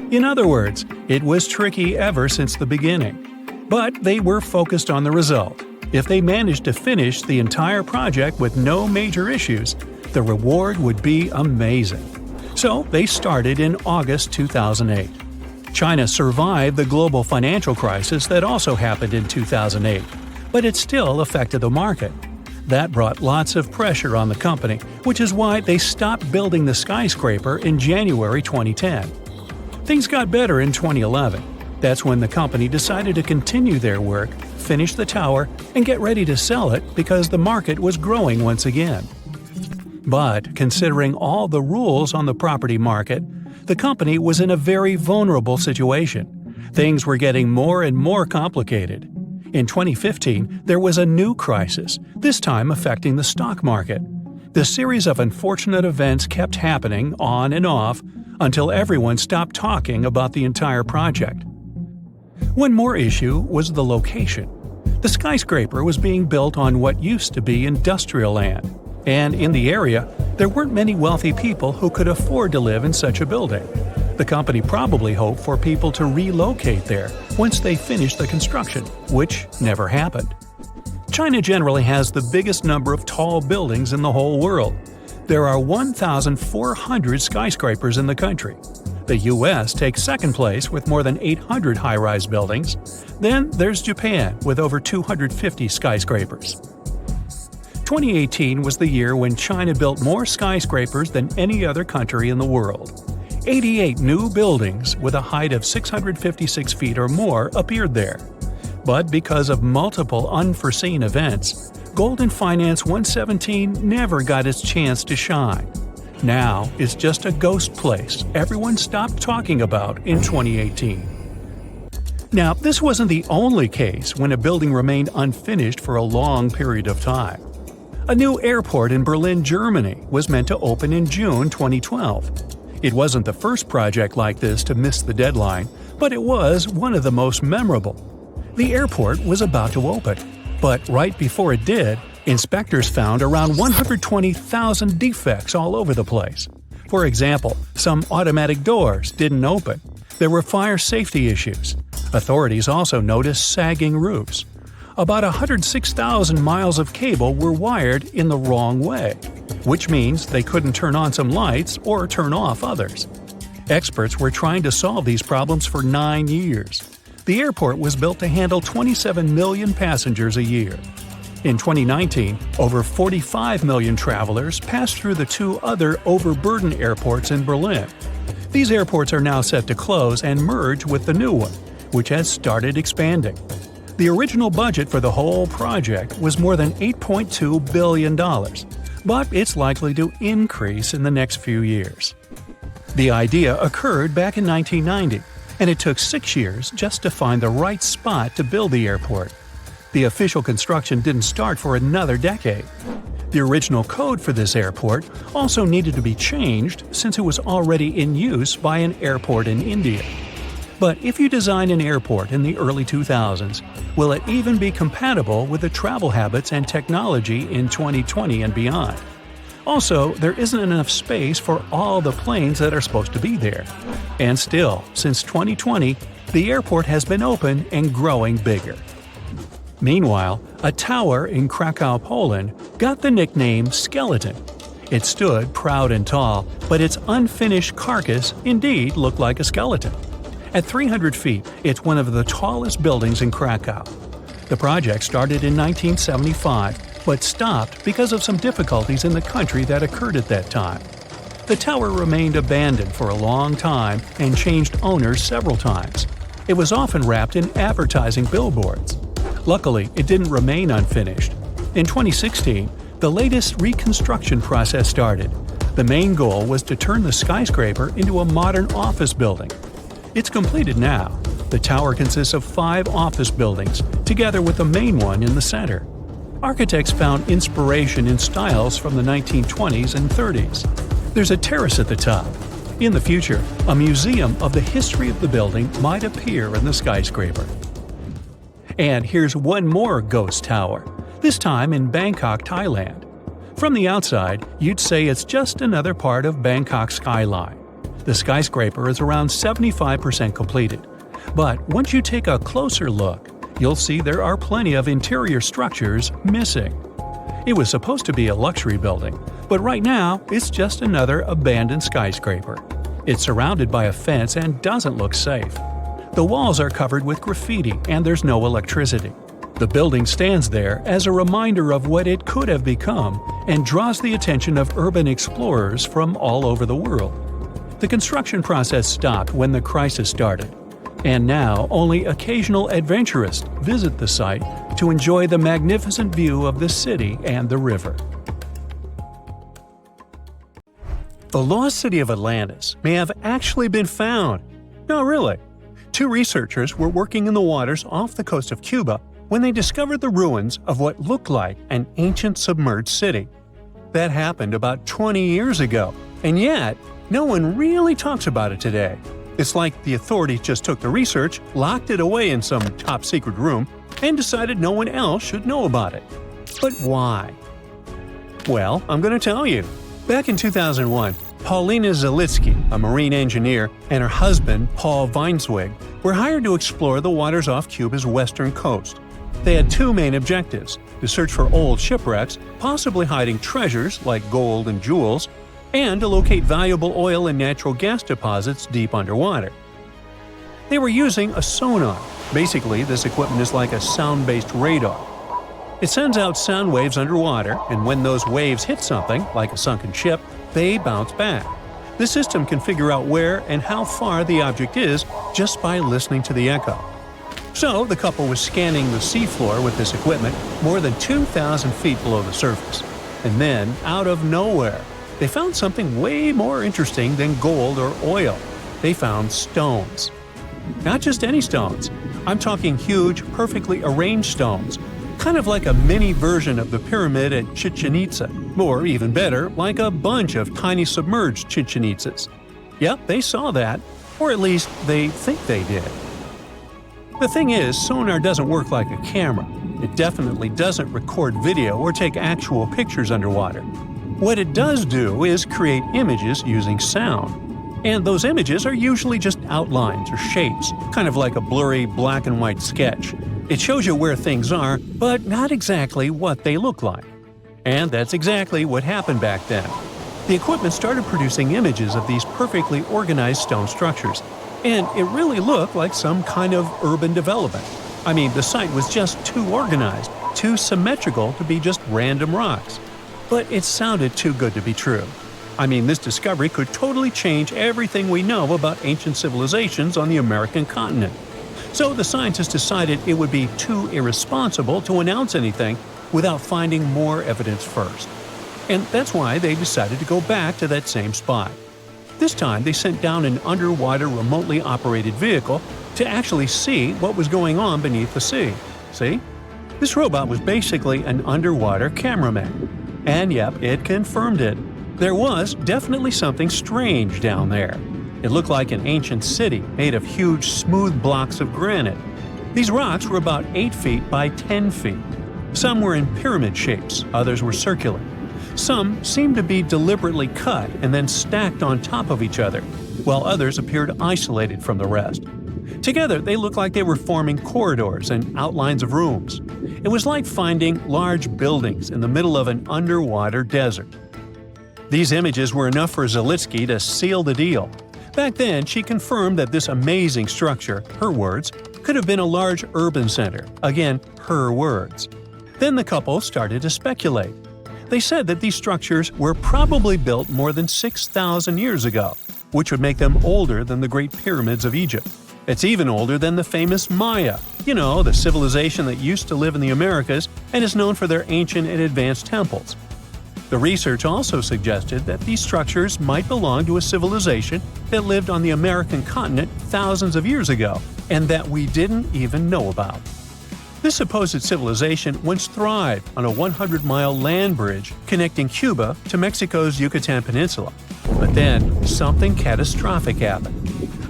In other words, it was tricky ever since the beginning. But they were focused on the result. If they managed to finish the entire project with no major issues, the reward would be amazing. So they started in August 2008. China survived the global financial crisis that also happened in 2008, but it still affected the market. That brought lots of pressure on the company, which is why they stopped building the skyscraper in January 2010. Things got better in 2011. That's when the company decided to continue their work, finish the tower, and get ready to sell it because the market was growing once again. But considering all the rules on the property market, the company was in a very vulnerable situation. Things were getting more and more complicated. In 2015, there was a new crisis, this time affecting the stock market. The series of unfortunate events kept happening on and off until everyone stopped talking about the entire project. One more issue was the location. The skyscraper was being built on what used to be industrial land, and in the area, there weren't many wealthy people who could afford to live in such a building. The company probably hoped for people to relocate there once they finished the construction, which never happened. China generally has the biggest number of tall buildings in the whole world. There are 1,400 skyscrapers in the country. The US takes second place with more than 800 high-rise buildings. Then there's Japan with over 250 skyscrapers. 2018 was the year when China built more skyscrapers than any other country in the world. 88 new buildings with a height of 656 feet or more appeared there. But because of multiple unforeseen events, Golden Finance 117 never got its chance to shine. Now it's just a ghost place everyone stopped talking about in 2018. Now, this wasn't the only case when a building remained unfinished for a long period of time. A new airport in Berlin, Germany was meant to open in June 2012. It wasn't the first project like this to miss the deadline, but it was one of the most memorable. The airport was about to open, but right before it did, inspectors found around 120,000 defects all over the place. For example, some automatic doors didn't open. There were fire safety issues. Authorities also noticed sagging roofs. About 106,000 miles of cable were wired in the wrong way, which means they couldn't turn on some lights or turn off others. Experts were trying to solve these problems for 9 years. The airport was built to handle 27 million passengers a year. In 2019, over 45 million travelers passed through the two other overburdened airports in Berlin. These airports are now set to close and merge with the new one, which has started expanding. The original budget for the whole project was more than $8.2 billion, but it's likely to increase in the next few years. The idea occurred back in 1990, and it took 6 years just to find the right spot to build the airport. The official construction didn't start for another decade. The original code for this airport also needed to be changed since it was already in use by an airport in India. But if you design an airport in the early 2000s, will it even be compatible with the travel habits and technology in 2020 and beyond? Also, there isn't enough space for all the planes that are supposed to be there. And still, since 2020, the airport has been open and growing bigger. Meanwhile, a tower in Krakow, Poland, got the nickname Skeleton. It stood proud and tall, but its unfinished carcass indeed looked like a skeleton. At 300 feet, it's one of the tallest buildings in Krakow. The project started in 1975, but stopped because of some difficulties in the country that occurred at that time. The tower remained abandoned for a long time and changed owners several times. It was often wrapped in advertising billboards. Luckily, it didn't remain unfinished. In 2016, the latest reconstruction process started. The main goal was to turn the skyscraper into a modern office building. It's completed now. The tower consists of 5 office buildings, together with the main one in the center. Architects found inspiration in styles from the 1920s and 30s. There's a terrace at the top. In the future, a museum of the history of the building might appear in the skyscraper. And here's one more ghost tower, this time in Bangkok, Thailand. From the outside, you'd say it's just another part of Bangkok's skyline. The skyscraper is around 75% completed. But once you take a closer look, you'll see there are plenty of interior structures missing. It was supposed to be a luxury building, but right now it's just another abandoned skyscraper. It's surrounded by a fence and doesn't look safe. The walls are covered with graffiti and there's no electricity. The building stands there as a reminder of what it could have become and draws the attention of urban explorers from all over the world. The construction process stopped when the crisis started, and now only occasional adventurers visit the site to enjoy the magnificent view of the city and the river. The lost city of Atlantis may have actually been found. No, really. 2 researchers were working in the waters off the coast of Cuba when they discovered the ruins of what looked like an ancient submerged city. That happened about 20 years ago, and yet no one really talks about it today. It's like the authorities just took the research, locked it away in some top-secret room, and decided no one else should know about it. But why? Well, I'm going to tell you. Back in 2001, Paulina Zalitsky, a marine engineer, and her husband, Paul Weinswig, were hired to explore the waters off Cuba's western coast. They had two main objectives: to search for old shipwrecks, possibly hiding treasures like gold and jewels, and to locate valuable oil and natural gas deposits deep underwater. They were using a sonar. Basically, this equipment is like a sound-based radar. It sends out sound waves underwater, and when those waves hit something, like a sunken ship, they bounce back. The system can figure out where and how far the object is just by listening to the echo. So, the couple was scanning the seafloor with this equipment more than 2,000 feet below the surface. And then, out of nowhere, they found something way more interesting than gold or oil. They found stones. Not just any stones. I'm talking huge, perfectly arranged stones. Kind of like a mini version of the pyramid at Chichen Itza, or even better, like a bunch of tiny submerged Chichen Itzas. Yep, they saw that, or at least they think they did. The thing is, sonar doesn't work like a camera. It definitely doesn't record video or take actual pictures underwater. What it does do is create images using sound. And those images are usually just outlines or shapes, kind of like a blurry black and white sketch. It shows you where things are, but not exactly what they look like. And that's exactly what happened back then. The equipment started producing images of these perfectly organized stone structures, and it really looked like some kind of urban development. I mean, the site was just too organized, too symmetrical to be just random rocks. But it sounded too good to be true. I mean, this discovery could totally change everything we know about ancient civilizations on the American continent. So the scientists decided it would be too irresponsible to announce anything without finding more evidence first. And that's why they decided to go back to that same spot. This time they sent down an underwater remotely operated vehicle to actually see what was going on beneath the sea. See? This robot was basically an underwater cameraman. And yep, it confirmed it. There was definitely something strange down there. It looked like an ancient city made of huge, smooth blocks of granite. These rocks were about 8 feet by 10 feet. Some were in pyramid shapes, others were circular. Some seemed to be deliberately cut and then stacked on top of each other, while others appeared isolated from the rest. Together, they looked like they were forming corridors and outlines of rooms. It was like finding large buildings in the middle of an underwater desert. These images were enough for Zalitsky to seal the deal. Back then, she confirmed that this amazing structure, her words, could have been a large urban center. Again, her words. Then the couple started to speculate. They said that these structures were probably built more than 6,000 years ago, which would make them older than the Great Pyramids of Egypt. It's even older than the famous Maya, the civilization that used to live in the Americas and is known for their ancient and advanced temples. The research also suggested that these structures might belong to a civilization that lived on the American continent thousands of years ago, and that we didn't even know about. This supposed civilization once thrived on a 100-mile land bridge connecting Cuba to Mexico's Yucatan Peninsula. But then, something catastrophic happened.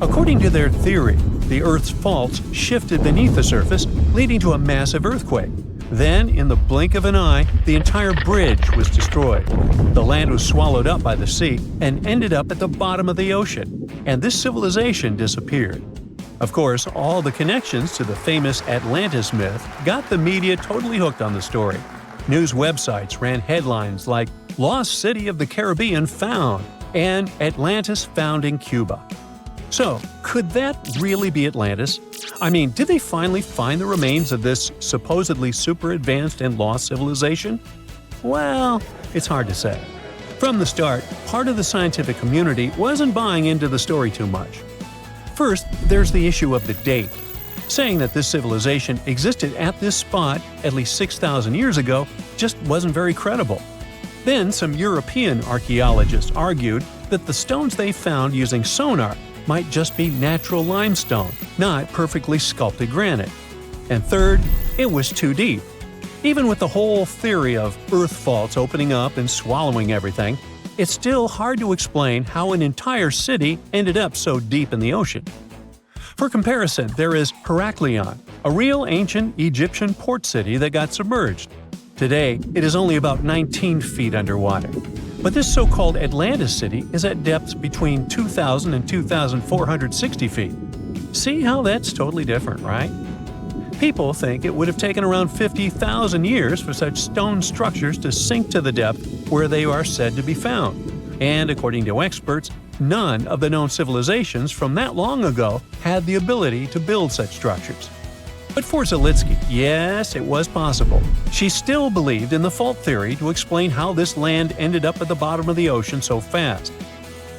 According to their theory, the Earth's faults shifted beneath the surface, leading to a massive earthquake. Then, in the blink of an eye, the entire bridge was destroyed. The land was swallowed up by the sea and ended up at the bottom of the ocean, and this civilization disappeared. Of course, all the connections to the famous Atlantis myth got the media totally hooked on the story. News websites ran headlines like "Lost City of the Caribbean Found" and "Atlantis Found in Cuba." So, could that really be Atlantis? I mean, did they finally find the remains of this supposedly super advanced and lost civilization? Well, it's hard to say. From the start, part of the scientific community wasn't buying into the story too much. First, there's the issue of the date. Saying that this civilization existed at this spot at least 6,000 years ago just wasn't very credible. Then, some European archaeologists argued that the stones they found using sonar might just be natural limestone, not perfectly sculpted granite. And third, it was too deep. Even with the whole theory of earth faults opening up and swallowing everything, it's still hard to explain how an entire city ended up so deep in the ocean. For comparison, there is Heraklion, a real ancient Egyptian port city that got submerged. Today, it is only about 19 feet underwater. But this so-called Atlantis city is at depths between 2,000 and 2,460 feet. See how that's totally different, right? People think it would have taken around 50,000 years for such stone structures to sink to the depth where they are said to be found. And according to experts, none of the known civilizations from that long ago had the ability to build such structures. But for Zalitsky, yes, it was possible. She still believed in the fault theory to explain how this land ended up at the bottom of the ocean so fast.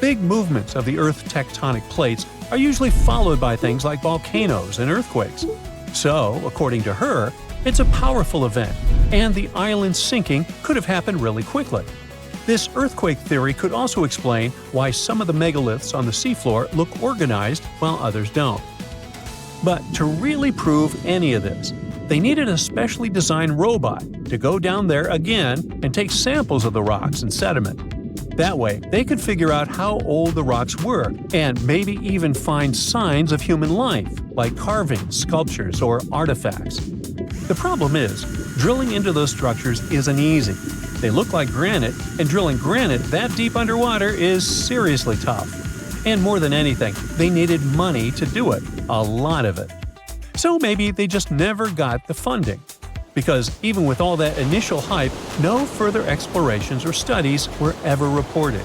Big movements of the Earth's tectonic plates are usually followed by things like volcanoes and earthquakes. So, according to her, it's a powerful event, and the island sinking could have happened really quickly. This earthquake theory could also explain why some of the megaliths on the seafloor look organized while others don't. But to really prove any of this, they needed a specially designed robot to go down there again and take samples of the rocks and sediment. That way, they could figure out how old the rocks were and maybe even find signs of human life, like carvings, sculptures, or artifacts. The problem is, drilling into those structures isn't easy. They look like granite, and drilling granite that deep underwater is seriously tough. And more than anything, they needed money to do it, a lot of it. So maybe they just never got the funding. Because even with all that initial hype, no further explorations or studies were ever reported.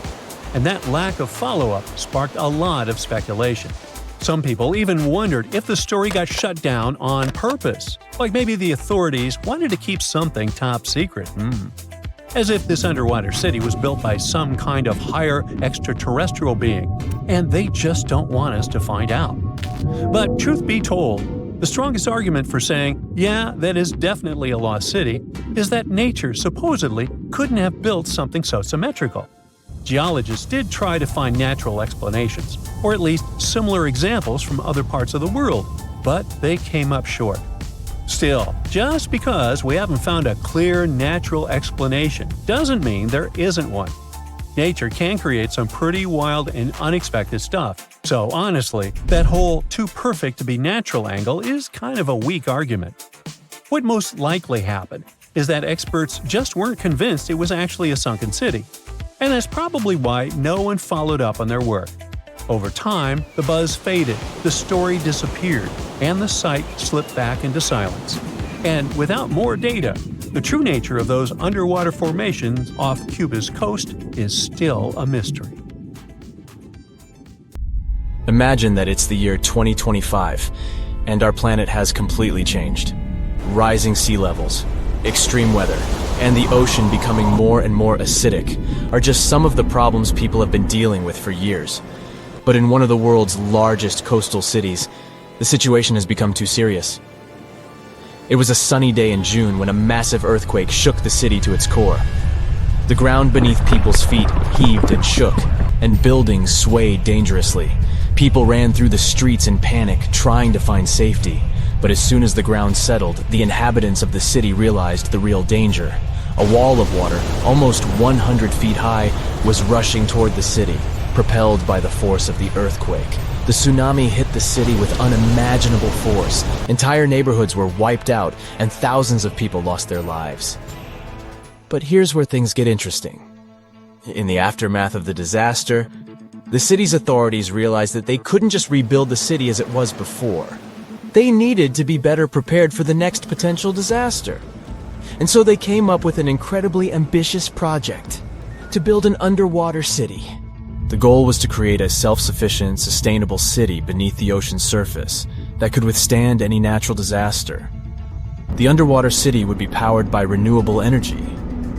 And that lack of follow-up sparked a lot of speculation. Some people even wondered if the story got shut down on purpose, like maybe the authorities wanted to keep something top secret. As if this underwater city was built by some kind of higher extraterrestrial being, and they just don't want us to find out. But truth be told, the strongest argument for saying, yeah, that is definitely a lost city, is that nature supposedly couldn't have built something so symmetrical. Geologists did try to find natural explanations, or at least similar examples from other parts of the world, but they came up short. Still, just because we haven't found a clear natural explanation doesn't mean there isn't one. Nature can create some pretty wild and unexpected stuff. So honestly, that whole too perfect to be natural angle is kind of a weak argument. What most likely happened is that experts just weren't convinced it was actually a sunken city. And that's probably why no one followed up on their work. Over time, the buzz faded, the story disappeared, and the site slipped back into silence. And without more data, the true nature of those underwater formations off Cuba's coast is still a mystery. Imagine that it's the year 2025, and our planet has completely changed. Rising sea levels, extreme weather, and the ocean becoming more and more acidic are just some of the problems people have been dealing with for years. But in one of the world's largest coastal cities, the situation has become too serious. It was a sunny day in June when a massive earthquake shook the city to its core. The ground beneath people's feet heaved and shook, and buildings swayed dangerously. People ran through the streets in panic, trying to find safety. But as soon as the ground settled, the inhabitants of the city realized the real danger. A wall of water, almost 100 feet high, was rushing toward the city, propelled by the force of the earthquake. The tsunami hit the city with unimaginable force. Entire neighborhoods were wiped out, and thousands of people lost their lives. But here's where things get interesting. In the aftermath of the disaster, the city's authorities realized that they couldn't just rebuild the city as it was before. They needed to be better prepared for the next potential disaster. And so they came up with an incredibly ambitious project to build an underwater city. The goal was to create a self-sufficient, sustainable city beneath the ocean's surface that could withstand any natural disaster. The underwater city would be powered by renewable energy,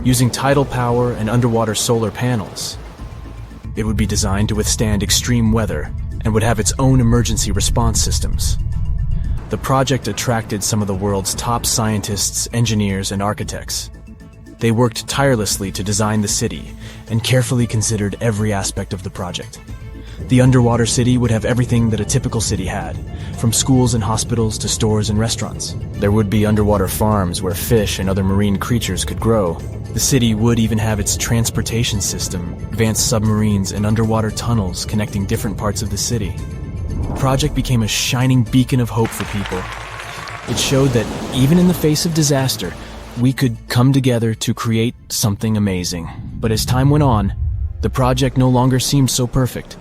using tidal power and underwater solar panels. It would be designed to withstand extreme weather and would have its own emergency response systems. The project attracted some of the world's top scientists, engineers, and architects. They worked tirelessly to design the city and carefully considered every aspect of the project. The underwater city would have everything that a typical city had, from schools and hospitals to stores and restaurants. There would be underwater farms where fish and other marine creatures could grow. The city would even have its transportation system, advanced submarines, and underwater tunnels connecting different parts of the city. The project became a shining beacon of hope for people. It showed that even in the face of disaster, we could come together to create something amazing. But as time went on, the project no longer seemed so perfect.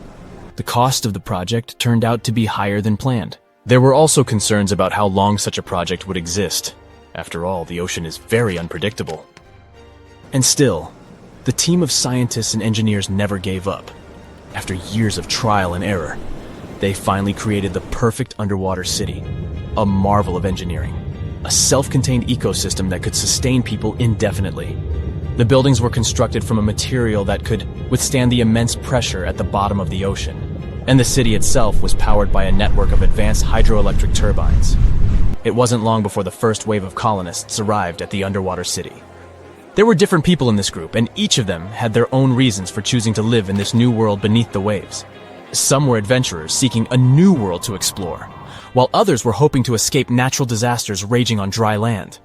The cost of the project turned out to be higher than planned. There were also concerns about how long such a project would exist. After all, the ocean is very unpredictable. And still, the team of scientists and engineers never gave up. After years of trial and error, they finally created the perfect underwater city, a marvel of engineering, a self-contained ecosystem that could sustain people indefinitely. The buildings were constructed from a material that could withstand the immense pressure at the bottom of the ocean, and the city itself was powered by a network of advanced hydroelectric turbines. It wasn't long before the first wave of colonists arrived at the underwater city. There were different people in this group, and each of them had their own reasons for choosing to live in this new world beneath the waves. Some were adventurers seeking a new world to explore, while others were hoping to escape natural disasters raging on dry land.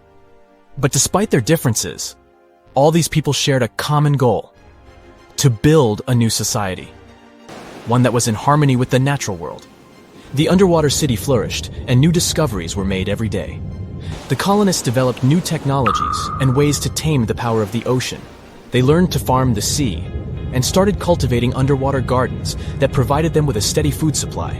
But despite their differences, all these people shared a common goal: to build a new society, one that was in harmony with the natural world. The underwater city flourished, and new discoveries were made every day. The colonists developed new technologies and ways to tame the power of the ocean. They learned to farm the sea and started cultivating underwater gardens that provided them with a steady food supply.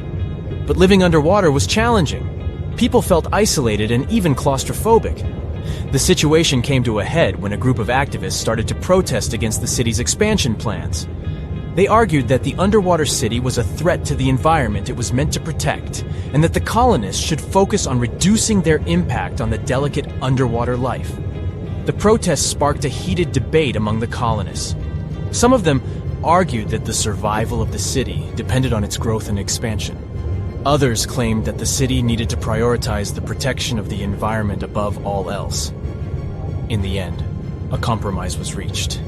But living underwater was challenging. People felt isolated and even claustrophobic. The situation came to a head when a group of activists started to protest against the city's expansion plans. They argued that the underwater city was a threat to the environment it was meant to protect, and that the colonists should focus on reducing their impact on the delicate underwater life. The protests sparked a heated debate among the colonists. Some of them argued that the survival of the city depended on its growth and expansion. Others claimed that the city needed to prioritize the protection of the environment above all else. In the end, a compromise was reached.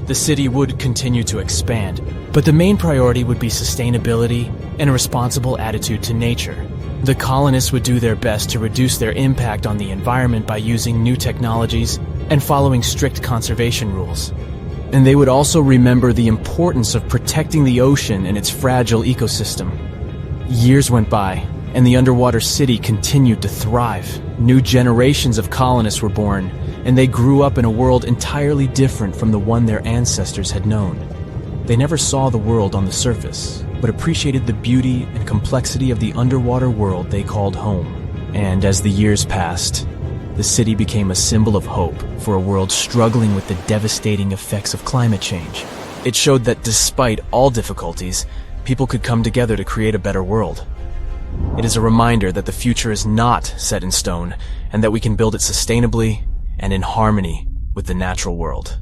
The city would continue to expand, but the main priority would be sustainability and a responsible attitude to nature. The colonists would do their best to reduce their impact on the environment by using new technologies and following strict conservation rules. And they would also remember the importance of protecting the ocean and its fragile ecosystem. Years went by, and the underwater city continued to thrive. New generations of colonists were born, and they grew up in a world entirely different from the one their ancestors had known. They never saw the world on the surface, but appreciated the beauty and complexity of the underwater world they called home. And as the years passed, the city became a symbol of hope for a world struggling with the devastating effects of climate change. It showed that despite all difficulties, people could come together to create a better world. It is a reminder that the future is not set in stone, and that we can build it sustainably and in harmony with the natural world.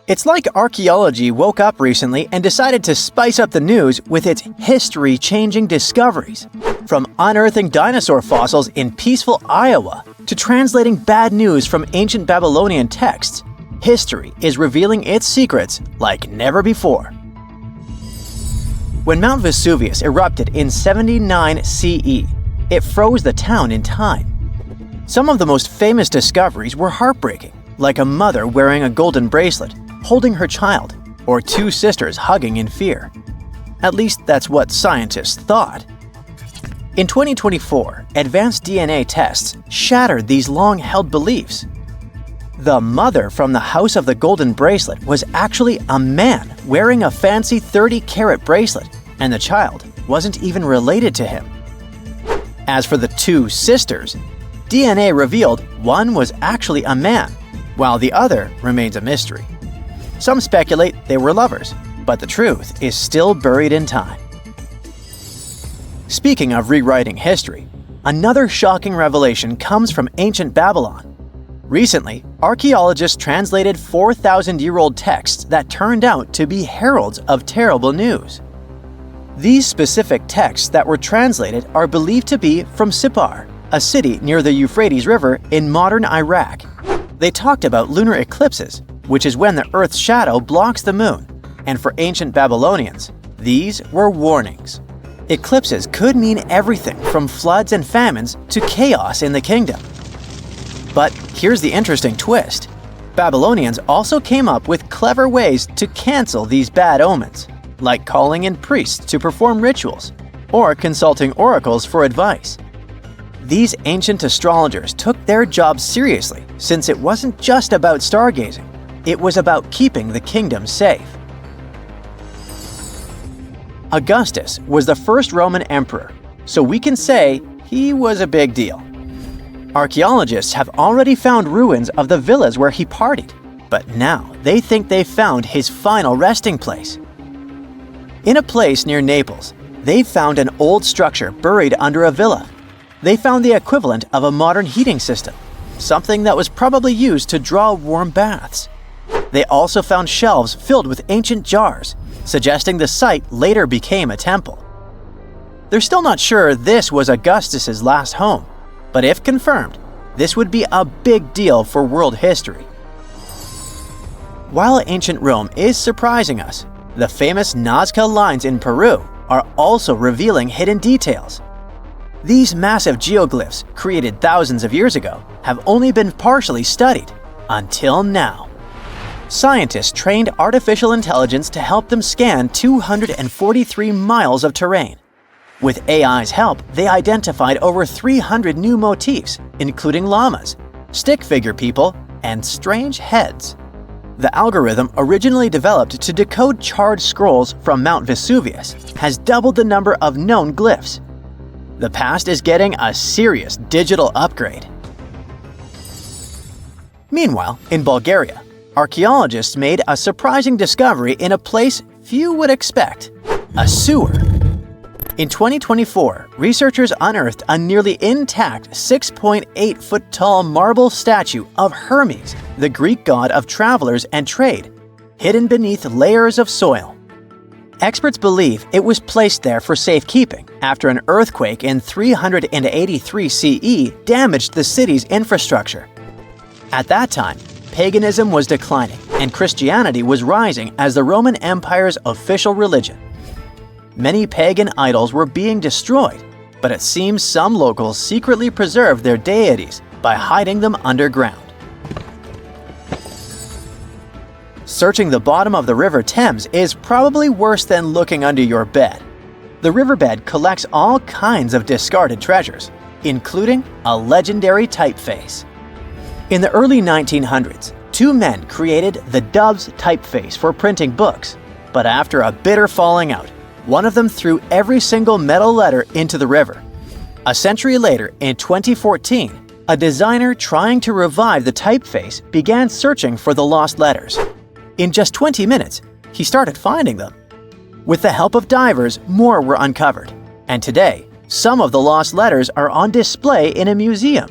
It's like archaeology woke up recently and decided to spice up the news with its history-changing discoveries. From unearthing dinosaur fossils in peaceful Iowa to translating bad news from ancient Babylonian texts, history is revealing its secrets like never before. When Mount Vesuvius erupted in 79 CE, it froze the town in time. Some of the most famous discoveries were heartbreaking, like a mother wearing a golden bracelet, holding her child, or two sisters hugging in fear. At least that's what scientists thought. In 2024, advanced DNA tests shattered these long-held beliefs. The mother from the House of the Golden Bracelet was actually a man wearing a fancy 30-carat bracelet, and the child wasn't even related to him. As for the two sisters, DNA revealed one was actually a man, while the other remains a mystery. Some speculate they were lovers, but the truth is still buried in time. Speaking of rewriting history, another shocking revelation comes from ancient Babylon. Recently, archaeologists translated 4,000-year-old texts that turned out to be heralds of terrible news. These specific texts that were translated are believed to be from Sippar, a city near the Euphrates River in modern Iraq. They talked about lunar eclipses, which is when the Earth's shadow blocks the moon, and for ancient Babylonians, these were warnings. Eclipses could mean everything from floods and famines to chaos in the kingdom. But here's the interesting twist. Babylonians also came up with clever ways to cancel these bad omens, like calling in priests to perform rituals, or consulting oracles for advice. These ancient astrologers took their job seriously, since it wasn't just about stargazing, it was about keeping the kingdom safe. Augustus was the first Roman emperor, so we can say he was a big deal. Archaeologists have already found ruins of the villas where he partied, but now they think they've found his final resting place. In a place near Naples, they've found an old structure buried under a villa. They found the equivalent of a modern heating system, something that was probably used to draw warm baths. They also found shelves filled with ancient jars, suggesting the site later became a temple. They're still not sure this was Augustus's last home, but if confirmed, this would be a big deal for world history. While ancient Rome is surprising us, the famous Nazca lines in Peru are also revealing hidden details. These massive geoglyphs, created thousands of years ago, have only been partially studied until now. Scientists trained artificial intelligence to help them scan 243 miles of terrain. With AI's help, they identified over 300 new motifs, including llamas, stick figure people, and strange heads. The algorithm, originally developed to decode charred scrolls from Mount Vesuvius, has doubled the number of known glyphs. The past is getting a serious digital upgrade. Meanwhile, in Bulgaria, archaeologists made a surprising discovery in a place few would expect: a sewer. In 2024, researchers unearthed a nearly intact 6.8-foot-tall marble statue of Hermes, the Greek god of travelers and trade, hidden beneath layers of soil. Experts believe it was placed there for safekeeping after an earthquake in 383 CE damaged the city's infrastructure. At that time, paganism was declining and Christianity was rising as the Roman Empire's official religion. Many pagan idols were being destroyed, but it seems some locals secretly preserved their deities by hiding them underground. Searching the bottom of the River Thames is probably worse than looking under your bed. The riverbed collects all kinds of discarded treasures, including a legendary typeface. In the early 1900s, two men created the Dove's typeface for printing books, but after a bitter falling out, one of them threw every single metal letter into the river. A century later, in 2014, a designer trying to revive the typeface began searching for the lost letters. In just 20 minutes, he started finding them. With the help of divers, more were uncovered, and today, some of the lost letters are on display in a museum.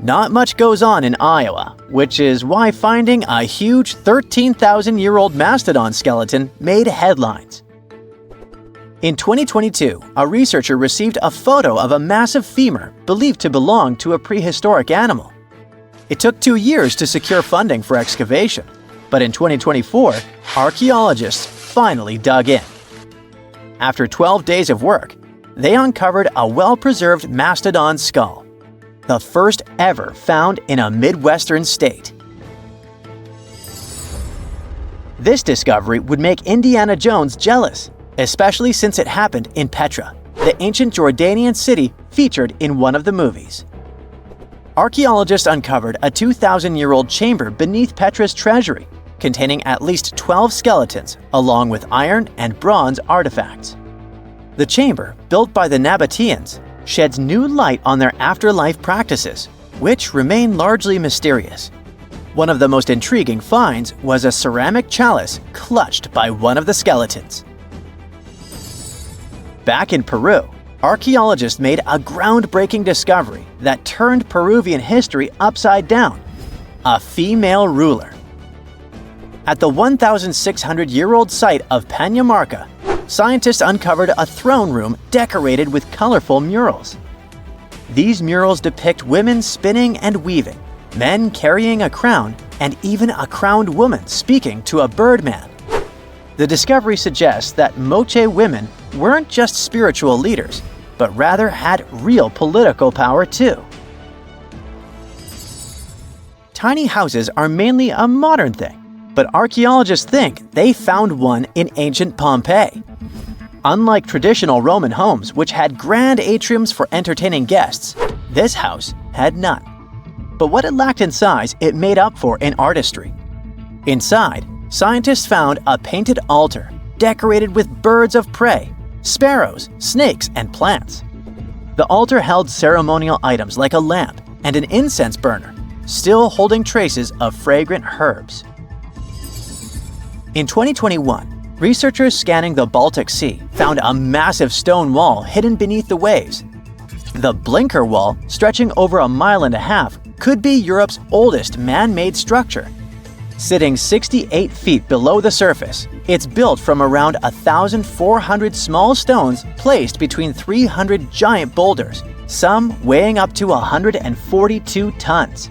Not much goes on in Iowa, which is why finding a huge 13,000-year-old mastodon skeleton made headlines. In 2022, a researcher received a photo of a massive femur believed to belong to a prehistoric animal. It took 2 years to secure funding for excavation, but in 2024, archaeologists finally dug in. After 12 days of work, they uncovered a well-preserved mastodon skull, the first ever found in a Midwestern state. This discovery would make Indiana Jones jealous, especially since it happened in Petra, the ancient Jordanian city featured in one of the movies. Archaeologists uncovered a 2,000-year-old chamber beneath Petra's treasury, containing at least 12 skeletons, along with iron and bronze artifacts. The chamber, built by the Nabateans, sheds new light on their afterlife practices, which remain largely mysterious. One of the most intriguing finds was a ceramic chalice clutched by one of the skeletons. Back in Peru, archaeologists made a groundbreaking discovery that turned Peruvian history upside down: a female ruler. At the 1,600-year-old site of Pañamarca, scientists uncovered a throne room decorated with colorful murals. These murals depict women spinning and weaving, men carrying a crown, and even a crowned woman speaking to a birdman. The discovery suggests that Moche women weren't just spiritual leaders, but rather had real political power too. Tiny houses are mainly a modern thing, but archaeologists think they found one in ancient Pompeii. Unlike traditional Roman homes, which had grand atriums for entertaining guests, this house had none. But what it lacked in size, it made up for in artistry. Inside, scientists found a painted altar decorated with birds of prey, sparrows, snakes, and plants. The altar held ceremonial items like a lamp and an incense burner, still holding traces of fragrant herbs. In 2021, researchers scanning the Baltic Sea found a massive stone wall hidden beneath the waves. The Blinker Wall, stretching over 1.5 miles, could be Europe's oldest man-made structure. Sitting 68 feet below the surface, it's built from around 1,400 small stones placed between 300 giant boulders, some weighing up to 142 tons.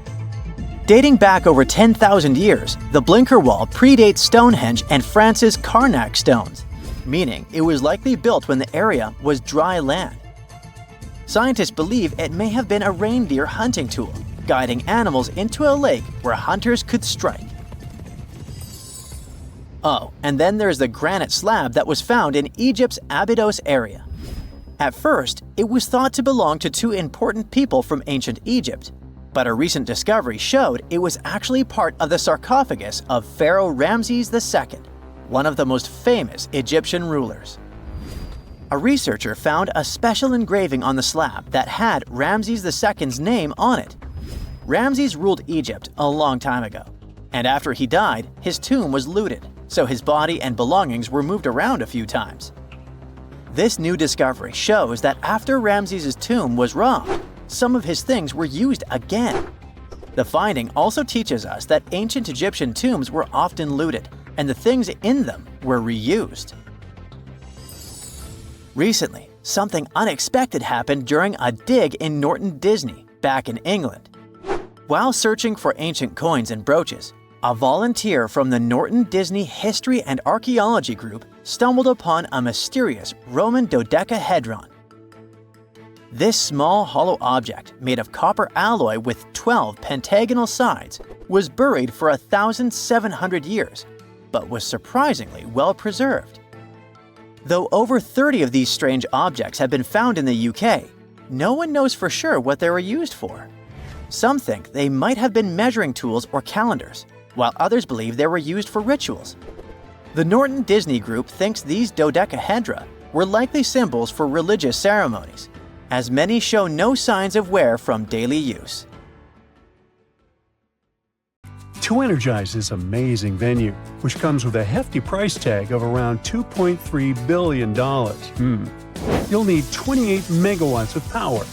Dating back over 10,000 years, the Blinker Wall predates Stonehenge and France's Karnak stones, meaning it was likely built when the area was dry land. Scientists believe it may have been a reindeer hunting tool, guiding animals into a lake where hunters could strike. Oh, and then there's the granite slab that was found in Egypt's Abydos area. At first, it was thought to belong to two important people from ancient Egypt, but a recent discovery showed it was actually part of the sarcophagus of Pharaoh Ramses II, one of the most famous Egyptian rulers. A researcher found a special engraving on the slab that had Ramses II's name on it. Ramses ruled Egypt a long time ago, and after he died, his tomb was looted, so his body and belongings were moved around a few times. This new discovery shows that after Ramses' tomb was robbed, some of his things were used again. The finding also teaches us that ancient Egyptian tombs were often looted, and the things in them were reused. Recently, something unexpected happened during a dig in Norton Disney, back in England. While searching for ancient coins and brooches, a volunteer from the Norton Disney History and Archaeology group stumbled upon a mysterious Roman dodecahedron. This small hollow object, made of copper alloy with 12 pentagonal sides, was buried for 1,700 years, but was surprisingly well preserved. Though over 30 of these strange objects have been found in the UK, no one knows for sure what they were used for. Some think they might have been measuring tools or calendars, while others believe they were used for rituals. The Norton Disney Group thinks these dodecahedra were likely symbols for religious ceremonies, as many show no signs of wear from daily use. To energize this amazing venue, which comes with a hefty price tag of around $2.3 billion, you'll need 28 megawatts of power,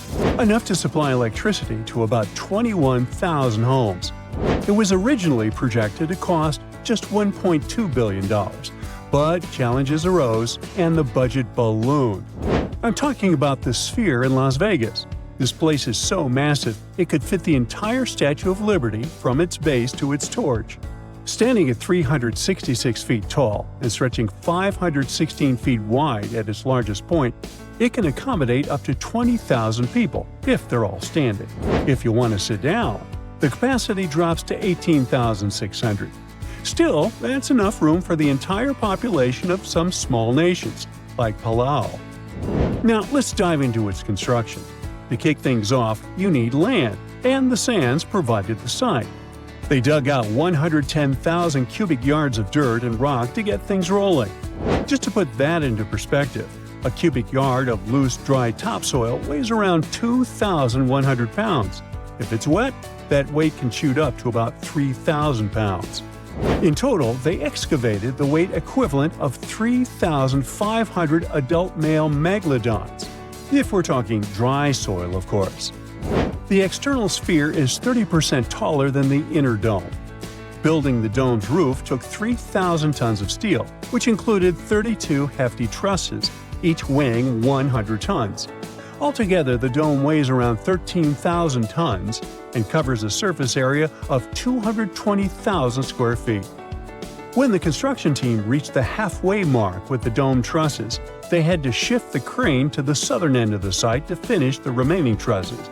enough to supply electricity to about 21,000 homes. It was originally projected to cost just $1.2 billion, but challenges arose and the budget ballooned. I'm talking about the Sphere in Las Vegas. This place is so massive, it could fit the entire Statue of Liberty from its base to its torch. Standing at 366 feet tall and stretching 516 feet wide at its largest point, it can accommodate up to 20,000 people if they're all standing. If you want to sit down, the capacity drops to 18,600. Still, that's enough room for the entire population of some small nations, like Palau. Now, let's dive into its construction. To kick things off, you need land, and the Sands provided the site. They dug out 110,000 cubic yards of dirt and rock to get things rolling. Just to put that into perspective, a cubic yard of loose, dry topsoil weighs around 2,100 pounds. If it's wet, that weight can shoot up to about 3,000 pounds. In total, they excavated the weight equivalent of 3,500 adult male megalodons, if we're talking dry soil, of course. The external sphere is 30% taller than the inner dome. Building the dome's roof took 3,000 tons of steel, which included 32 hefty trusses, each weighing 100 tons. Altogether, the dome weighs around 13,000 tons and covers a surface area of 220,000 square feet. When the construction team reached the halfway mark with the dome trusses, they had to shift the crane to the southern end of the site to finish the remaining trusses.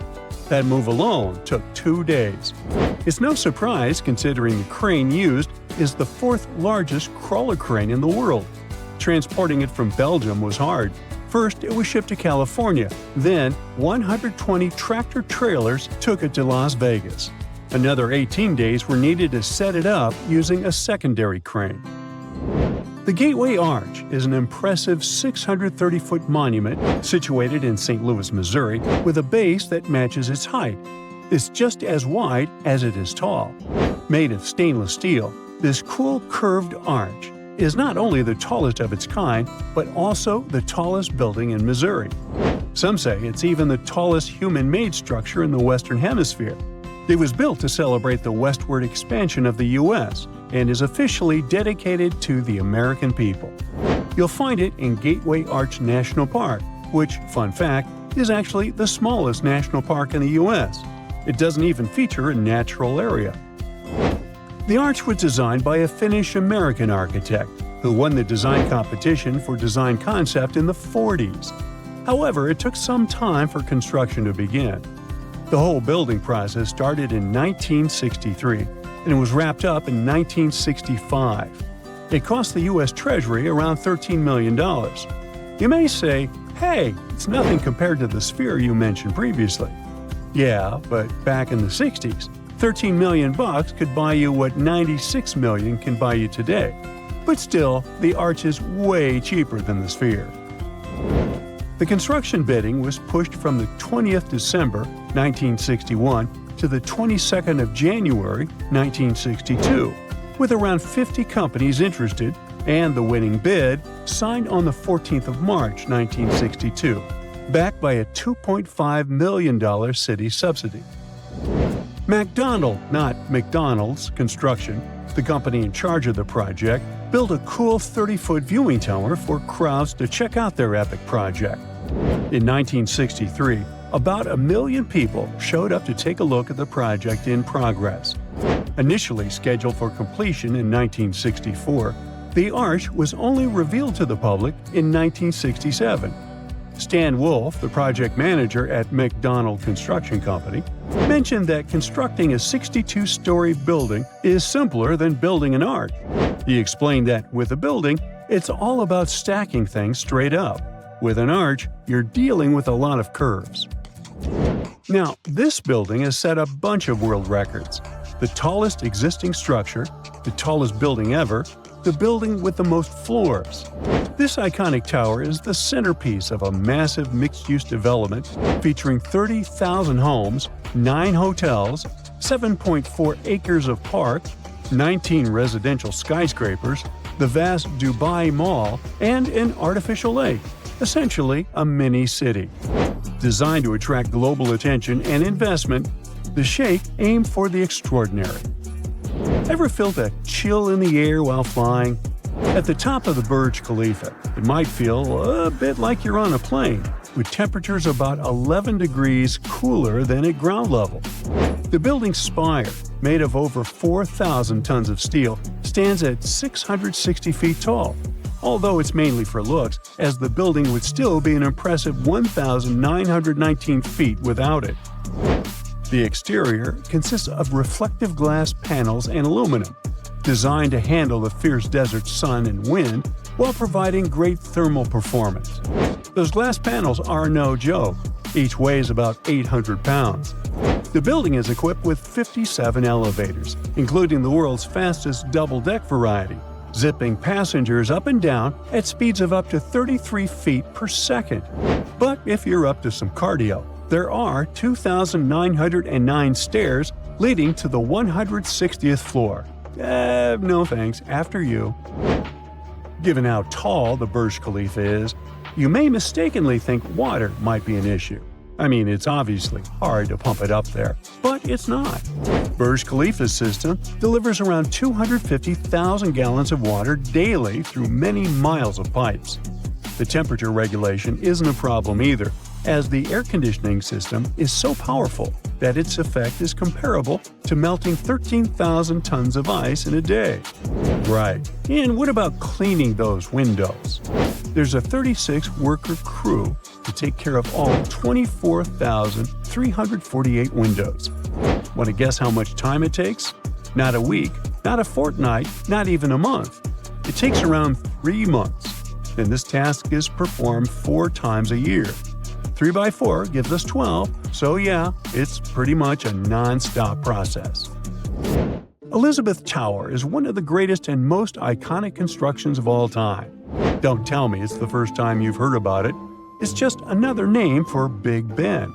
That move alone took 2 days. It's no surprise considering the crane used is the fourth largest crawler crane in the world. Transporting it from Belgium was hard. First, it was shipped to California. Then, 120 tractor-trailers took it to Las Vegas. Another 18 days were needed to set it up using a secondary crane. The Gateway Arch is an impressive 630-foot monument situated in St. Louis, Missouri, with a base that matches its height. It's just as wide as it is tall. Made of stainless steel, this cool curved arch is not only the tallest of its kind, but also the tallest building in Missouri. Some say it's even the tallest human-made structure in the Western Hemisphere. It was built to celebrate the westward expansion of the U.S. and is officially dedicated to the American people. You'll find it in Gateway Arch National Park, which, fun fact, is actually the smallest national park in the U.S. It doesn't even feature a natural area. The arch was designed by a Finnish-American architect who won the design competition for design concept in the 40s. However, it took some time for construction to begin. The whole building process started in 1963 and was wrapped up in 1965. It cost the U.S. Treasury around $13 million. You may say, hey, it's nothing compared to the sphere you mentioned previously. Yeah, but back in the 60s, $13 million could buy you what $96 million can buy you today. But still, the arch is way cheaper than the sphere. The construction bidding was pushed from the 20th December 1961 to the 22nd of January 1962, with around 50 companies interested, and the winning bid signed on the 14th of March 1962, backed by a $2.5 million city subsidy. McDonald, not McDonald's Construction, the company in charge of the project, built a cool 30-foot viewing tower for crowds to check out their epic project. In 1963, about 1 million people showed up to take a look at the project in progress. Initially scheduled for completion in 1964, the arch was only revealed to the public in 1967. Stan Wolf, the project manager at McDonald Construction Company, mentioned that constructing a 62-story building is simpler than building an arch. He explained that with a building, it's all about stacking things straight up. With an arch, you're dealing with a lot of curves. Now, this building has set a bunch of world records. The tallest existing structure, the tallest building ever, the building with the most floors. This iconic tower is the centerpiece of a massive mixed-use development featuring 30,000 homes, 9 hotels, 7.4 acres of park, 19 residential skyscrapers, the vast Dubai Mall, and an artificial lake, essentially a mini-city. Designed to attract global attention and investment, the Sheikh aimed for the extraordinary. Ever felt a chill in the air while flying? At the top of the Burj Khalifa, it might feel a bit like you're on a plane, with temperatures about 11 degrees cooler than at ground level. The building's spire, made of over 4,000 tons of steel, stands at 660 feet tall, although it's mainly for looks, as the building would still be an impressive 1,919 feet without it. The exterior consists of reflective glass panels and aluminum, designed to handle the fierce desert sun and wind while providing great thermal performance. Those glass panels are no joke. Each weighs about 800 pounds. The building is equipped with 57 elevators, including the world's fastest double-deck variety, zipping passengers up and down at speeds of up to 33 feet per second. But if you're up to some cardio, there are 2,909 stairs leading to the 160th floor. No thanks, after you. Given how tall the Burj Khalifa is, you may mistakenly think water might be an issue. I mean, it's obviously hard to pump it up there, but it's not. Burj Khalifa's system delivers around 250,000 gallons of water daily through many miles of pipes. The temperature regulation isn't a problem either, as the air conditioning system is so powerful that its effect is comparable to melting 13,000 tons of ice in a day. Right. And what about cleaning those windows? There's a 36-worker crew to take care of all 24,348 windows. Want to guess how much time it takes? Not a week, not a fortnight, not even a month. It takes around 3 months, and this task is performed 4 times a year. 3 by 4 gives us 12, so yeah, it's pretty much a non-stop process. Elizabeth Tower is one of the greatest and most iconic constructions of all time. Don't tell me it's the first time you've heard about it. It's just another name for Big Ben.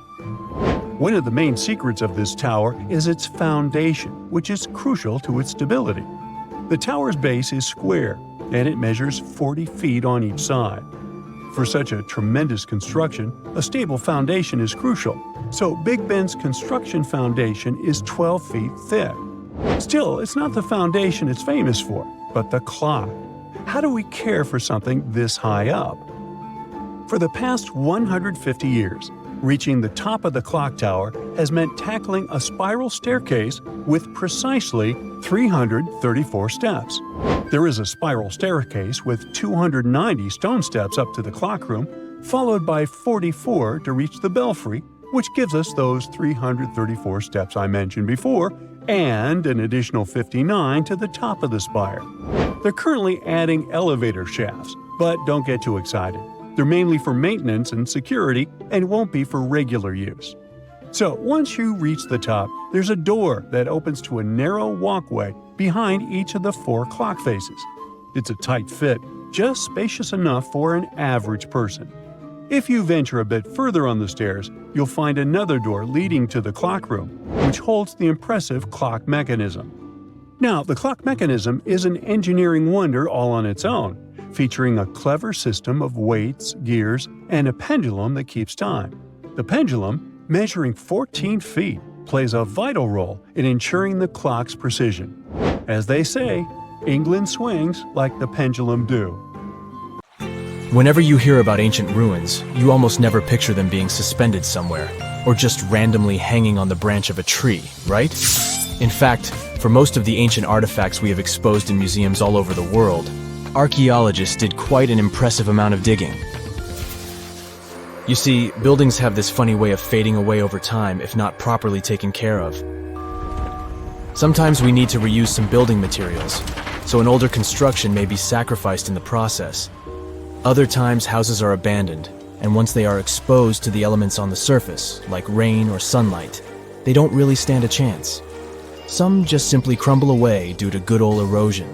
One of the main secrets of this tower is its foundation, which is crucial to its stability. The tower's base is square, and it measures 40 feet on each side. For such a tremendous construction, a stable foundation is crucial, so Big Ben's construction foundation is 12 feet thick. Still, it's not the foundation it's famous for, but the clock. How do we care for something this high up? For the past 150 years, reaching the top of the clock tower has meant tackling a spiral staircase with precisely 334 steps. There is a spiral staircase with 290 stone steps up to the clock room, followed by 44 to reach the belfry, which gives us those 334 steps I mentioned before, and an additional 59 to the top of the spire. They're currently adding elevator shafts, but don't get too excited. They're mainly for maintenance and security and won't be for regular use. So once you reach the top, there's a door that opens to a narrow walkway behind each of the 4 clock faces. It's a tight fit, just spacious enough for an average person. If you venture a bit further on the stairs, you'll find another door leading to the clock room, which holds the impressive clock mechanism. Now, the clock mechanism is an engineering wonder all on its own, featuring a clever system of weights, gears, and a pendulum that keeps time. The pendulum, measuring 14 feet, plays a vital role in ensuring the clock's precision. As they say, England swings like the pendulum do. Whenever you hear about ancient ruins, you almost never picture them being suspended somewhere, or just randomly hanging on the branch of a tree, right? In fact, for most of the ancient artifacts we have exposed in museums all over the world, archaeologists did quite an impressive amount of digging. You see, buildings have this funny way of fading away over time if not properly taken care of. Sometimes we need to reuse some building materials, so an older construction may be sacrificed in the process. Other times houses are abandoned, and once they are exposed to the elements on the surface, like rain or sunlight, they don't really stand a chance. Some just simply crumble away due to good old erosion.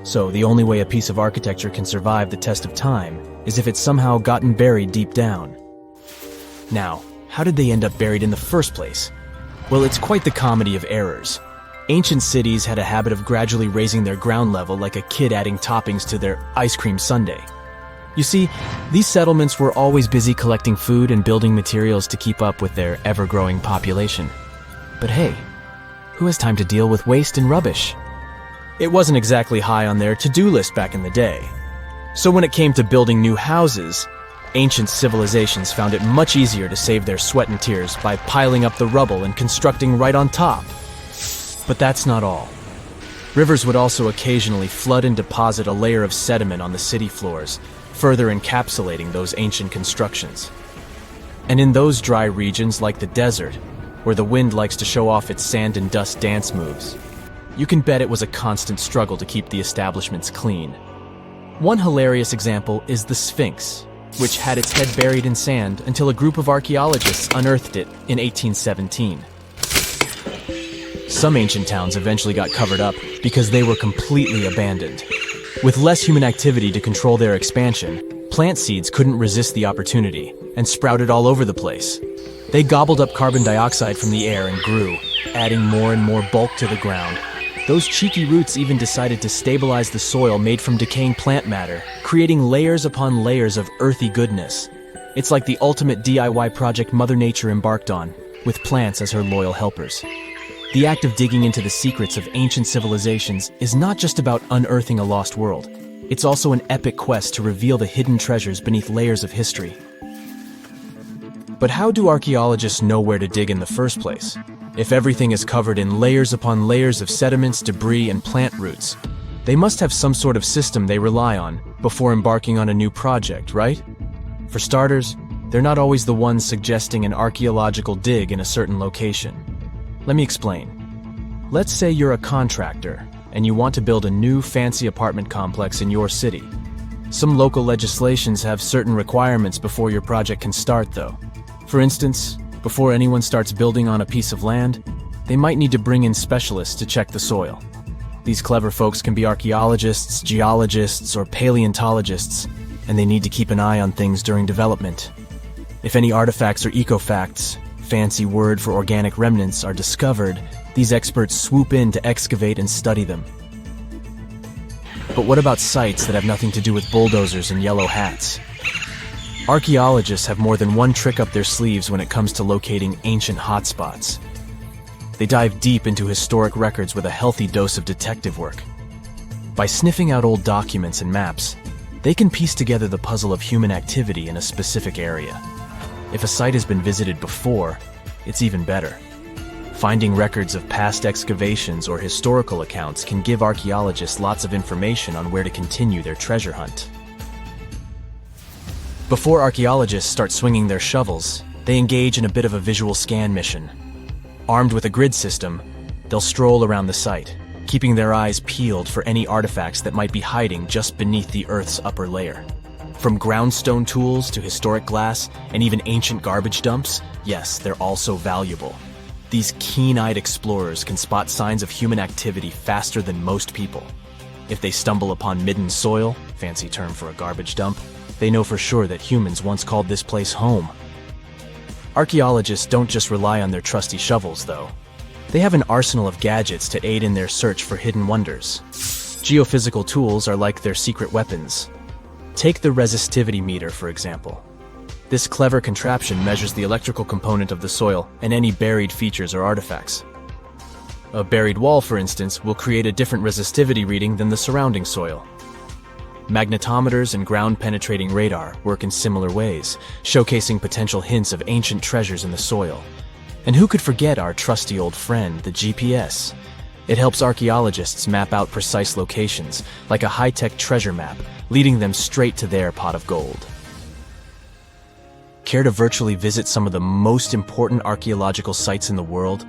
So the only way a piece of architecture can survive the test of time is if it's somehow gotten buried deep down. Now, how did they end up buried in the first place? Well, it's quite the comedy of errors. Ancient cities had a habit of gradually raising their ground level like a kid adding toppings to their ice cream sundae. You see, these settlements were always busy collecting food and building materials to keep up with their ever-growing population. But hey, who has time to deal with waste and rubbish? It wasn't exactly high on their to-do list back in the day. So when it came to building new houses, ancient civilizations found it much easier to save their sweat and tears by piling up the rubble and constructing right on top. But that's not all. Rivers would also occasionally flood and deposit a layer of sediment on the city floors, further encapsulating those ancient constructions. And in those dry regions like the desert, where the wind likes to show off its sand and dust dance moves, you can bet it was a constant struggle to keep the establishments clean. One hilarious example is the Sphinx, which had its head buried in sand until a group of archaeologists unearthed it in 1817. Some ancient towns eventually got covered up because they were completely abandoned. With less human activity to control their expansion, plant seeds couldn't resist the opportunity and sprouted all over the place. They gobbled up carbon dioxide from the air and grew, adding more and more bulk to the ground. Those cheeky roots even decided to stabilize the soil made from decaying plant matter, creating layers upon layers of earthy goodness. It's like the ultimate DIY project Mother Nature embarked on, with plants as her loyal helpers. The act of digging into the secrets of ancient civilizations is not just about unearthing a lost world. It's also an epic quest to reveal the hidden treasures beneath layers of history. But how do archaeologists know where to dig in the first place? If everything is covered in layers upon layers of sediments, debris, and plant roots, they must have some sort of system they rely on before embarking on a new project, right? For starters, they're not always the ones suggesting an archaeological dig in a certain location. Let me explain. Let's say you're a contractor and you want to build a new fancy apartment complex in your city. Some local legislations have certain requirements before your project can start, though. For instance, before anyone starts building on a piece of land, they might need to bring in specialists to check the soil. These clever folks can be archaeologists, geologists, or paleontologists, and they need to keep an eye on things during development. If any artifacts or ecofacts, fancy word for organic remnants, are discovered, these experts swoop in to excavate and study them. But what about sites that have nothing to do with bulldozers and yellow hats? Archaeologists have more than one trick up their sleeves when it comes to locating ancient hotspots. They dive deep into historic records with a healthy dose of detective work. By sniffing out old documents and maps, they can piece together the puzzle of human activity in a specific area. If a site has been visited before, it's even better. Finding records of past excavations or historical accounts can give archaeologists lots of information on where to continue their treasure hunt. Before archaeologists start swinging their shovels, they engage in a bit of a visual scan mission. Armed with a grid system, they'll stroll around the site, keeping their eyes peeled for any artifacts that might be hiding just beneath the Earth's upper layer. From groundstone tools to historic glass and even ancient garbage dumps, yes, they're also valuable. These keen-eyed explorers can spot signs of human activity faster than most people. If they stumble upon midden soil, fancy term for a garbage dump, they know for sure that humans once called this place home. Archaeologists don't just rely on their trusty shovels, though. They have an arsenal of gadgets to aid in their search for hidden wonders. Geophysical tools are like their secret weapons. Take the resistivity meter, for example. This clever contraption measures the electrical component of the soil and any buried features or artifacts. A buried wall, for instance, will create a different resistivity reading than the surrounding soil. Magnetometers and ground-penetrating radar work in similar ways, showcasing potential hints of ancient treasures in the soil. And who could forget our trusty old friend, the GPS? It helps archaeologists map out precise locations, like a high-tech treasure map, leading them straight to their pot of gold. Care to virtually visit some of the most important archaeological sites in the world?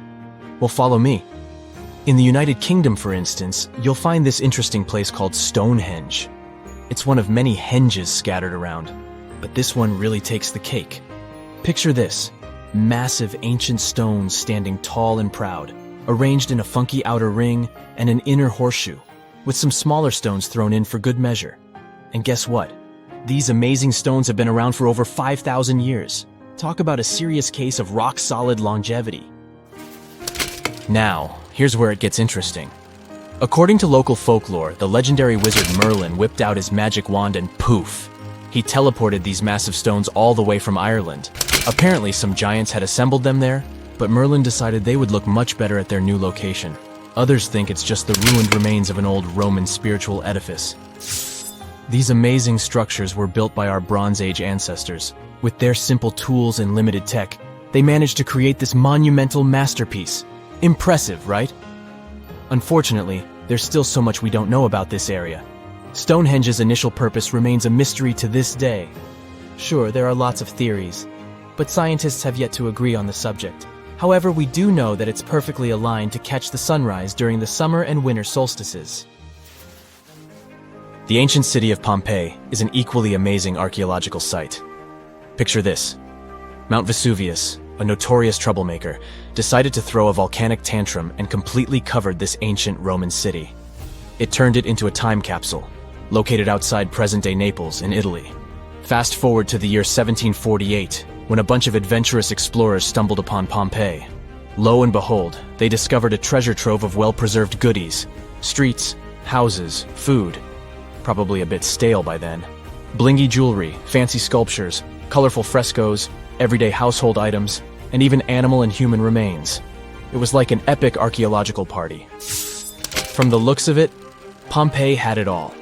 Well, follow me. In the United Kingdom, for instance, you'll find this interesting place called Stonehenge. It's one of many henges scattered around, but this one really takes the cake. Picture this: massive ancient stones standing tall and proud, arranged in a funky outer ring and an inner horseshoe, with some smaller stones thrown in for good measure. And guess what? These amazing stones have been around for over 5,000 years. Talk about a serious case of rock-solid longevity. Now, here's where it gets interesting. According to local folklore, the legendary wizard Merlin whipped out his magic wand and poof! He teleported these massive stones all the way from Ireland. Apparently, some giants had assembled them there, but Merlin decided they would look much better at their new location. Others think it's just the ruined remains of an old Roman spiritual edifice. These amazing structures were built by our Bronze Age ancestors. With their simple tools and limited tech, they managed to create this monumental masterpiece. Impressive, right? Unfortunately, there's still so much we don't know about this area. Stonehenge's initial purpose remains a mystery to this day. Sure, there are lots of theories, but scientists have yet to agree on the subject. However, we do know that it's perfectly aligned to catch the sunrise during the summer and winter solstices. The ancient city of Pompeii is an equally amazing archaeological site. Picture this: Mount Vesuvius, a notorious troublemaker, decided to throw a volcanic tantrum and completely covered this ancient Roman city. It turned it into a time capsule, located outside present-day Naples in Italy. Fast forward to the year 1748, when a bunch of adventurous explorers stumbled upon Pompeii. Lo and behold, they discovered a treasure trove of well-preserved goodies: streets, houses, food. Probably a bit stale by then. Blingy jewelry, fancy sculptures, colorful frescoes, everyday household items, and even animal and human remains. It was like an epic archaeological party. From the looks of it, Pompeii had it all.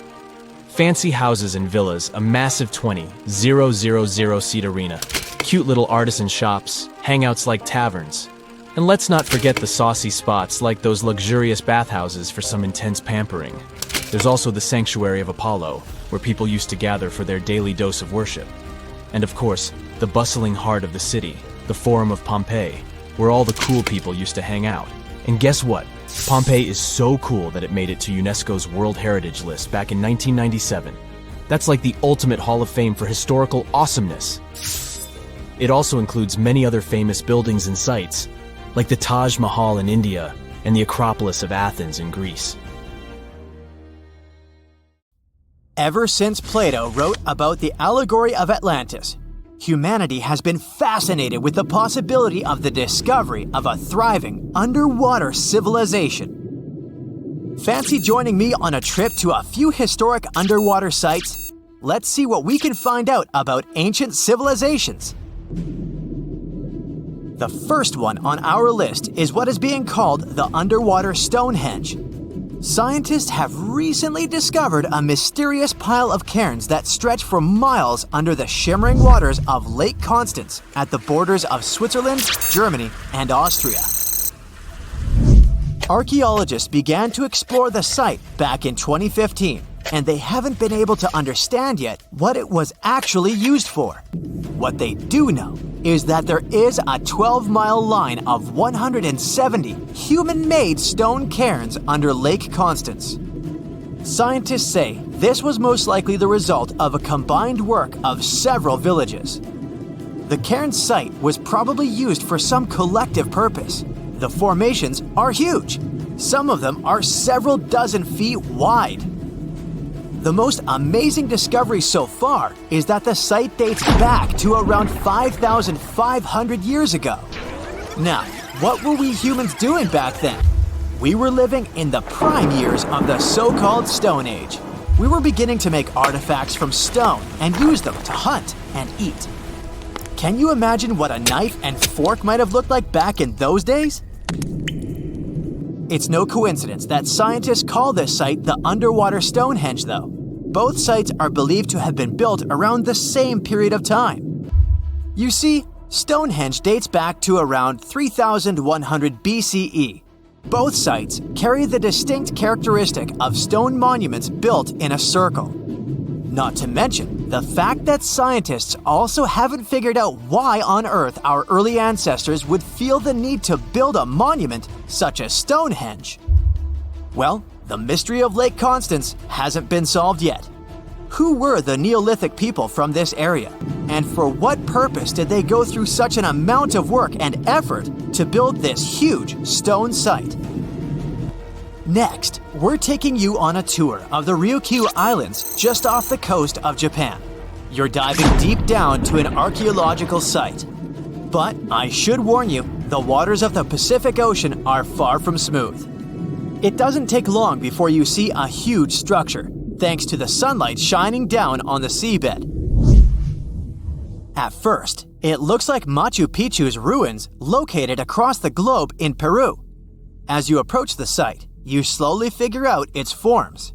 Fancy houses and villas, a massive 20,000-seat arena, cute little artisan shops, hangouts like taverns. And let's not forget the saucy spots like those luxurious bathhouses for some intense pampering. There's also the Sanctuary of Apollo, where people used to gather for their daily dose of worship. And of course, the bustling heart of the city, the Forum of Pompeii, where all the cool people used to hang out. And guess what? Pompeii is so cool that it made it to UNESCO's World Heritage List back in 1997. That's like the ultimate Hall of Fame for historical awesomeness. It also includes many other famous buildings and sites, like the Taj Mahal in India and the Acropolis of Athens in Greece. Ever since Plato wrote about the allegory of Atlantis, humanity has been fascinated with the possibility of the discovery of a thriving underwater civilization. Fancy joining me on a trip to a few historic underwater sites? Let's see what we can find out about ancient civilizations. The first one on our list is what is being called the underwater Stonehenge. Scientists have recently discovered a mysterious pile of cairns that stretch for miles under the shimmering waters of Lake Constance at the borders of Switzerland, Germany, and Austria. Archaeologists began to explore the site back in 2015, and they haven't been able to understand yet what it was actually used for. What they do know is that there is a 12-mile line of 170 human-made stone cairns under Lake Constance. Scientists say this was most likely the result of a combined work of several villages. The cairn site was probably used for some collective purpose. The formations are huge. Some of them are several dozen feet wide. The most amazing discovery so far is that the site dates back to around 5,500 years ago. Now, what were we humans doing back then? We were living in the prime years of the so-called Stone Age. We were beginning to make artifacts from stone and use them to hunt and eat. Can you imagine what a knife and fork might have looked like back in those days? It's no coincidence that scientists call this site the underwater Stonehenge, though. Both sites are believed to have been built around the same period of time. You see, Stonehenge dates back to around 3,100 BCE. Both sites carry the distinct characteristic of stone monuments built in a circle. Not to mention the fact that scientists also haven't figured out why on earth our early ancestors would feel the need to build a monument such as Stonehenge. Well, the mystery of Lake Constance hasn't been solved yet. Who were the Neolithic people from this area? And for what purpose did they go through such an amount of work and effort to build this huge stone site? Next, we're taking you on a tour of the Ryukyu Islands just off the coast of Japan. You're diving deep down to an archaeological site. But I should warn you, the waters of the Pacific Ocean are far from smooth. It doesn't take long before you see a huge structure, thanks to the sunlight shining down on the seabed. At first, it looks like Machu Picchu's ruins located across the globe in Peru. As you approach the site, you slowly figure out its forms.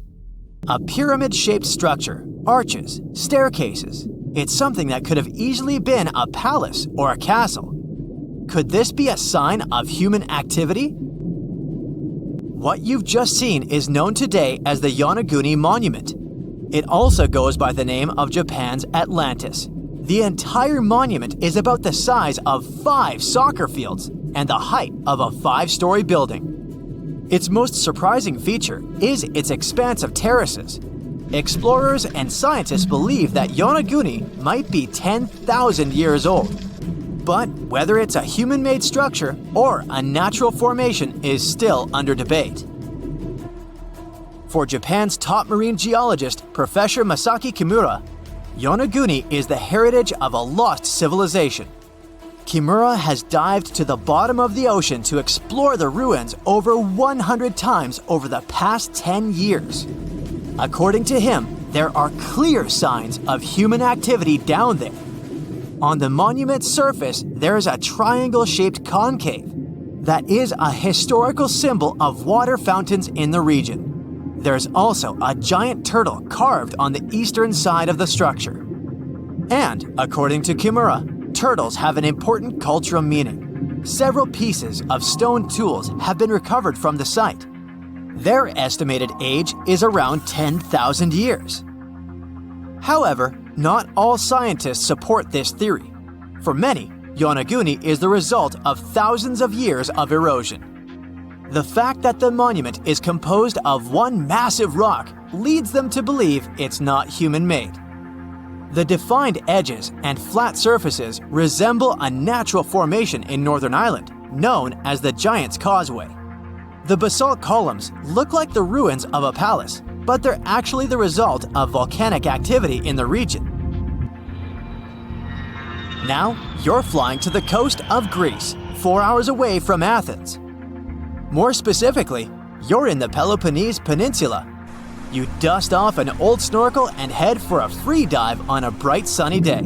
A pyramid-shaped structure, arches, staircases. It's something that could have easily been a palace or a castle. Could this be a sign of human activity? What you've just seen is known today as the Yonaguni Monument. It also goes by the name of Japan's Atlantis. The entire monument is about the size of 5 soccer fields and the height of a 5-story building. Its most surprising feature is its expanse of terraces. Explorers and scientists believe that Yonaguni might be 10,000 years old. But whether it's a human-made structure or a natural formation is still under debate. For Japan's top marine geologist, Professor Masaki Kimura, Yonaguni is the heritage of a lost civilization. Kimura has dived to the bottom of the ocean to explore the ruins over 100 times over the past 10 years. According to him, there are clear signs of human activity down there. On the monument's surface, there is a triangle-shaped concave that is a historical symbol of water fountains in the region. There's also a giant turtle carved on the eastern side of the structure. And, according to Kimura, turtles have an important cultural meaning. Several pieces of stone tools have been recovered from the site. Their estimated age is around 10,000 years. However, not all scientists support this theory. For many, Yonaguni is the result of thousands of years of erosion. The fact that the monument is composed of one massive rock leads them to believe it's not human-made. The defined edges and flat surfaces resemble a natural formation in Northern Ireland, known as the Giant's Causeway. The basalt columns look like the ruins of a palace, but they're actually the result of volcanic activity in the region. Now, you're flying to the coast of Greece, 4 hours away from Athens. More specifically, you're in the Peloponnese Peninsula. You dust off an old snorkel and head for a free dive on a bright sunny day.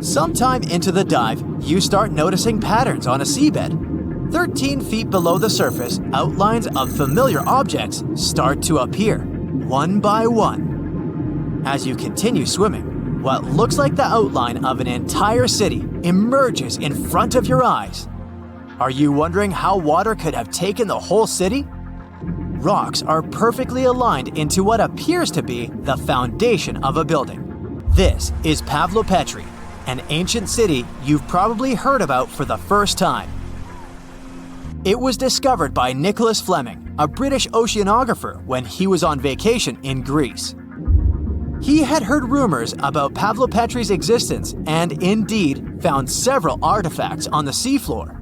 Sometime into the dive, you start noticing patterns on a seabed. 13 feet below the surface, outlines of familiar objects start to appear, one by one. As you continue swimming, what looks like the outline of an entire city emerges in front of your eyes. Are you wondering how water could have taken the whole city? Rocks are perfectly aligned into what appears to be the foundation of a building. This is Pavlo Petri, an ancient city you've probably heard about for the first time. It was discovered by Nicholas Fleming, a British oceanographer, when he was on vacation in Greece. He had heard rumors about Pavlo Petri's existence and indeed found several artifacts on the seafloor.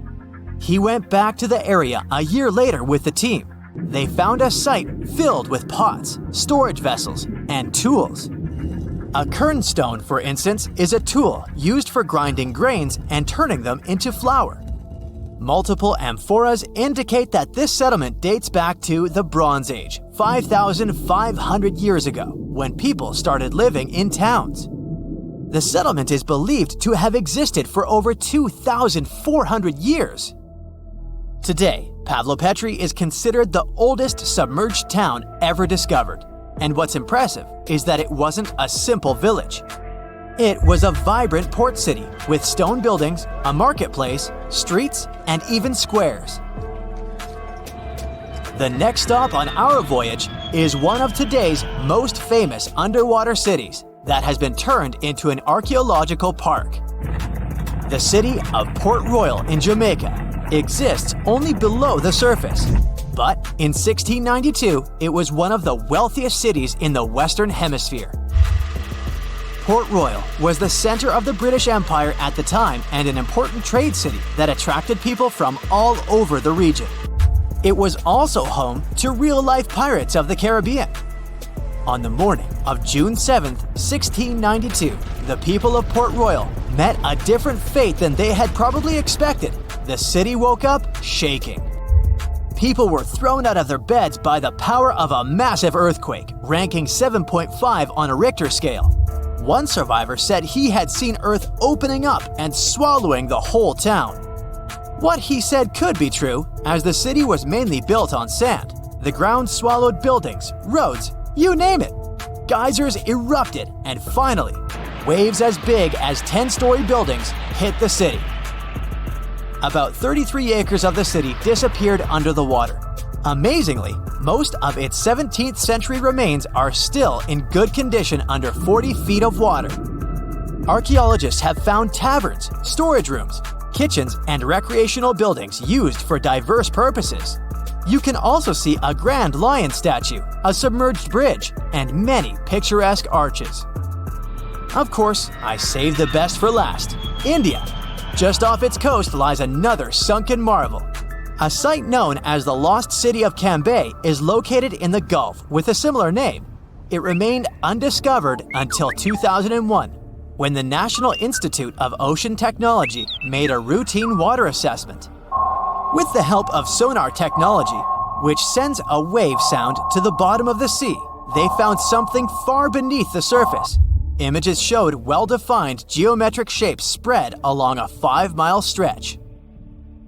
He went back to the area a year later with the team. They found a site filled with pots, storage vessels, and tools. A kernstone, for instance, is a tool used for grinding grains and turning them into flour. Multiple amphoras indicate that this settlement dates back to the Bronze Age, 5,500 years ago, when people started living in towns. The settlement is believed to have existed for over 2,400 years. Today, Pavlo Petri is considered the oldest submerged town ever discovered. And what's impressive is that it wasn't a simple village. It was a vibrant port city with stone buildings, a marketplace, streets, and even squares. The next stop on our voyage is one of today's most famous underwater cities that has been turned into an archaeological park. The city of Port Royal in Jamaica exists only below the surface, but in 1692 it was one of the wealthiest cities in the Western Hemisphere. Port Royal was the center of the British Empire at the time and an important trade city that attracted people from all over the region. It was also home to real-life pirates of the Caribbean. On the morning of June 7, 1692, the people of Port Royal met a different fate than they had probably expected. The city woke up shaking. People were thrown out of their beds by the power of a massive earthquake, ranking 7.5 on a Richter scale. One survivor said he had seen Earth opening up and swallowing the whole town. What he said could be true, as the city was mainly built on sand. The ground swallowed buildings, roads, you name it. Geysers erupted, and finally, waves as big as 10-story buildings hit the city. About 33 acres of the city disappeared under the water. Amazingly, most of its 17th century remains are still in good condition under 40 feet of water. Archaeologists have found taverns, storage rooms, kitchens, and recreational buildings used for diverse purposes. You can also see a grand lion statue, a submerged bridge, and many picturesque arches. Of course, I saved the best for last: India. Just off its coast lies another sunken marvel. A site known as the Lost City of Kansai is located in the Gulf with a similar name. It remained undiscovered until 2001, when the National Institute of Ocean Technology made a routine water assessment. With the help of sonar technology, which sends a wave sound to the bottom of the sea, they found something far beneath the surface. Images showed well-defined geometric shapes spread along a 5-mile stretch.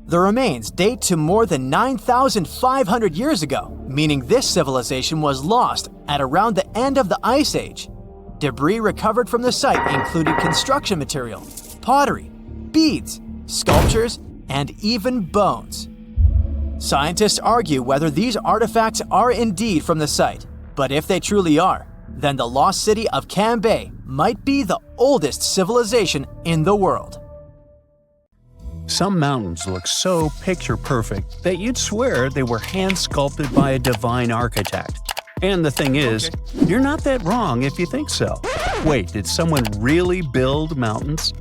The remains date to more than 9,500 years ago, meaning this civilization was lost at around the end of the Ice Age. Debris recovered from the site included construction material, pottery, beads, sculptures, and even bones. Scientists argue whether these artifacts are indeed from the site, but if they truly are, then the lost city of Kansai might be the oldest civilization in the world. Some mountains look so picture-perfect that you'd swear they were hand-sculpted by a divine architect. And the thing is, you're not that wrong if you think so. Wait, did someone really build mountains?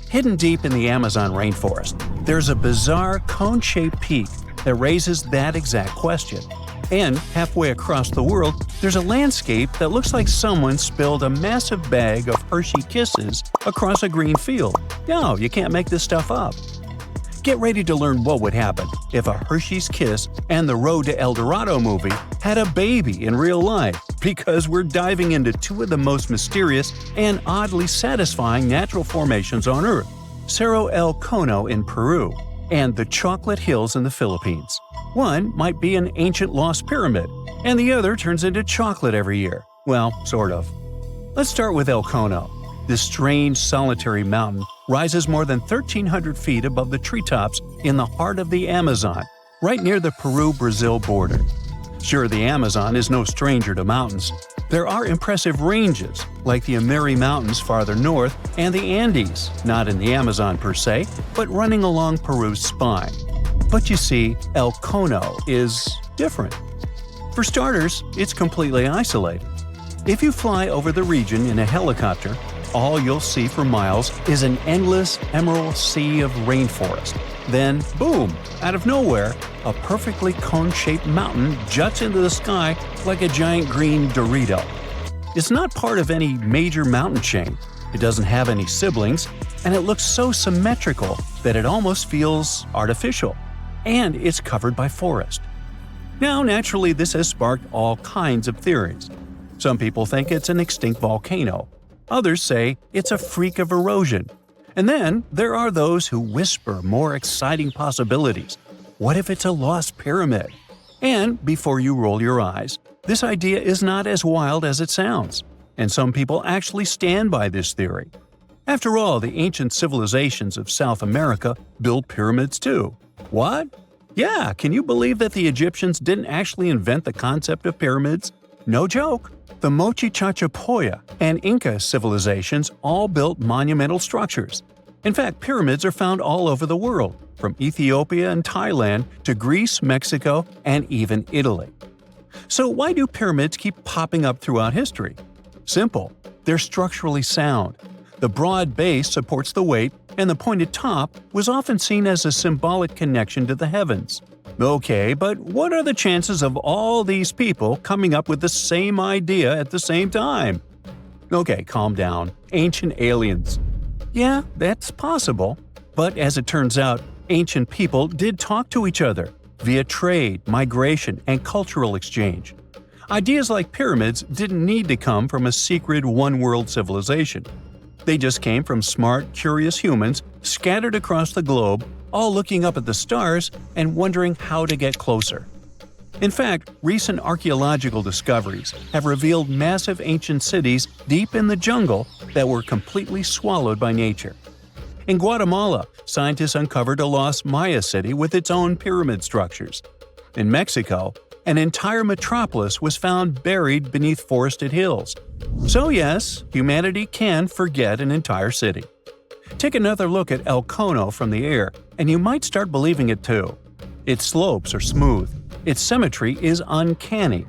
Hidden deep in the Amazon rainforest, there's a bizarre cone-shaped peak that raises that exact question. And halfway across the world, there's a landscape that looks like someone spilled a massive bag of Hershey Kisses across a green field. No, you can't make this stuff up. Get ready to learn what would happen if a Hershey's Kiss and the Road to El Dorado movie had a baby in real life, because we're diving into two of the most mysterious and oddly satisfying natural formations on Earth: Cerro El Cono in Peru and the Chocolate Hills in the Philippines. One might be an ancient lost pyramid, and the other turns into chocolate every year. Well, sort of. Let's start with El Cono. This strange, solitary mountain rises more than 1,300 feet above the treetops in the heart of the Amazon, right near the Peru-Brazil border. Sure, the Amazon is no stranger to mountains. There are impressive ranges, like the Amiri Mountains farther north and the Andes, not in the Amazon per se, but running along Peru's spine. But you see, El Cono is different. For starters, it's completely isolated. If you fly over the region in a helicopter, all you'll see for miles is an endless emerald sea of rainforest. Then, boom, out of nowhere, a perfectly cone-shaped mountain juts into the sky like a giant green Dorito. It's not part of any major mountain chain, it doesn't have any siblings, and it looks so symmetrical that it almost feels artificial. And it's covered by forest. Now, naturally, this has sparked all kinds of theories. Some people think it's an extinct volcano. Others say it's a freak of erosion. And then there are those who whisper more exciting possibilities. What if it's a lost pyramid? And before you roll your eyes, this idea is not as wild as it sounds. And some people actually stand by this theory. After all, the ancient civilizations of South America built pyramids too. What? Yeah, can you believe that the Egyptians didn't actually invent the concept of pyramids? No joke. The Mochi Chachapoya and Inca civilizations all built monumental structures. In fact, pyramids are found all over the world, from Ethiopia and Thailand to Greece, Mexico, and even Italy. So why do pyramids keep popping up throughout history? Simple. They're structurally sound. The broad base supports the weight, and the pointed top was often seen as a symbolic connection to the heavens. Okay, but what are the chances of all these people coming up with the same idea at the same time? Okay, calm down. Ancient aliens. Yeah, that's possible. But as it turns out, ancient people did talk to each other via trade, migration, and cultural exchange. Ideas like pyramids didn't need to come from a secret one-world civilization. They just came from smart, curious humans scattered across the globe, all looking up at the stars and wondering how to get closer. In fact, recent archaeological discoveries have revealed massive ancient cities deep in the jungle that were completely swallowed by nature. In Guatemala, scientists uncovered a lost Maya city with its own pyramid structures. In Mexico, an entire metropolis was found buried beneath forested hills. So yes, humanity can forget an entire city. Take another look at El Cono from the air, and you might start believing it too. Its slopes are smooth. Its symmetry is uncanny.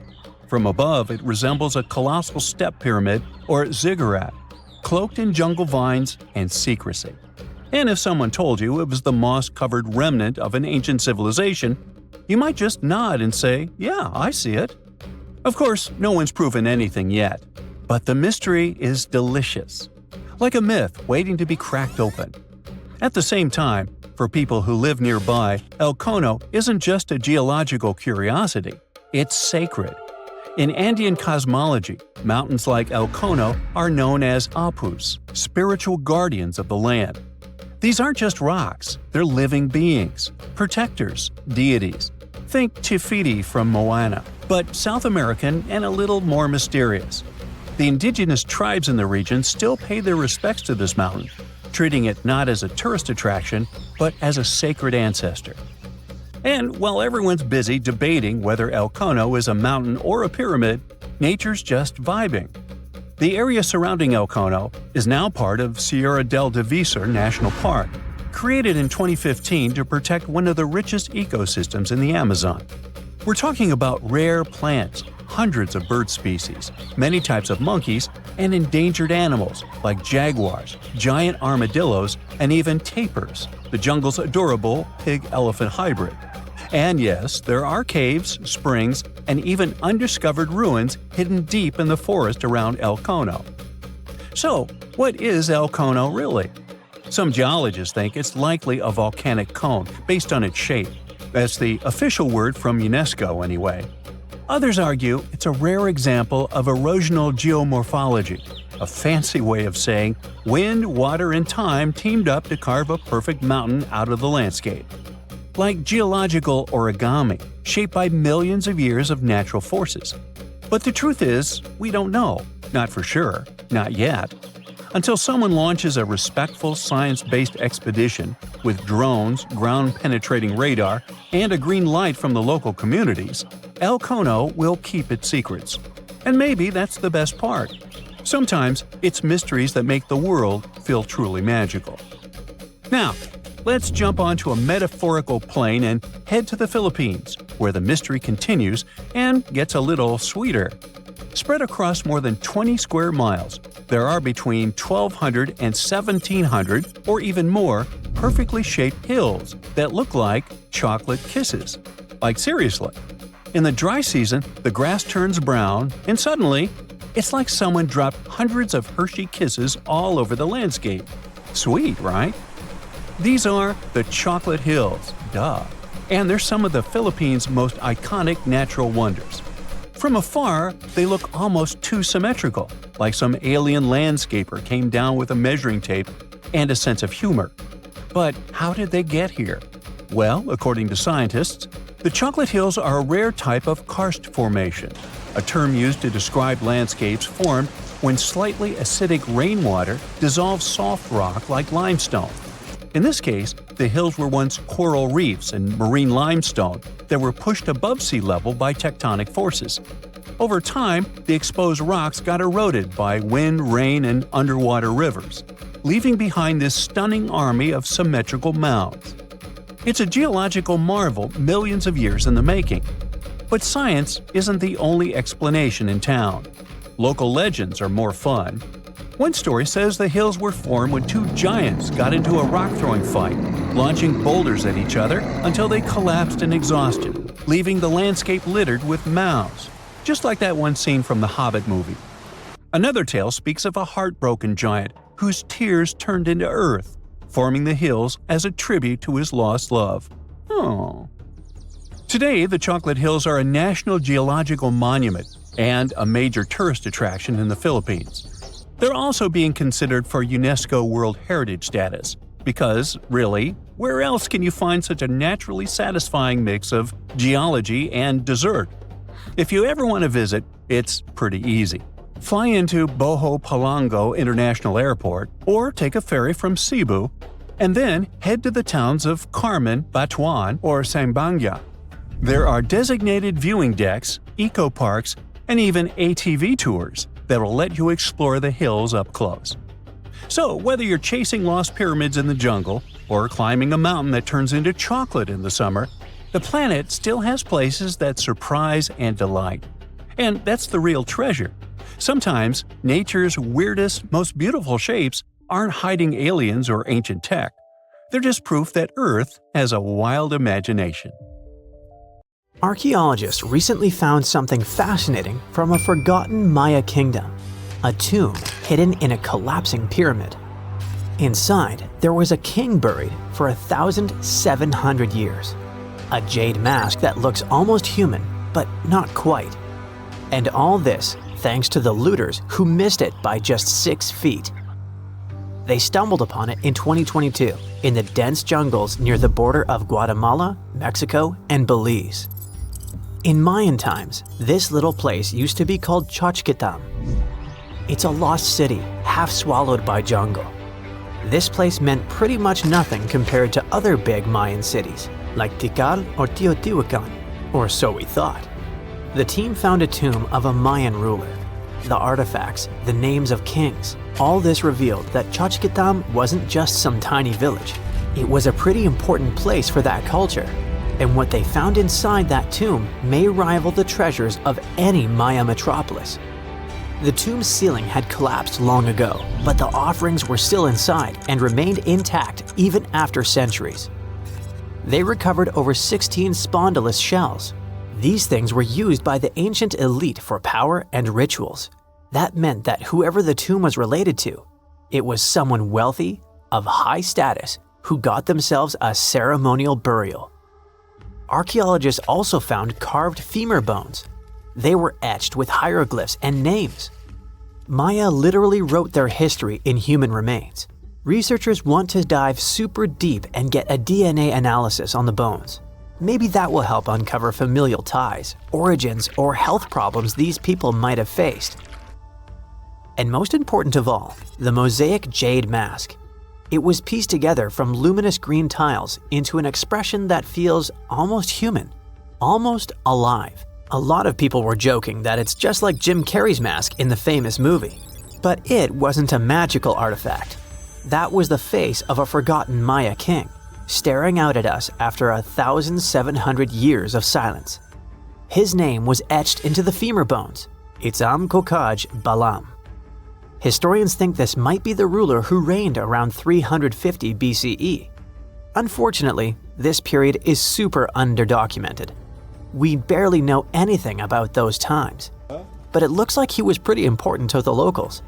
From above, it resembles a colossal step pyramid or ziggurat, cloaked in jungle vines and secrecy. And if someone told you it was the moss-covered remnant of an ancient civilization, you might just nod and say, "Yeah, I see it." Of course, no one's proven anything yet, but the mystery is delicious. Like a myth waiting to be cracked open. At the same time, for people who live nearby, El Cono isn't just a geological curiosity, it's sacred. In Andean cosmology, mountains like El Cono are known as apus, spiritual guardians of the land. These aren't just rocks, they're living beings, protectors, deities. Think Tifiti from Moana, but South American and a little more mysterious. The indigenous tribes in the region still pay their respects to this mountain. treating it not as a tourist attraction, but as a sacred ancestor. And while everyone's busy debating whether El Cono is a mountain or a pyramid, nature's just vibing. The area surrounding El Cono is now part of Sierra del Divisor National Park, created in 2015 to protect one of the richest ecosystems in the Amazon. We're talking about rare plants, hundreds of bird species, many types of monkeys, and endangered animals like jaguars, giant armadillos, and even tapirs, the jungle's adorable pig-elephant hybrid. And yes, there are caves, springs, and even undiscovered ruins hidden deep in the forest around El Cono. So, what is El Cono really? Some geologists think it's likely a volcanic cone based on its shape. That's the official word from UNESCO anyway. Others argue it's a rare example of erosional geomorphology, a fancy way of saying wind, water, and time teamed up to carve a perfect mountain out of the landscape. Like geological origami, shaped by millions of years of natural forces. But the truth is, we don't know. Not for sure. Not yet. Until someone launches a respectful science-based expedition with drones, ground-penetrating radar, and a green light from the local communities, El Cono will keep its secrets. And maybe that's the best part. Sometimes it's mysteries that make the world feel truly magical. Now, let's jump onto a metaphorical plane and head to the Philippines, where the mystery continues and gets a little sweeter. Spread across more than 20 square miles, there are between 1,200 and 1,700, or even more, perfectly shaped hills that look like chocolate kisses. Like seriously. In the dry season, the grass turns brown, and suddenly, it's like someone dropped hundreds of Hershey kisses all over the landscape. Sweet, right? These are the Chocolate Hills, duh. And they're some of the Philippines' most iconic natural wonders. From afar, they look almost too symmetrical, like some alien landscaper came down with a measuring tape and a sense of humor. But how did they get here? Well, according to scientists, the Chocolate Hills are a rare type of karst formation, a term used to describe landscapes formed when slightly acidic rainwater dissolves soft rock like limestone. In this case, the hills were once coral reefs and marine limestone that were pushed above sea level by tectonic forces. Over time, the exposed rocks got eroded by wind, rain, and underwater rivers, leaving behind this stunning army of symmetrical mounds. It's a geological marvel millions of years in the making. But science isn't the only explanation in town. Local legends are more fun. One story says the hills were formed when two giants got into a rock-throwing fight, launching boulders at each other until they collapsed in exhaustion, leaving the landscape littered with mounds, just like that one scene from the Hobbit movie. Another tale speaks of a heartbroken giant whose tears turned into earth, forming the hills as a tribute to his lost love. Oh. Today, the Chocolate Hills are a National Geological Monument and a major tourist attraction in the Philippines. They're also being considered for UNESCO World Heritage status, because, really, where else can you find such a naturally satisfying mix of geology and dessert? If you ever want to visit, it's pretty easy. Fly into Boho Palango International Airport or take a ferry from Cebu, and then head to the towns of Carmen, Batuan, or Sambanga. There are designated viewing decks, eco-parks, and even ATV tours that will let you explore the hills up close. So, whether you're chasing lost pyramids in the jungle or climbing a mountain that turns into chocolate in the summer, the planet still has places that surprise and delight. And that's the real treasure. Sometimes, nature's weirdest, most beautiful shapes aren't hiding aliens or ancient tech. They're just proof that Earth has a wild imagination. Archaeologists recently found something fascinating from a forgotten Maya kingdom, a tomb hidden in a collapsing pyramid. Inside, there was a king buried for 1,700 years, a jade mask that looks almost human, but not quite. And all this thanks to the looters who missed it by just 6 feet. They stumbled upon it in 2022 in the dense jungles near the border of Guatemala, Mexico, and Belize. In Mayan times, this little place used to be called Xochquitam. It's a lost city, half swallowed by jungle. This place meant pretty much nothing compared to other big Mayan cities, like Tikal or Teotihuacan, or so we thought. The team found a tomb of a Mayan ruler. The artifacts, the names of kings, all this revealed that Xochitlam wasn't just some tiny village. It was a pretty important place for that culture, and what they found inside that tomb may rival the treasures of any Maya metropolis. The tomb's ceiling had collapsed long ago, but the offerings were still inside and remained intact even after centuries. They recovered over 16 spondylus shells. These things were used by the ancient elite for power and rituals. That meant that whoever the tomb was related to, it was someone wealthy, of high status, who got themselves a ceremonial burial. Archaeologists also found carved femur bones. They were etched with hieroglyphs and names. Maya literally wrote their history in human remains. Researchers want to dive super deep and get a DNA analysis on the bones. Maybe that will help uncover familial ties, origins, or health problems these people might have faced. And most important of all, the mosaic jade mask. It was pieced together from luminous green tiles into an expression that feels almost human, almost alive. A lot of people were joking that it's just like Jim Carrey's mask in the famous movie. But it wasn't a magical artifact. That was the face of a forgotten Maya king, staring out at us after 1,700 years of silence. His name was etched into the femur bones, Itzam Kokaj Balam. Historians think this might be the ruler who reigned around 350 BCE. Unfortunately, this period is super underdocumented. We barely know anything about those times, but it looks like he was pretty important to the locals.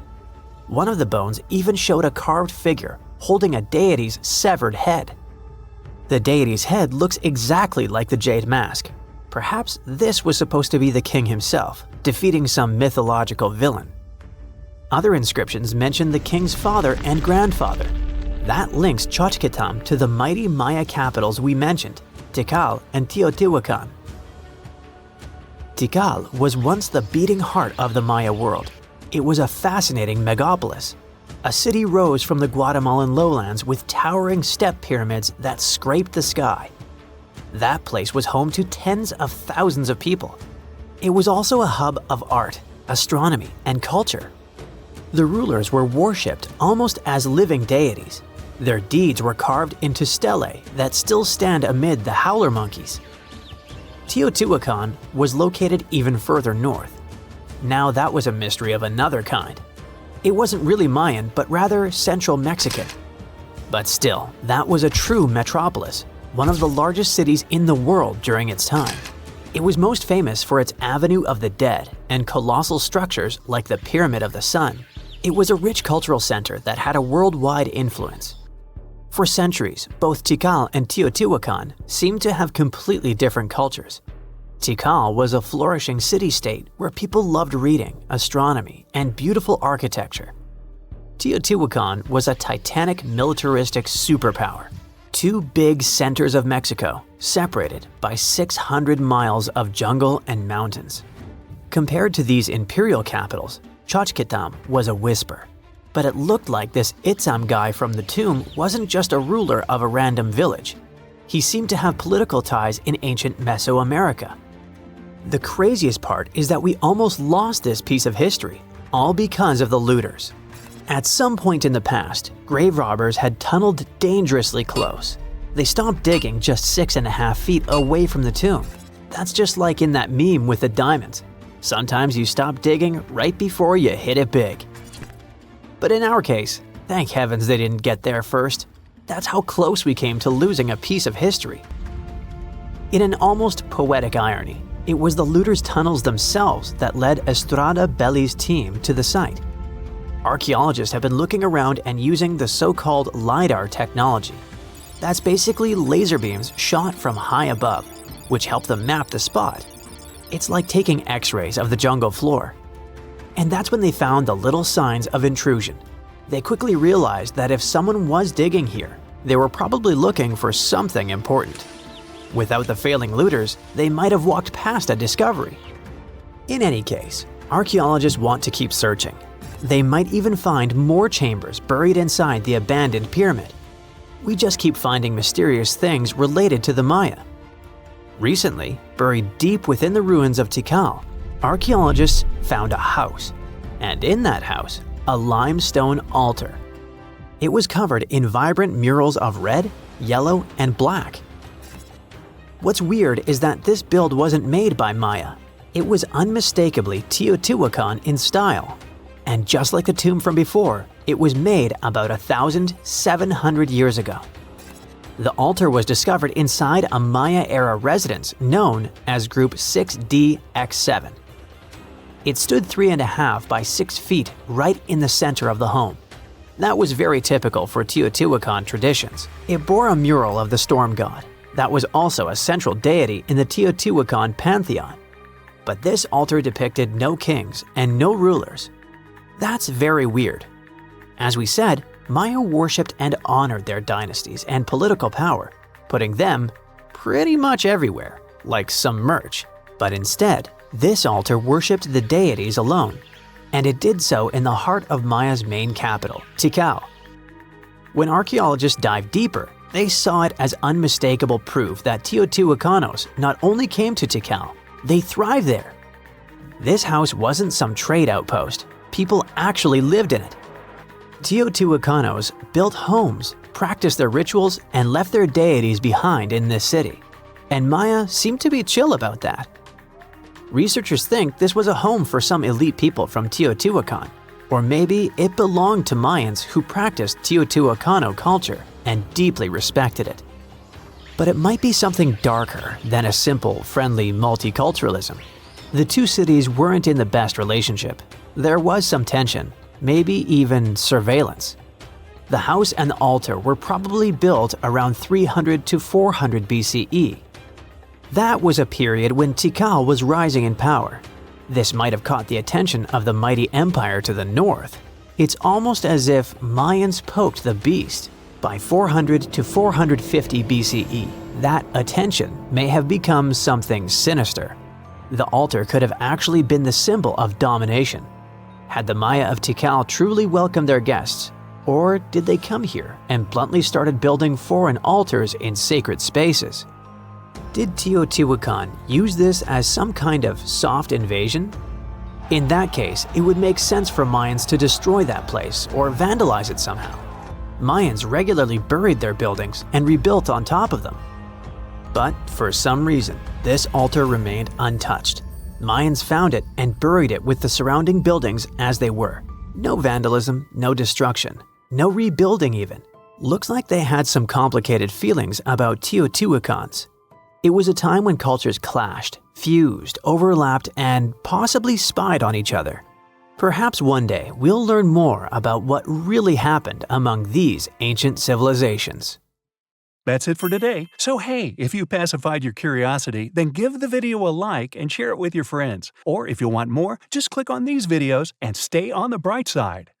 One of the bones even showed a carved figure holding a deity's severed head. The deity's head looks exactly like the jade mask. Perhaps this was supposed to be the king himself, defeating some mythological villain. Other inscriptions mention the king's father and grandfather. That links Xochitlam to the mighty Maya capitals we mentioned, Tikal and Teotihuacan. Tikal was once the beating heart of the Maya world. It was a fascinating megapolis. A city rose from the Guatemalan lowlands with towering step pyramids that scraped the sky. That place was home to tens of thousands of people. It was also a hub of art, astronomy, and culture. The rulers were worshipped almost as living deities. Their deeds were carved into stelae that still stand amid the howler monkeys. Teotihuacan was located even further north. Now that was a mystery of another kind. It wasn't really Mayan, but rather Central Mexican. But still, that was a true metropolis, one of the largest cities in the world during its time. It was most famous for its Avenue of the Dead and colossal structures like the Pyramid of the Sun. It was a rich cultural center that had a worldwide influence. For centuries, both Tikal and Teotihuacan seemed to have completely different cultures. Tikal was a flourishing city-state where people loved reading, astronomy, and beautiful architecture. Teotihuacan was a titanic militaristic superpower. Two big centers of Mexico, separated by 600 miles of jungle and mountains. Compared to these imperial capitals, Xochitlam was a whisper. But it looked like this Itzam guy from the tomb wasn't just a ruler of a random village. He seemed to have political ties in ancient Mesoamerica. The craziest part is that we almost lost this piece of history, all because of the looters. At some point in the past, grave robbers had tunneled dangerously close. They stopped digging just 6.5 feet away from the tomb. That's just like in that meme with the diamonds. Sometimes you stop digging right before you hit it big. But in our case, thank heavens they didn't get there first. That's how close we came to losing a piece of history. In an almost poetic irony, it was the looters' tunnels themselves that led Estrada Belli's team to the site. Archaeologists have been looking around and using the so-called LiDAR technology. That's basically laser beams shot from high above, which help them map the spot. It's like taking X-rays of the jungle floor. And that's when they found the little signs of intrusion. They quickly realized that if someone was digging here, they were probably looking for something important. Without the failing looters, they might have walked past a discovery. In any case, archaeologists want to keep searching. they might even find more chambers buried inside the abandoned pyramid. We just keep finding mysterious things related to the Maya. Recently, buried deep within the ruins of Tikal, archaeologists found a house, and in that house, a limestone altar. It was covered in vibrant murals of red, yellow, and black. What's weird is that this build wasn't made by Maya. It was unmistakably Teotihuacan in style. And just like the tomb from before, it was made about 1,700 years ago. The altar was discovered inside a Maya-era residence known as Group 6DX7. It stood 3.5 by 6 feet right in the center of the home. That was very typical for Teotihuacan traditions. It bore a mural of the storm god that was also a central deity in the Teotihuacan pantheon. But this altar depicted no kings and no rulers. That's very weird. As we said, Maya worshipped and honored their dynasties and political power, putting them pretty much everywhere, like some merch. But instead, this altar worshipped the deities alone, and it did so in the heart of Maya's main capital, Tikal. When archaeologists dived deeper, they saw it as unmistakable proof that Teotihuacanos not only came to Tikal, they thrived there. This house wasn't some trade outpost. People actually lived in it. Teotihuacanos built homes, practiced their rituals, and left their deities behind in this city. And Maya seemed to be chill about that. Researchers think this was a home for some elite people from Teotihuacan, or maybe it belonged to Mayans who practiced Teotihuacano culture and deeply respected it. But it might be something darker than a simple, friendly multiculturalism. The two cities weren't in the best relationship. There was some tension, maybe even surveillance. The house and the altar were probably built around 300 to 400 BCE. That was a period when Tikal was rising in power. This might have caught the attention of the mighty empire to the north. It's almost as if Mayans poked the beast. By 400 to 450 BCE, that attention may have become something sinister. The altar could have actually been the symbol of domination. Had the Maya of Tikal truly welcomed their guests, or did they come here and bluntly started building foreign altars in sacred spaces? Did Teotihuacan use this as some kind of soft invasion? In that case, it would make sense for Mayans to destroy that place or vandalize it somehow. Mayans regularly buried their buildings and rebuilt on top of them. But for some reason, this altar remained untouched. Mayans found it and buried it with the surrounding buildings as they were. No vandalism, no destruction, no rebuilding even. Looks like they had some complicated feelings about Teotihuacans. It was a time when cultures clashed, fused, overlapped, and possibly spied on each other. Perhaps one day we'll learn more about what really happened among these ancient civilizations. That's it for today. So hey, if you pacified your curiosity, then give the video a like and share it with your friends. Or if you want more, just click on these videos and stay on the bright side.